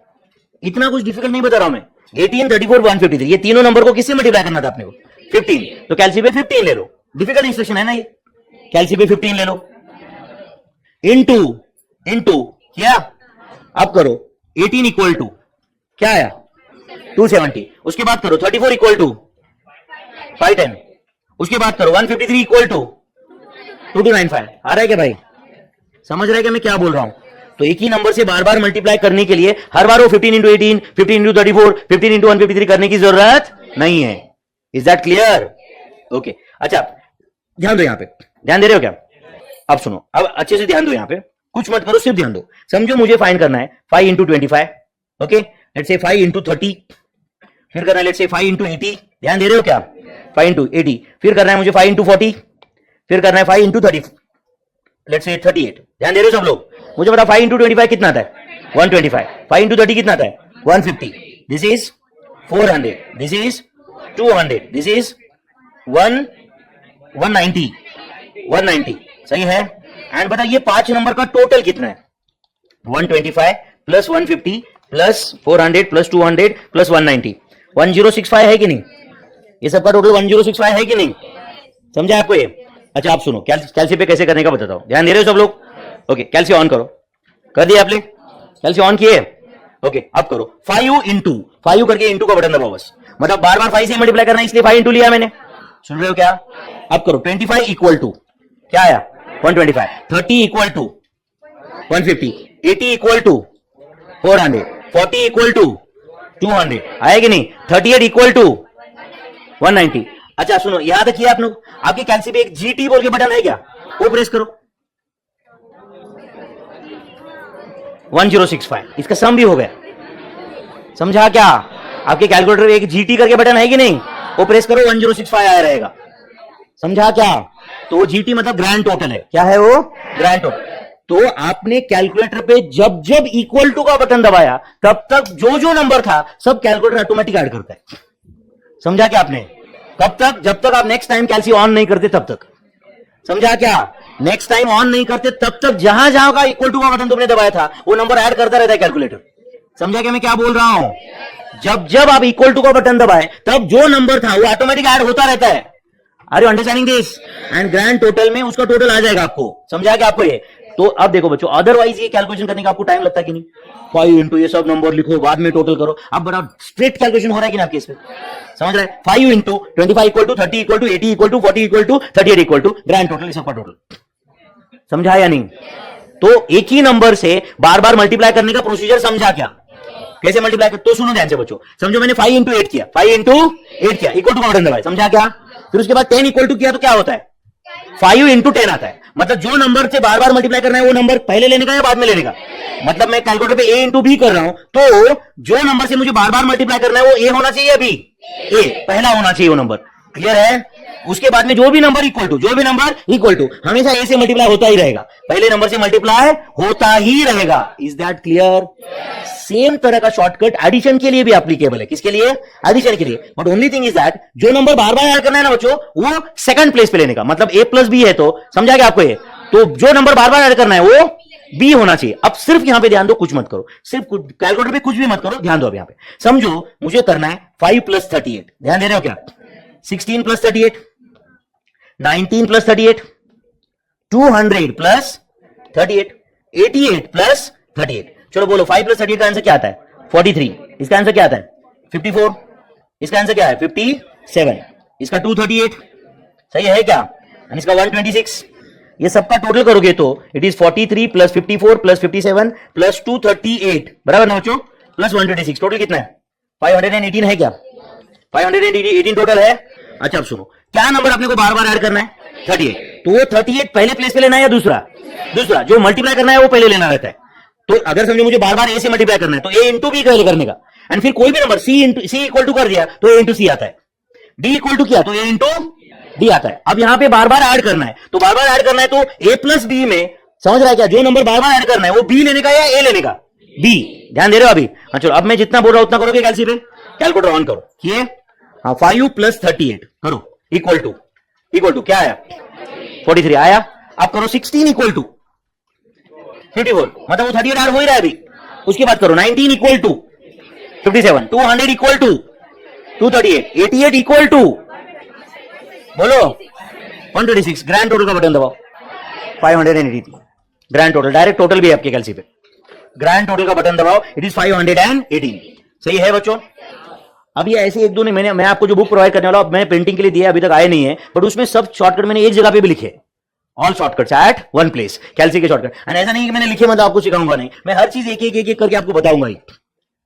इतना कुछ डिफिकल्ट नहीं बता रहा हूं मैं। 18 34 153 ये तीनों नंबर को किससे मल्टीप्लाई करना था अपने को 15, तो कैलसी पे 15 ले लो, डिफिकल्ट इंस्ट्रक्शन है ना ये, कैलसी पे 15 ले लो, इंटू क्या, अब करो 18 इक्वल टू क्या आया 270, उसके बाद करो 34 इक्वल टू 510, उसके बाद करो 153 इक्वल टू 2295। आ रहा है क्या भाई? समझ रहे हैं कि मैं क्या बोल रहा हूं? तो एक ही नंबर से बार बार मल्टीप्लाई करने के लिए हर बार वो 15 इंटू 18 15 इंटू 34 15 इंटू 153 करने की जरूरत नहीं है। Is that clear? ओके अच्छा ध्यान दो, यहां पे ध्यान दे रहे हो क्या? अब सुनो, अब अच्छे से ध्यान दो, यहां पे कुछ मत करो, सिर्फ ध्यान दो। समझो मुझे फाइंड करना है 5 into 25, okay let's say 5 into 30, फिर करना है लेट्स से 5 इंटू 80, ध्यान दे रहे हो क्या? 5 इंटू 80, फिर करना है मुझे 5 इंटू 40, फिर करना है 5 इंटू 30, लेट्स से 38, ध्यान दे रहे हो सब लोग? मुझे बता 5 इंटू 25 कितना आता है 125, 5 इंटू 30 कितना आता है 150, this is 400, this is 200, this is 190 सही है। एंड बता ये 5 नंबर का टोटल कितना है 125 प्लस 150 प्लस 400 प्लस 200 प्लस 190 1065 है कि नहीं? ये सबका टोटल 1065 है कि नहीं? समझा आपको ये? अच्छा आप सुनो, कैल्सी पे कैसे करने का बताता हूं, ध्यान दे रहे हो सब लोग? ओके कैल्सी ऑन करो, कर दिया आपने? कैल्सी ऑन किए? ओके अब करो 5 इंटू 5 करके इंटू का बटन दबाओ बस, मतलब बार बार 5 से मल्टीप्लाई करना है इसलिए 5 इंटू लिया मैंने, सुन रहे हो क्या? अब करो 25 इक्वल टू क्या आया 125, 30 equal to 150, 80 equal to 400, 40 equal to 200 आया कि नहीं, 38 इक्वल टू 190। अच्छा सुनो, यहां तक किया आप लोग, आपके कैलसी पे एक जीटी बोल के बटन है क्या, वो प्रेस करो 1065, इसका सम भी हो गया। समझा क्या? आपके कैलकुलेटर में एक जीटी करके बटन है कि नहीं, वो प्रेस करो 1065 आया रहेगा। समझा क्या? तो जीटी मतलब ग्रैंड टोटल है। क्या है वो? Grand total. तो आपने कैलकुलेटर पे जब जब इक्वल टू का बटन दबाया तब तक जो जो नंबर था सब कैलकुलेटर ऑटोमेटिक ऐड करता है। समझा क्या आपने? कब तक? जब तक आप नेक्स्ट टाइम कैलसी ऑन नहीं करते तब तक। समझा क्या? नेक्स्ट टाइम ऑन नहीं करते तब तक जहां जहां का इक्वल टू का बटन तुमने दबाया था वो नंबर ऐड करता रहता है कैलकुलेटर। समझा क्या मैं क्या बोल रहा हूं? जब जब आप इक्वल टू का बटन दबाए तब जो नंबर था वो ऑटोमेटिक ऐड होता रहता है। Are you understanding this? And grand total में उसका टोटल आ जाएगा आपको। समझा क्या आपको ये? तो अब देखो बच्चों, अदरवाइज ये कैलकुलेशन करने का आपको टाइम लगता है कि नहीं, 5 इंटू ये सब नंबर लिखो बाद में टोटल करो। अब बड़ा स्ट्रेट कैलकुलेशन हो रहा है कि ना आपके इसमें? समझ रहे हैं? 5 into 25 equal to 30 equal to 80 equal to 40 equal to 38 equal to grand total, सबका टोटल। समझा या नहीं? तो एक ही नंबर से बार बार मल्टीप्लाई करने का प्रोसीजर समझा क्या? कैसे मल्टीप्लाई कर? तो सुनो ध्यान से बच्चों, समझो मैंने 5 इंटू 8 किया, 5 इंटू 8 किया, इक्वल टू का बटन दबाया। समझा क्या? फिर उसके बाद 10 इक्वल टू किया तो क्या होता है? 5 इंटू 10 आता है। मतलब जो नंबर से बार बार मल्टीप्लाई करना है वो नंबर पहले लेने का या बाद में लेने का? मतलब मैं कैलकुलेटर पे ए इंटू बी कर रहा हूं तो जो नंबर से मुझे बार बार मल्टीप्लाई करना है वो ए होना चाहिए, अभी ए पहला होना चाहिए वो नंबर। क्लियर है? उसके बाद में जो भी नंबर इक्वल टू हमेशा ए से मल्टीप्लाई होता ही रहेगा, पहले नंबर से मल्टीप्लाई होता ही रहेगा। Is that clear? सेम तरह का शॉर्टकट एडिशन के लिए भी एप्लीकेबल है। किसके लिए? एडिशन के लिए। But only thing is that जो नंबर बार बार ऐड करना है ना बच्चों, वो सेकंड प्लेस पे लेने का। मतलब ए प्लस बी है तो समझा क्या आपको ये? तो जो नंबर बार बार ऐड करना है वो बी होना चाहिए। अब सिर्फ यहां पे ध्यान दो, कुछ मत करो, सिर्फ कैलकुलेटर पे कुछ भी मत करो, ध्यान दो। अब यहां पे समझो मुझे करना है 5 प्लस 38, ध्यान दे रहे हो क्या? 16 प्लस 38, 19 प्लस 38, 200 प्लस 38, 88 प्लस 38। चलो बोलो 5 प्लस 38 का आंसर क्या आता है? 43। इसका आंसर क्या आता है? 54। इसका आंसर क्या है? 57। इसका 238 सही है क्या? इसका 126। ये सबका टोटल करोगे तो it is 43 plus 54 plus 57 plus 238 बराबर ना बच्चों, प्लस 126। टोटल कितना है? 518 है क्या? 518 टोटल है। अच्छा अब सुनो, क्या नंबर अपने को बार बार ऐड करना है? 38। तो वो 38 पहले प्लेस पे लेना है या दूसरा? दूसरा। जो मल्टीप्लाई करना है वो पहले लेना रहता है। तो अगर समझो मुझे बार बार ए से मल्टीप्लाई करना है तो ए इंटू बी पहले करने का, एंड फिर कोई भी नंबर सी इक्वल टू कर दिया तो ए इंटू सी आता है, डी इक्वल टू किया तो ए इंटू डी आता है। अब यहां पे बार बार ऐड करना है तो बार बार ऐड करना है तो ए प्लस बी में, समझ रहा है क्या? जो नंबर बार बार ऐड करना है वो बी लेने का या ए लेने का? बी। ध्यान दे रहे हो अभी? हाँ चलो, अब मैं जितना बोल रहा हूं उतना करोगे कैलसी पे? कैलकुलेटर ऑन करो। किए? हाँ 5 प्लस 38 करो इक्वल टू क्या आया? 43 आया। अब करो 16 इक्वल टू 54, मतलब वो 38 ऐड हो ही रहा है अभी। उसके बाद करो 19 equal to 57, 200 equal to 238, 88 equal to बोलो 126। ग्रैंड टोटल का बटन दबाओ 583 ग्रैंड टोटल, डायरेक्ट टोटल भी है आपके कैलसी पे। ग्रैंड टोटल का बटन दबाओ, इट इज 518। सही है बच्चों? अब ये ऐसे एक दो नहीं, मैं आपको जो बुक प्रोवाइड करने वाला मैंने प्रिंटिंग के लिए दिया, अभी तक आए नहीं है, बट उसमें सब शॉर्टकट मैंने एक जगह पे भी लिखे, all shortcuts at one place, calci के शॉर्टकट। एंड ऐसा नहीं कि मैंने लिखे मतलब आपको सिखाऊंगा नहीं, मैं हर चीज एक एक करके आपको बताऊंगा ही।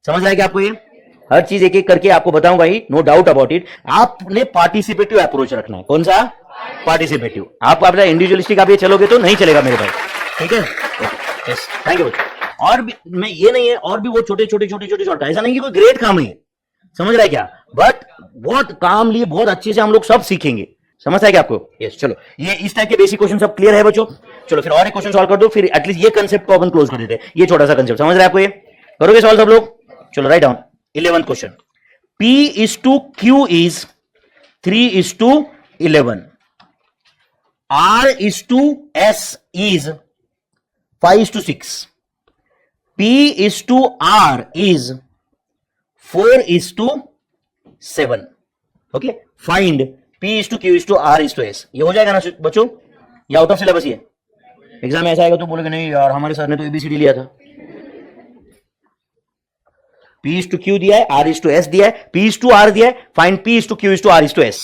समझ रहा है कि आपको ये हर चीज एक एक करके आपको बताऊंगा ही, नो डाउट अबाउट इट। आपने पार्टिसिपेटिव अप्रोच रखना है। कौन सा? पार्टिसिपेटिव। आप अपना इंडिविजुअलिस्टिक आप ये चलोगे तो नहीं चलेगा मेरे भाई, ठीक है? Yes, thank you. और भी मैं ये नहीं है, और भी वो छोटे शॉर्ट, ऐसा नहीं कि कोई ग्रेट काम है, समझ रहा है क्या? बट बहुत कामली बहुत अच्छे से हम लोग सब सीखेंगे। समझ है क्या आपको? यस। चलो, ये इस टाइप के बेसिक क्वेश्चन सब क्लियर है बच्चों? चलो फिर और एक क्वेश्चन सॉल्व कर दो, फिर एटलीस्ट ये कंसेप्ट को अपन क्लोज कर देते हैं। ये छोटा सा कंसेप्ट समझ रहे हैं आपको? ये करोगे सॉल्व सब लोग? चलो write down 11th question. P/Q is 3/11, R/S is 5/6, P/R is 4/7. Okay, find P/Q/R/S। ये हो जाएगा ना बच्चों? ये आउट ऑफ सिलेबस ये एग्जाम में ऐसा आएगा तो बोलोगे नहीं यार हमारे सर ने तो ABCD लिया था। P/Q दिया है, R/S दिया है, P/R दिया है, फाइंड P/Q/R/S।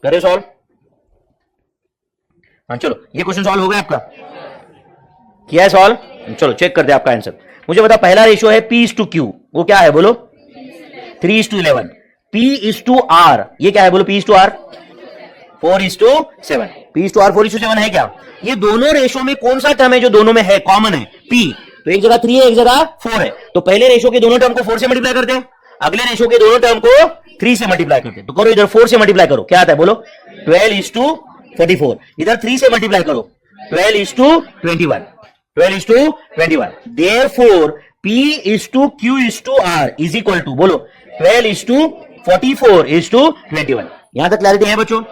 करे सॉल्व। हाँ चलो, ये क्वेश्चन सॉल्व हो गया आपका, किया है सॉल्व। चलो चेक करते हैं आपका आंसर। मुझे बता, पहला रेशियो है P/Q, वो क्या है बोलो, 3:11। P/R, ये क्या है बोलो, P/R 4:7। P/R 4:7 है क्या? ये दोनों रेशियो में कौन सा टर्म है जो दोनों में है, कॉमन है, P। तो एक जगह 3 है, एक जगह 4 है, तो पहले रेशियो के दोनों टर्म को 4 से मल्टीप्लाई करते हैं, अगले रेशियो के दोनों टर्म को 3 से मल्टीप्लाई करते हैं। तो करो, इधर 4 से मल्टीप्लाई करो, क्या आता है बोलो, 12:44। इधर 3 से मल्टीप्लाई करो, 12:21। 12:21। Therefore, P/Q/R is equal to बोलो 12:44:21। यहां तक क्लैरिटी है बच्चों?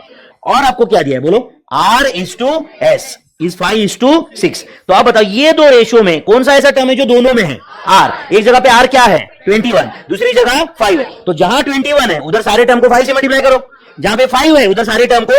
और आपको क्या दिया है बोलो, R/S is 5:6। तो आप बताओ, ये दो रेशियो में कौन सा ऐसा टर्म है जो दोनों में है, R। एक जगह पे R क्या है, 21, दूसरी जगह 5 है। तो जहां 21 है उधर सारे टर्म को 5 से मल्टीप्लाई करो, जहां पे 5 है उधर सारे टर्म को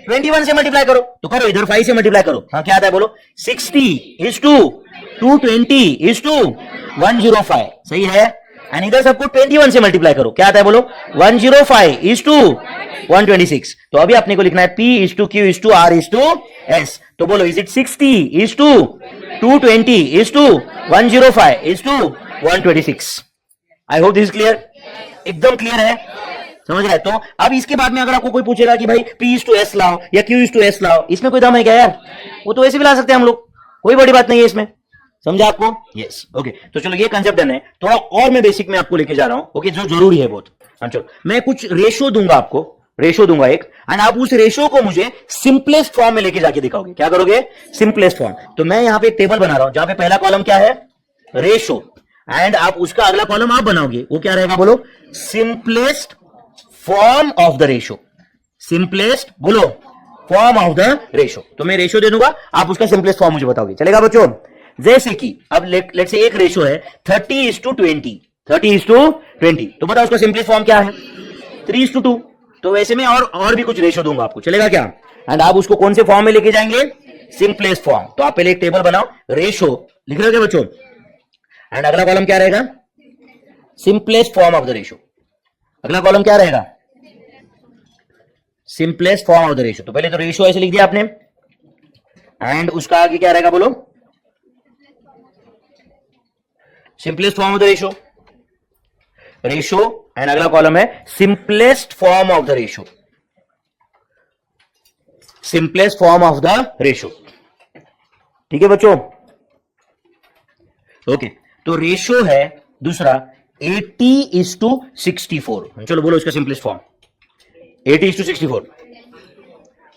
21 से मल्टीप्लाई करो। तो करो, इधर 5 से मल्टीप्लाई करो, हाँ क्या आता है बोलो, 60:220:105, सही है। एंड इधर सबको 21 से मल्टीप्लाई करो, क्या आता है बोलो, 105:126। तो अभी आपने को लिखना है P/Q/R/S। तो बोलो, is it 60:220:105:126? I hope this is clear, एकदम क्लियर है, समझ रहे? तो अब इसके बाद में अगर आपको कोई पूछेगा कि भाई P/S लाओ या Q/S लाओ, इसमें कोई दम है क्या यार? वो तो ऐसे भी ला सकते हैं हम लोग, कोई बड़ी बात नहीं है इसमें, समझा आपको? Yes, okay. तो चलो, ये कंसेप्ट डन है। थोड़ा और मैं बेसिक में आपको लेके जा रहा हूं, ओके, जो जरूरी है बहुत। चलो, मैं कुछ रेशियो दूंगा आपको, रेशियो दूंगा एक, एंड आप उस रेशियो को मुझे सिंपलेस्ट फॉर्म में लेके जाके दिखाओगे। क्या करोगे, सिंपलेस्ट फॉर्म। तो मैं यहां पे एक टेबल बना रहा हूं, जहां पे पहला कॉलम क्या है, रेशियो, एंड आप उसका अगला कॉलम आप बनाओगे, वो क्या रहेगा बोलो, simplest form of the ratio. Simplest बोलो, फॉर्म ऑफ द रेशियो। तो मैं रेशियो दे दूंगा, आप उसका सिंपलेस्ट फॉर्म मुझे बताओगे, चलेगा बच्चों? जैसे कि अब लेट से एक रेशियो है 30:20, 30:20। तो बताओ उसका सिंपलेस्ट फॉर्म क्या है, 3:2। तो वैसे में और भी कुछ रेशियो दूंगा आपको, चलेगा क्या? एंड आप उसको कौन से फॉर्म में लेके जाएंगे, सिंपलेस्ट फॉर्म। तो आप पहले एक टेबल बनाओ, रेशियो लिख रहे हो क्या बच्चों? एंड अगला कॉलम क्या रहेगा, simplest form of the ratio. अगला कॉलम क्या रहेगा, simplest form of the ratio. तो पहले तो रेशियो ऐसे लिख दिया आपने, एंड उसका आगे क्या रहेगा बोलो, simplest form of the ratio. Ratio and अगला कॉलम है simplest form of the ratio, simplest form of the ratio. ठीक है बच्चों, ओके। तो रेशियो है दूसरा 80:64। चलो बोलो इसका सिंपलेस्ट फॉर्म, 80:64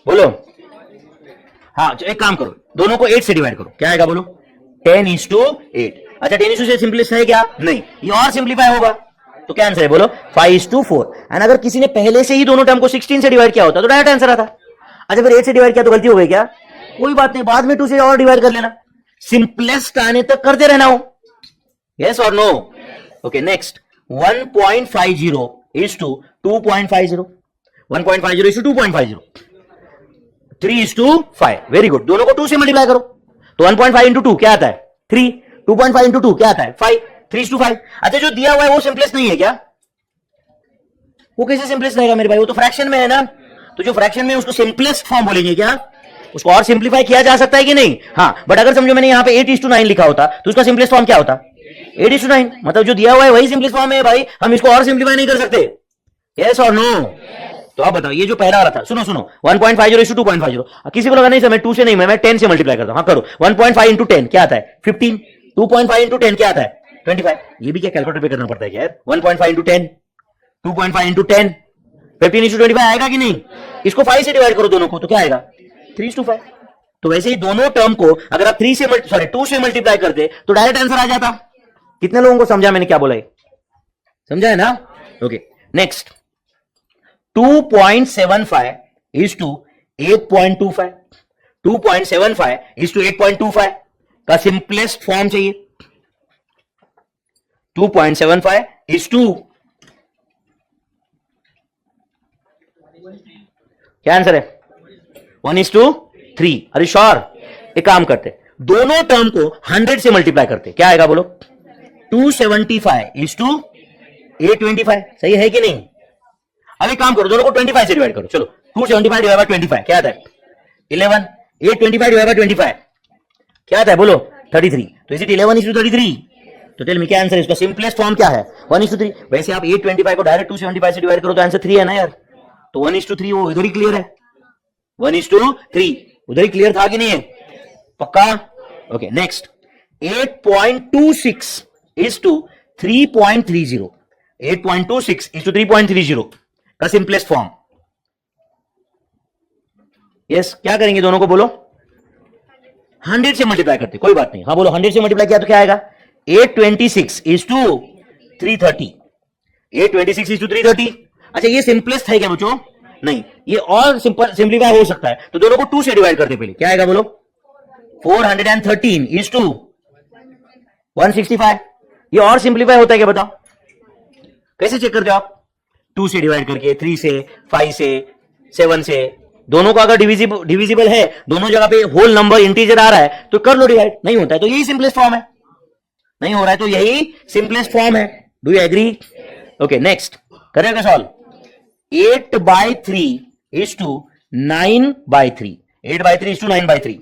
बोलो। हाँ, एक काम करो, दोनों को 8 से डिवाइड करो, क्या आएगा बोलो, 10:8। अच्छा, 10:8 से सिंपलेस्ट है क्या? नहीं, ये और सिंप्लीफाई होगा। तो क्या आंसर है बोलो, 5:4। एंड अगर किसी ने पहले से ही दोनों टर्म को 16 से डिवाइड किया होता तो डायरेक्ट आंसर आता। अच्छा, फिर 8 से डिवाइड किया तो गलती हो गई क्या? कोई बात नहीं, बाद में 2 से और डिवाइड कर लेना, सिंपलेस्ट आने तक करते रहना हो। यस और no? Okay, next 1.50:2.50, 1.50:2.50, 3:5। Very good, दोनों को 2 से मल्टीप्लाई करो। तो 1.5 × 2 क्या आता है, 3। 2.5 × 2 क्या आता है, 5। 3:5। अच्छा, जो दिया हुआ है वो सिंपलेस्ट नहीं है क्या? वो कैसे सिंपलेस्ट रहेगा मेरे भाई, वो तो फ्रैक्शन में है ना। तो जो फ्रैक्शन में उसको सिंपलेस्ट फॉर्म बोलेंगे क्या? उसको और सिंप्लीफाई किया जा सकता है कि नहीं? हाँ, बट अगर समझो मैंने यहाँ पे 8:9 लिखा होता तो उसका सिंपलेस्ट फॉर्म क्या होता, 8:9। मतलब जो दिया हुआ है वही सिंपलेस्ट फॉर्म है भाई, हम इसको और सिंप्लीफाई नहीं कर सकते। यस और नो? तो आप बताओ, ये जो पहला वाला था, सुनो 1.50:2.50। किसी को लगा नहीं सर मैं 2 से नहीं, मैं 10 से मल्टीप्लाई करता हूं। हाँ करो, 1.5 × 10 क्या आता है, 15। 2.5 × 10 क्या आता है, 25। ये भी क्या कैलकुलेटर पे करना पड़ता है क्या यार? 1.5 × 10, 2.5 × 10, 15:25 आएगा कि नहीं? इसको 5 से डिवाइड करो दोनों को, तो क्या आएगा, 3:5। तो वैसे ही दोनों टर्म को अगर आप 2 से मल्टीप्लाई करते तो डायरेक्ट आंसर आ जाता। कितने लोगों को समझा मैंने क्या बोला है? समझा है ना? ओके, नेक्स्ट 2.75:8.25, 2.75:8.25 का सिंपलेस्ट फॉर्म चाहिए। 2.75 क्या आंसर है, 1:3। अरे श्योर, एक काम करते, दोनों टर्म को 100 से मल्टीप्लाई करते, क्या आएगा बोलो, 275:825। सही है कि नहीं? अब एक काम करो, दोनों को 25 से डिवाइड करो। चलो 275 डिवाइड बाय 25 क्या आता है? 11. 825 डिवाइड बाय 25 क्या आता है? बोलो 33. तो इज इट 11:33? तो टेल मी क्या आंसर है इसका? सिंपलेस्ट फॉर्म क्या है? 1:3. वैसे आप 825 को डायरेक्ट 275 से डिवाइड करो तो आंसर 3 है ना यार. तो 1:3 वो इधर ही क्लियर है. 1:3 उधर ही क्लियर था कि नहीं है? पक्का? Okay next. 8.26 is to 3.30. 8.26 is to 3.30 का सिंपलेस्ट फॉर्म. यस क्या करेंगे दोनों को? बोलो 100 से मल्टीप्लाई करते. कोई बात नहीं. हाँ बोलो 100 से मल्टीप्लाई किया तो क्या आएगा? 826 is to 330. 826 is to 330. अच्छा ये सिंपलेस्ट है क्या बच्चों? नहीं, ये और सिंपलीफाई हो सकता है. तो दोनों को 2 से डिवाइड करते पहले. क्या आएगा बोलो? 413 is to 165. ये और सिंपलीफाई होता है क्या? बताओ कैसे चेक करते हो आप? 2 से डिवाइड करके, 3 से, 5 से, 7 से. दोनों का अगर डिविजिबल है, दोनों जगह पे होल नंबर इंटीजर आ रहा है तो कर लो डिवाइड. नहीं होता है तो यही सिंपलेस्ट फॉर्म है. नहीं हो रहा है तो यही सिंपलेस्ट फॉर्म है. Do you agree? Okay next करेगा solve. 8/3 is to 9/3. 8/3 is to 9/3.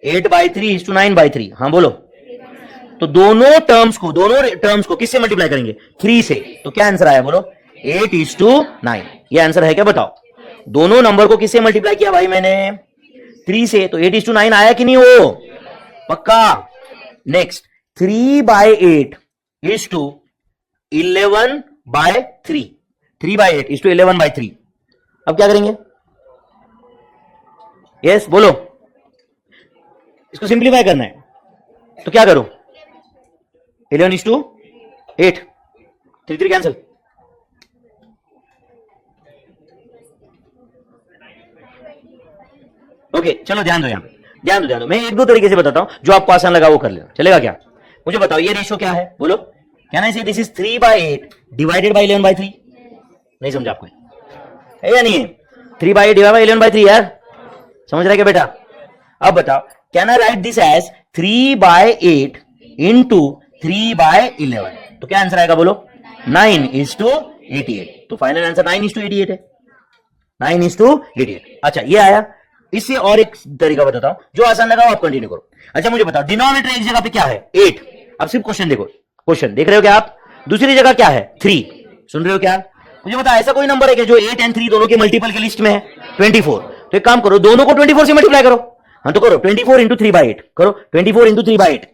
8/3 is to 9/3. हाँ बोलो. तो दोनों टर्म्स को किससे मल्टीप्लाई करेंगे? 3 से. तो क्या आंसर आया? बोलो 8 is to 9. ये आंसर है क्या? बताओ. दोनों नंबर को किससे मल्टीप्लाई किया भाई मैंने? 3 से. तो 8 is to 9 आया कि नहीं? हो पक्का. Next 3/8 is to 11/3. 3/8 is to 11/3. अब क्या करेंगे? यस बोलो. इसको सिंप्लीफाई करना है तो क्या करो? 11 is to 8. 3 कैंसिल. ओके चलो ध्यान दो. ध्यान दो. मैं 1-2 तरीके से बताता हूं जो आपको आसान लगा वो कर लेना. चलेगा क्या? मुझे बताओ ये रेशियो क्या है? बोलो. कैन आई से दिस इज 3/8 डिवाइडेड बाय 11/3? नहीं समझा आपको? है या नहीं है? 3/8 डिवाइड बाय 11/3 यार. समझ रहे क्या बेटा? अब बताओ can I write this as 3/8 into 3/11? तो क्या आंसर आएगा? बोलो 9 is to 88. तो फाइनल आंसर 9 is to 88 है. 9 is to 88. अच्छा ये आया. इससे और एक तरीका बताता हूं जो आसान लगा आप कंटिन्यू करो. अच्छा मुझे बताओ डिनोमिनेटर एक जगह पे क्या है? 8. अब सिर्फ क्वेश्चन देखो. क्वेश्चन देख रहे हो क्या आप? दूसरी जगह क्या है? 3. सुन रहे हो क्या? मुझे बताओ ऐसा कोई नंबर है क्या जो 8 और 3 दोनों के मल्टीपल के लिस्ट में है? 24. तो एक काम करो दोनों को 24 से मल्टीप्लाई करो. हाँ तो करो 24 इंटू 3/8. करो 24 इंटू 3/8.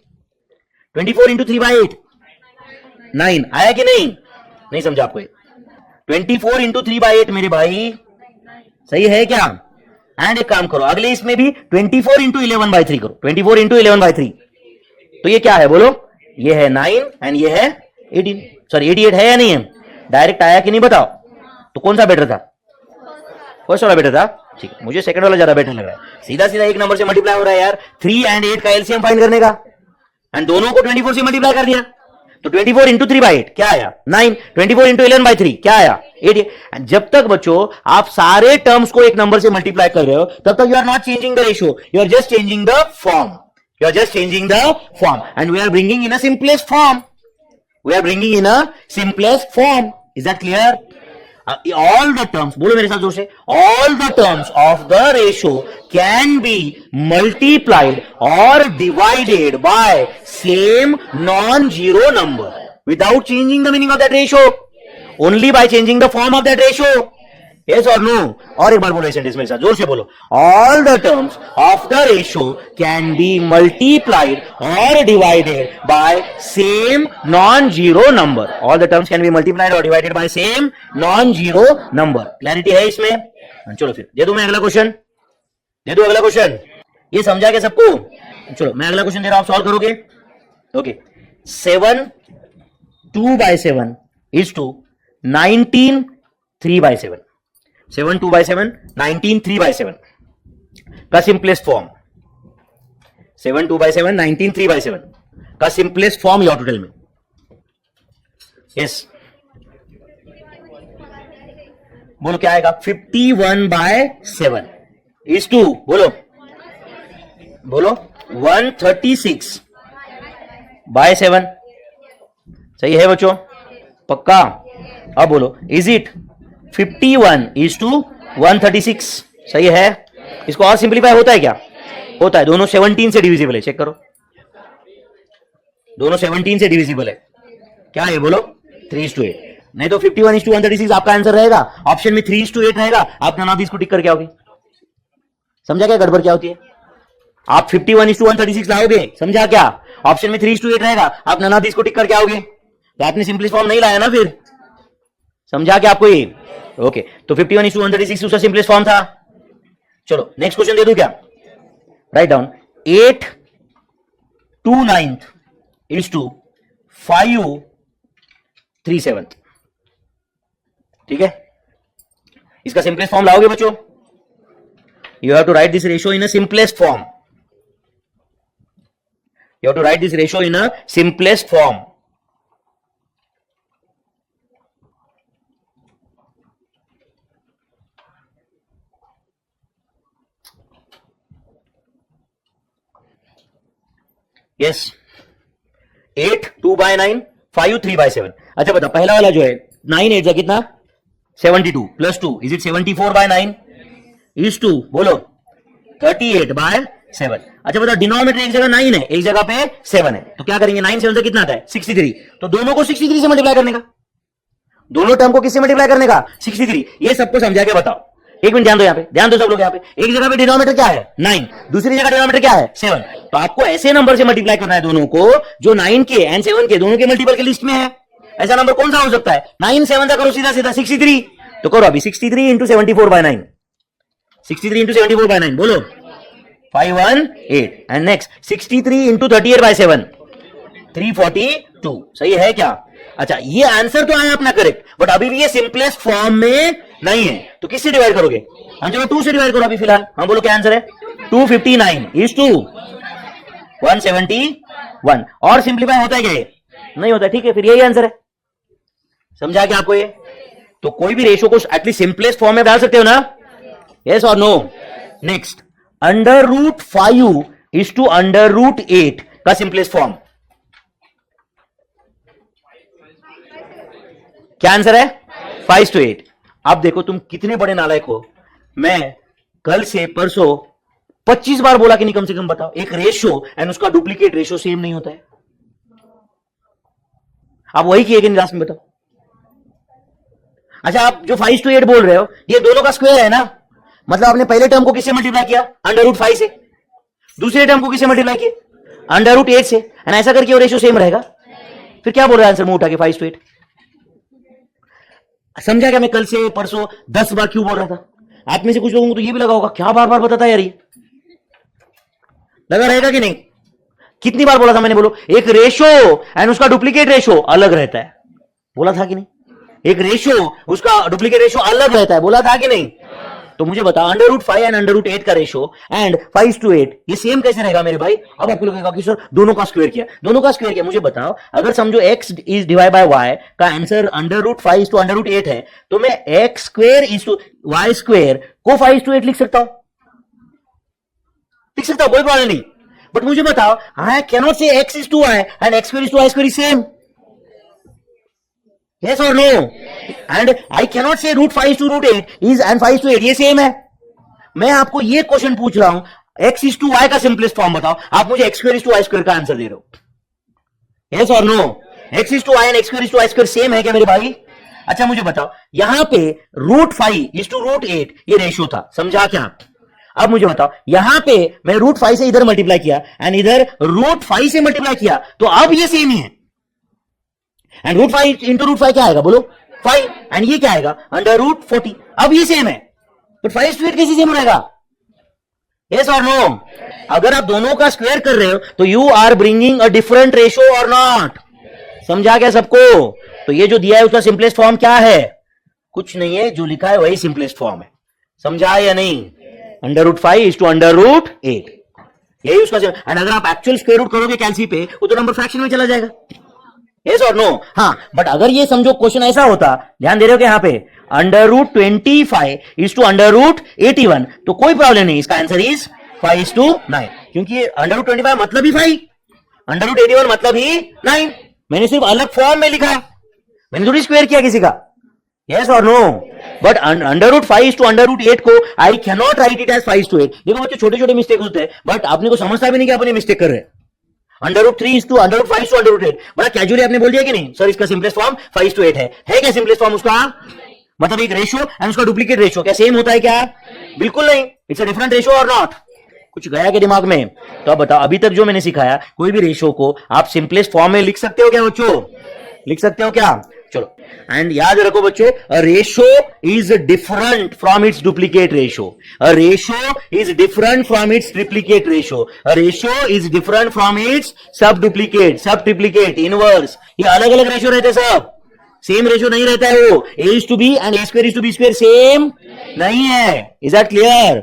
24 इंटू 3/8 9 आया कि नहीं? नहीं समझा आपको? 24 इंटू 3/8 मेरे भाई सही है क्या? एंड एक काम करो अगले इसमें भी 24 इंटू 11/3 करो. 24 इंटू 11/3 तो ये क्या है? बोलो. ये है 9 एंड ये है 18. सॉरी 88 है या नहीं है? डायरेक्ट आया कि नहीं बताओ? तो कौन सा बेटर था? फर्स्ट वाला बेटर था. ठीक है मुझे सेकंड वाला ज्यादा बेटर लग रहा है. सीधा सीधा एक नंबर से मल्टीप्लाई हो रहा है यार. 3 एंड 8 का एलसीएम फाइंड करने का एंड दोनों को 24 से मल्टीप्लाई कर दिया. तो 24 इंटू 3/8 क्या आया? 9. 24 इंटू 11/3 क्या आया? 88. जब तक बच्चों आप सारे टर्म्स को एक नंबर से मल्टीप्लाई कर रहे हो तब तक you are not changing the ratio. You are just changing the form. You are just changing the form and we are bringing in a simplest form. Is that clear? All the terms, बोलो मेरे साथ जोर से. All the terms of the ratio can be multiplied or divided by same non-zero number without changing the meaning of that ratio. Only by changing the form of that ratio. Yes or no? और एक बार बोलो sentence मेरे साथ जोर से बोलो. All the terms of the ratio can be multiplied or divided by same non-zero number. All the terms can be multiplied or divided by same non-zero number. Clarity है इसमें? चलो फिर दे दूं मैं अगला क्वेश्चन. ये समझा क्या सबको? चलो मैं अगला क्वेश्चन दे रहा हूं, आप सॉल्व करोगे. Okay 7 2/7 is to 19 3/7. 7 2/7 19 3/7 का सिंपलेस्ट फॉर्म. 7 2/7 19 3/7 का simplest form you have to tell me. Yes बोलो क्या आएगा? 51/7 is to बोलो 136/7. सही है बच्चों? पक्का? अब बोलो इज इट 51 is to 136 सही है। इसको और सिंप्लीफाई होता है क्या? होता है। दोनों 17 से डिविजिबल है, चेक करो, दोनों 17 से डिविजिबल है। क्या है बोलो? 3:8। नहीं तो 51:136 आपका आंसर रहेगा। ऑप्शन में 3:8 रहेगा, आप नॉन ऑफ दिस को टिक करके आओगे। समझा क्या गड़बड़ क्या होती है? आप 51:136 लाओगे, समझा क्या? ऑप्शन में 3:8 रहेगा, आप नॉन ऑफ दिस को टिक करके आओगे, तो आपने सिंपलेस्ट फॉर्म नहीं लाया ना फिर। समझा क्या आपको ये? ओके, तो 51:136 उसका सिंपलेस्ट फॉर्म था। चलो नेक्स्ट क्वेश्चन दे दूं क्या? Write down 8/2/9 is to 5/3/7। ठीक है, इसका सिंपलेस्ट फॉर्म लाओगे बच्चों? You have to write this ratio in a simplest form. You have to write this ratio in a simplest form. Yes, 8/2/9, 5/3/7। अच्छा बता, पहला वाला जो है 9 8 कितना? 72 plus 2 is it 74/9 is to बोलो 38/7। अच्छा बता, डिनोमिनेटर एक जगह 9 है, एक जगह पे 7 है, तो क्या करेंगे? 9 7 से कितना आता है? 63। तो दोनों को 63 से मल्टीप्लाई करने का, दोनों टर्म को किससे मल्टीप्लाई करने का? 63। ये सबको समझा के बताओ। एक मिनट ध्यान दो, यहां पे ध्यान दो सब लोग। यहां पे एक जगह पे डिनोमिनेटर क्या है? 9, दूसरी जगह डिनोमिनेटर क्या है? 7। तो आपको ऐसे नंबर से मल्टीप्लाई करना है दोनों को जो 9 के एंड 7 के दोनों के मल्टीपल के लिस्ट में है। ऐसा नंबर कौन सा हो सकता है? 9 7 का करो सीधा सीधा 63। तो करो अभी 63 इंटू 74/9, 63 इंटू 74/9 बोलो 518। And next 63 into 38/7 342। सही है क्या? अच्छा, ये आंसर तो आया अपना करेक्ट, बट अभी भी ये सिंपलेस्ट फॉर्म में नहीं है, तो किससे डिवाइड करोगे? हम चलो 2 से डिवाइड करो अभी फिलहाल। हम बोलो क्या आंसर है? 259 इज टू 171। और सिंप्लीफाई होता है क्या ये? नहीं होता। ठीक है, फिर यही आंसर है। समझा क्या आपको ये? तो कोई भी रेशो को एटलीस्ट सिंपलेस्ट फॉर्म में डाल सकते हो ना? यस और नो? नेक्स्ट, √5 इज टू √8 का सिंपलेस्ट फॉर्म क्या आंसर है? 5/8। अब देखो तुम कितने बड़े नालायक हो। मैं कल से परसों 25 बार बोला कि नहीं, कम से कम बताओ, एक रेशियो एंड उसका डुप्लीकेट रेशियो सेम नहीं होता है। आप वही किए कि नहीं लास्ट में बताओ? अच्छा, आप जो 5/8 बोल रहे हो, ये दोनों का स्क्वायर है ना? मतलब आपने पहले टर्म को किससे मल्टीप्लाई किया? √5 से। दूसरे टर्म को किससे मल्टीप्लाई किया? √8 से। एंड ऐसा करके वो रेशियो सेम रहेगा। फिर क्या बोल रहा है आंसर मुंह उठा के? 5/8। समझा क्या? मैं कल से परसों 10 बार क्यों बोल रहा था? आप में से कुछ लोगों को तो ये भी लगा होगा, क्या बार बार बताता है यार ये? लगा रहेगा कि नहीं? कितनी बार बोला था मैंने? बोलो, एक रेशो एंड उसका डुप्लीकेट रेशो अलग रहता है। बोला था कि नहीं? एक रेशो उसका डुप्लीकेट रेशो अलग रहता है, बोला था कि नहीं? तो मुझे बता, √5 एंड √8 का रेशो एंड 5/8 ये सेम कैसे रहेगा मेरे भाई? अब आपको लगेगा कि सर दोनों का स्क्वायर किया, दोनों का स्क्वायर किया। मुझे बताओ, अगर समझो x is divide by y का आंसर √5 इज टू √8 है, तो मैं x square is to y square को 5/8 लिख सकता हूं, लिख सकता हूं, कोई प्रॉब्लम नहीं। बट मुझे बताओ, I can not say x is to y and x square is to y square is same. Yes or no? And I cannot say √5 to √8 is and 5/8 ये सेम है। मैं आपको ये क्वेश्चन पूछ रहा हूं, x is to y का simplest फॉर्म बताओ, आप मुझे x square is to y square का आंसर दे रहे हो। Yes or no? x is to y and x square is to y square same है क्या मेरे भाई? अच्छा मुझे बताओ, यहां पे √5 इज टू √8 ये रेशियो था, समझा क्या? अब मुझे बताओ, यहां पे मैं √5 से इधर मल्टीप्लाई किया एंड इधर √5 से मल्टीप्लाई किया, तो अब ये सेम ही है। एंड √5 इंटू √5 क्या आएगा बोलो? 5। एंड ये क्या आएगा? √40। अब ये सेम है, तो 5/8 कैसे सेम रहेगा? यस और नो? अगर आप दोनों का स्क्वायर कर रहे हो तो you are bringing a different ratio और नॉट। समझा क्या सबको? तो ये जो दिया है उसका सिंपलेस्ट फॉर्म क्या है? कुछ नहीं है, जो लिखा है वही सिंपलेस्ट फॉर्म है। समझा या नहीं? √5 इज टू √8 यही उसका। एंड अगर आप एक्चुअल स्क्वायर रूट करोगे कैलसी पे, वो तो नंबर फ्रैक्शन में चला जाएगा। यस और नो? हाँ, बट अगर ये समझो क्वेश्चन ऐसा होता, ध्यान दे रहे हो कि यहाँ पे √25 इज टू √81, तो कोई प्रॉब्लम नहीं, इसका आंसर इज 5/9, क्योंकि √25 मतलब ही 5, √81 मतलब ही 9। मैंने सिर्फ अलग फॉर्म में लिखा है, मैंने थोड़ी स्क्वायर किया किसी का। यस और no? But under root 5 to under root 8 को I can not write it as 5:8. देखो बच्चे, छोटे छोटे मिस्टेक होते हैं, बट आपने को समझता भी नहीं कि अपने मिस्टेक कर रहे हैं. Under root 3 to under root 5 to under root 8, बड़ा कैजुअली आपने बोल दिया कि नहीं सर इसका सिंपलेस्ट फॉर्म 5:8 है क्या सिंपलेस्ट फॉर्म उसका? मतलब एक रेशियो एंड उसका डुप्लीकेट रेशियो क्या सेम होता है क्या? बिल्कुल नहीं. इट्स अ डिफरेंट रेशियो और नॉट? कुछ गया के दिमाग में? तो अब बताओ, अभी तक जो मैंने सिखाया, कोई भी रेशियो को आप सिंपलेस्ट फॉर्म में लिख सकते हो क्या बच्चों? लिख सकते हो क्या? चलो, एंड याद रखो बच्चों, अ ratio is different from its duplicate ratio. A ratio is different from its triplicate ratio. A ratio is different from its सब डुप्लीकेट, सब ट्रिप्लीकेट, इनवर्स. ये अलग अलग रेशियो रहते सब, सेम रेशियो नहीं रहता है. वो a:b एंड a²:b² सेम नहीं है. Is that clear?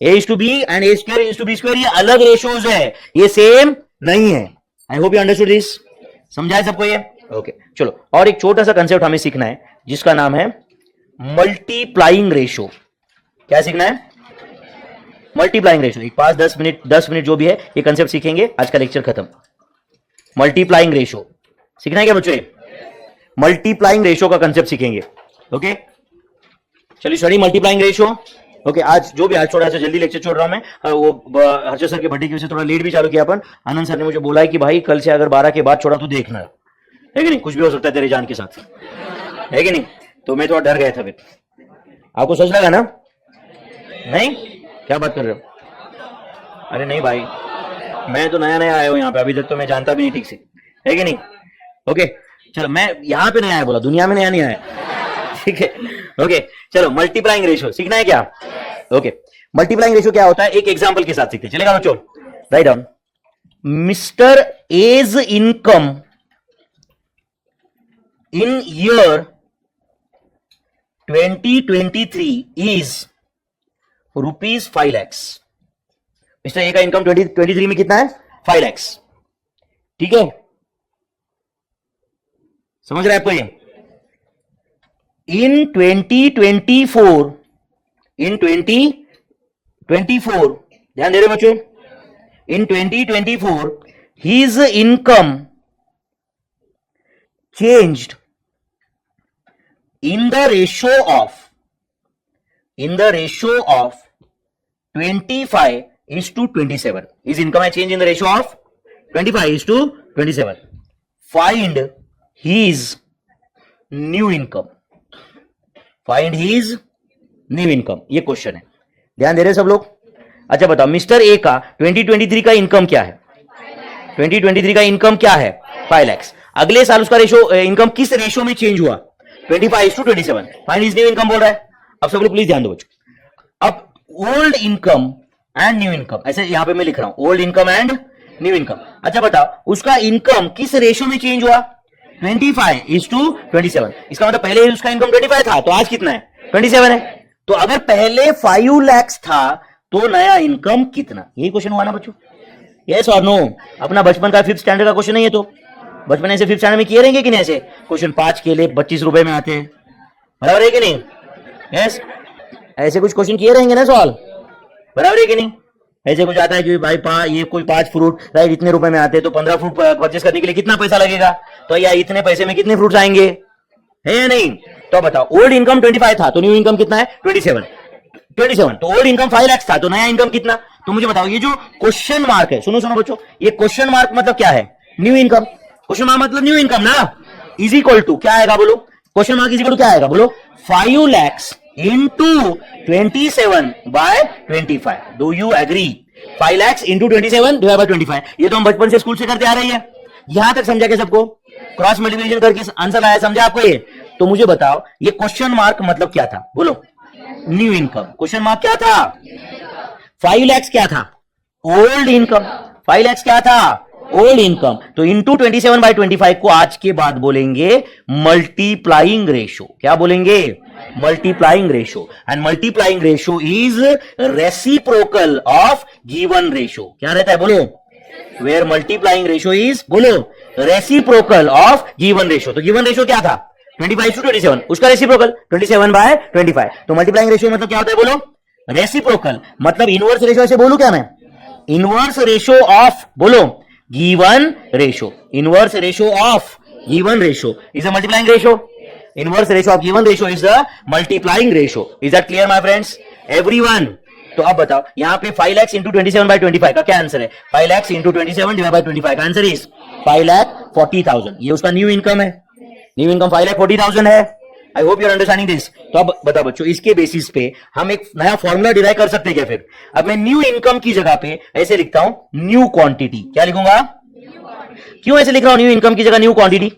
a:b and a²:b² ये अलग रेशियोज है, ये सेम नहीं है. I hope you understood this. समझा है सबको ये? ओके चलो, और एक छोटा सा कंसेप्ट हमें सीखना है जिसका नाम है मल्टीप्लाइंग रेशियो. क्या सीखना है? Multiplying ratio. एक 5-10 मिनट जो भी है ये कंसेप्ट सीखेंगे, आज का लेक्चर खत्म. मल्टीप्लाइंग रेशियो सीखना है क्या बच्चों? मल्टीप्लाइंग रेशियो का कंसेप्ट सीखेंगे. ओके चलिए, स्टडी मल्टीप्लाइंग रेशियो. ओके आज जो भी, आज थोड़ा सा जल्दी लेक्चर छोड़ रहा हूं मैं. वो हर्षद सर के बर्थडे की वजह से थोड़ा लेट भी चालू किया अपन. आनंद सर ने मुझे बोला है कि भाई कल से अगर 12 के बाद छोड़ा तो देखना है कि नहीं, कुछ भी हो सकता है तेरे जान के साथ, है कि नहीं. तो मैं थोड़ा डर गया था. फिर आपको सच लगा ना? नहीं, क्या बात कर रहे हो? अरे नहीं भाई, मैं तो नया नया आया हूं यहाँ पे, अभी तक तो मैं जानता भी नहीं ठीक से, है कि नहीं. ओके चलो, मैं यहाँ पे नया आया, बोला दुनिया में नया नहीं आया. ठीक है. ओके चलो, मल्टीप्लाइंग रेशियो सीखना है क्या? ओके, मल्टीप्लाइंग रेशियो क्या होता है एक एग्जांपल के साथ सीखते हैं. चलेगा बच्चों? Write down. Mister A's income in year 2023 is rupees 5 lakhs. Mister A का इनकम 2023 में कितना है? 5 lakhs. ठीक है, समझ रहे हैं आपको ये? इन 2024, ध्यान दे रहे बच्चों, इन 2024 his income changed in the ratio of 25:27. His income has changed in the ratio of 25:27. Find his new income. Find his new income. ये क्वेश्चन है, ध्यान दे रहे सब लोग? अच्छा बताओ, मिस्टर ए का 2023 का इनकम क्या है? 2023 का इनकम क्या है? 5 lakhs. अगले साल उसका रेशो, इनकम किस रेशो में चेंज हुआ? 25:27. फाइंड हिज न्यू इनकम बोल रहा है. अब सब लोग प्लीज ध्यान दो बच्चों. अब old income and new income, ऐसे यहां पे मैं लिख रहा हूं, old income and new income. अच्छा बताओ, उसका इनकम किस रेशो में चेंज हुआ? 25:27. इसका मतलब पहले उसका इनकम 25 था, तो आज कितना है? 27 है. तो अगर पहले 5 lakhs था तो नया इनकम कितना? यही क्वेश्चन हुआ ना बच्चों? यस और नो? अपना बचपन का 5th स्टैंडर्ड का क्वेश्चन नहीं है. तो बचपन ऐसे 5th स्टैंडर्ड में किए रहेंगे कि नहीं? ऐसे क्वेश्चन 5 के लिए 25 रुपए में आते हैं, बराबर है कि नहीं? यस, ऐसे कुछ क्वेश्चन किए रहेंगे ना सवाल, बराबर है कि नहीं? ऐसे कुछ आता है कि भाई ये कोई 5 फ्रूट राइट इतने रुपए में आते हैं, तो 15 फ्रूट परचेस करने के लिए कितना पैसा लगेगा? तो या इतने पैसे में कितने फ्रूट्स आएंगे, है या नहीं? तो बताओ, ओल्ड इनकम 25 था तो न्यू इनकम कितना है? 27. तो ओल्ड इनकम 5 lakhs था तो नया इनकम कितना? तो मुझे बताओ, ये जो क्वेश्चन मार्क है, सुनो बच्चों, ये क्वेश्चन मार्क मतलब क्या है? New income. क्वेश्चन मार्क मतलब न्यू इनकम ना. इज इक्वल टू क्या आएगा बोलो? Question mark is equal to क्या आएगा बोलो? 5 lakhs into 27/25. Do you agree? 5 lakhs into 27 divided by 25. ये तो हम बचपन से स्कूल से करते आ रही है. यहां तक समझा के सबको? क्रॉस मल्टीप्लिकेशन करके आंसर आया, समझा आपको ये? तो मुझे बताओ, ये क्वेश्चन मार्क मतलब क्या था बोलो? New income. क्वेश्चन मार्क क्या था? 5 lakhs क्या था? Old income. 5 lakhs क्या था? Old income. तो इंटू 27/25 को आज के बाद बोलेंगे मल्टीप्लाइंग रेशो. क्या बोलेंगे? Multiplying ratio. And multiplying ratio is reciprocal of given ratio. क्या रहता है बोलो? वेयर मल्टीप्लाइंग रेशो इज, बोलो, रेसिप्रोकल ऑफ गिवन रेशो. तो गिवन रेशो क्या था? 25:27. उसका रेसिप्रोकल 27/25. तो मल्टीप्लाइंग रेशो मतलब क्या होता है बोलो? रेसिप्रोकल. मतलब इनवर्स रेशो ऐसे बोलूं क्या मैं? इनवर्स रेशो ऑफ, बोलो, given ratio. Inverse ratio of given ratio is a multiplying ratio. Inverse ratio of given ratio is the multiplying ratio. Is that clear, my friends? Everyone. तो अब बताओ यहाँ पे 5 lakhs into 27/25 का क्या answer है? 5 lakhs into 27 divided by 25 का answer is 5,40,000. ये उसका न्यू इनकम है. न्यू इनकम 5,40,000 है. I hope you are understanding this. तो अब बताओ बच्चों, इसके बेसिस पे हम एक नया फॉर्मूला डिराइव कर सकते हैं क्या? फिर अब मैं न्यू इनकम की जगह पे ऐसे लिखता हूं न्यू क्वांटिटी. क्या लिखूंगा? क्यों ऐसे लिख रहा हूं न्यू इनकम की जगह न्यू क्वांटिटी?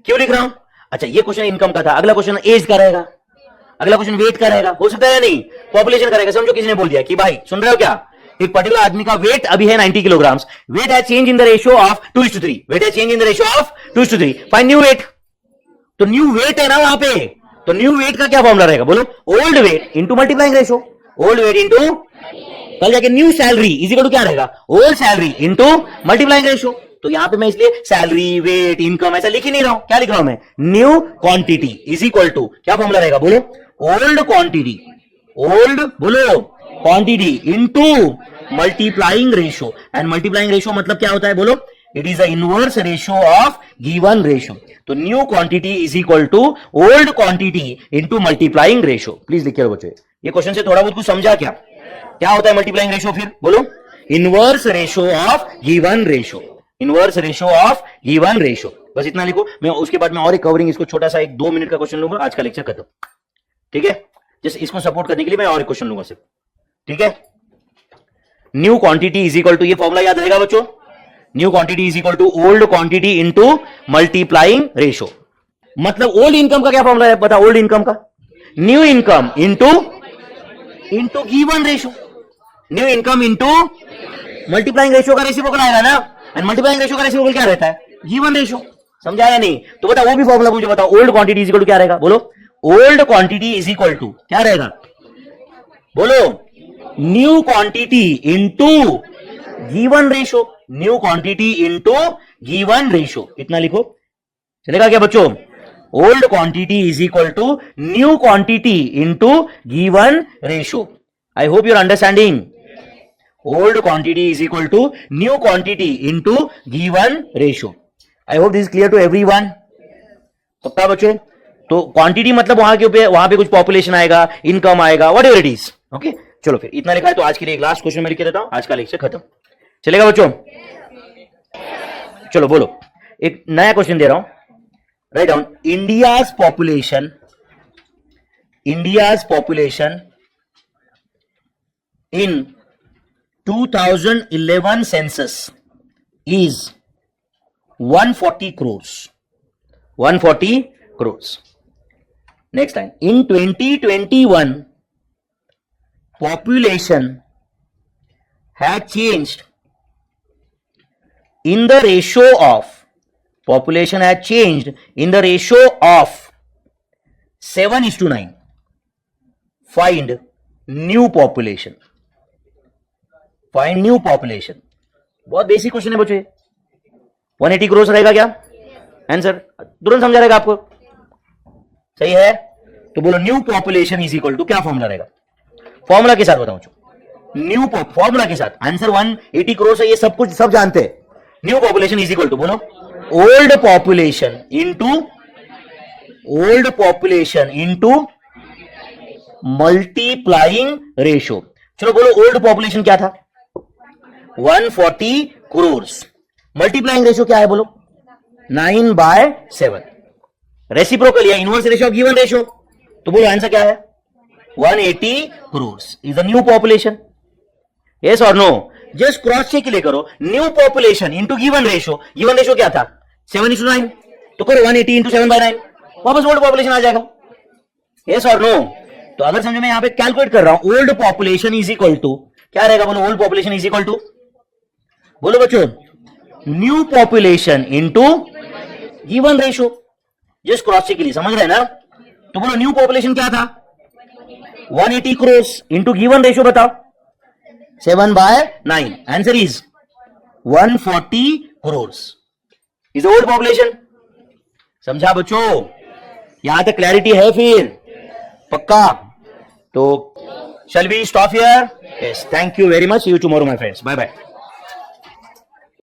क्यों लिख रहा हूं? अच्छा, ये क्वेश्चन इनकम का था. अगला क्वेश्चन एज का रहेगा, अगला क्वेश्चन वेट का रहेगा. हो सकता है नहीं, पॉपुलेशन का रहेगा. समझो किसी ने बोल दिया कि भाई सुन रहे हो क्या, एक पर्टिकुलर आदमी का वेट अभी है 90 kilogram. Weight has change in the ratio of 2:3. Weight has change in the ratio of 2:3. Find new weight. तो न्यू वेट है ना वहां पे, तो न्यू वेट का क्या फॉर्मूला रहेगा? बोलो, old weight into multiplying ratio. Old weight into कल जाके new salary is equal to क्या रहेगा? Old salary into multiplying ratio. तो यहां पे मैं इसलिए सैलरी, वेट, इनकम ऐसा लिख ही नहीं रहा हूं. क्या लिख रहा हूं मैं? New quantity is equal to क्या फॉर्मूला रहेगा? बोलो, ओल्ड क्वांटिटी. ओल्ड बोलो quantity into multiplying ratio. And multiplying ratio मतलब क्या होता है? बोलो, it is the inverse ratio of given ratio. तो new quantity is equal to old quantity into multiplying ratio. Please लिखिए बच्चों, ये क्वेश्चन से थोड़ा बहुत कुछ समझा क्या? क्या होता है मल्टीप्लाइंग रेशियो? फिर बोलो, inverse ratio of given ratio. Inverse ratio of given ratio. बस इतना लिखो. मैं उसके बाद में और एक कवरिंग, इसको छोटा सा एक 2 मिनट का क्वेश्चन लूंगा. आज का लेक्चर खत्म. ठीक है, जस्ट इसको सपोर्ट करने के लिए मैं और एक क्वेश्चन लूंगा सिर्फ. ठीक है, new quantity is equal to, ये फॉर्मूला याद रहेगा बच्चों, new quantity is equal to old quantity into multiplying ratio. मतलब ओल्ड इनकम का क्या फॉर्मूला है? पता, ओल्ड इनकम का new income into given ratio. New income into multiplying ratio का रेसिप्रोकल आएगा ना. एंड मल्टीप्लाइंग रेशियो का रेसिप्रोकल क्या रहता है? Given ratio. समझा या नहीं? तो बताओ वो भी फॉर्मूला मुझे बताओ. Old quantity is equal to क्या रहेगा? बोलो, old quantity is equal to क्या रहेगा? बोलो, new quantity into given ratio. New quantity into given ratio. इतना लिखो, चलेगा क्या बच्चों? Old quantity is equal to new quantity into given ratio. I hope you are understanding. Old quantity is equal to new quantity into given ratio. I hope this is clear to everyone. पक्का बच्चों? तो quantity मतलब वहां पे कुछ population आएगा, income आएगा, whatever it is. Okay, चलो फिर इतना लिखा है. तो आज के लिए एक लास्ट क्वेश्चन मैं लिख के देता हूं. आज का लेक्चर खत्म. चलेगा बच्चों? चलो बोलो, एक नया क्वेश्चन दे रहा हूं. Write down, India's population in 2011 census is 140 crores. 140 crores. Next time, in 2021, population had changed in the ratio of 7:9. Find new population. बहुत बेसिक क्वेश्चन है बच्चों. 180 crores रहेगा क्या आंसर? तुरंत समझा रहेगा आपको. सही है? तो बोलो, new population is equal to क्या फॉर्मूला रहेगा? फॉर्मूला के साथ बताओ. न्यू फॉर्मूला के साथ आंसर 180 crores है. ये सब कुछ सब जानते हैं. New population is equal to बोलो, old population into multiplying ratio. चलो बोलो, ओल्ड पॉपुलेशन क्या था? 140 crores. मल्टीप्लाइंग रेशियो क्या है? बोलो, 9/7. रेसिप्रोकल या inverse ratio of given ratio. तो बोलो आंसर क्या है? 180 crores is the new population. Yes और नो? जस्ट क्रॉस चेक के लिए करो. New population into given ratio. Given ratio क्या था? 7:9. तो करो 180 इंटू 7/9, वापस ओल्ड पॉपुलेशन आ जाएगा. यस और नो? तो अगर समझो मैं यहां पे कैलकुलेट कर रहा हूं, old population is equal to क्या रहेगा? बोलो, old population is equal to, बोलो बच्चों, new population into given ratio. Just cross check के लिए, समझ रहे हैं ना? तो बोलो, न्यू पॉपुलेशन क्या था? 180 crores इंटू गिवन रेशियो बताओ, 7/9. Answer is 140 crores is old population. समझा बच्चों? यहां तक क्लैरिटी है फिर? पक्का? तो shall we stop here? Yes, thank you very much. See you tomorrow, my friends. Bye bye.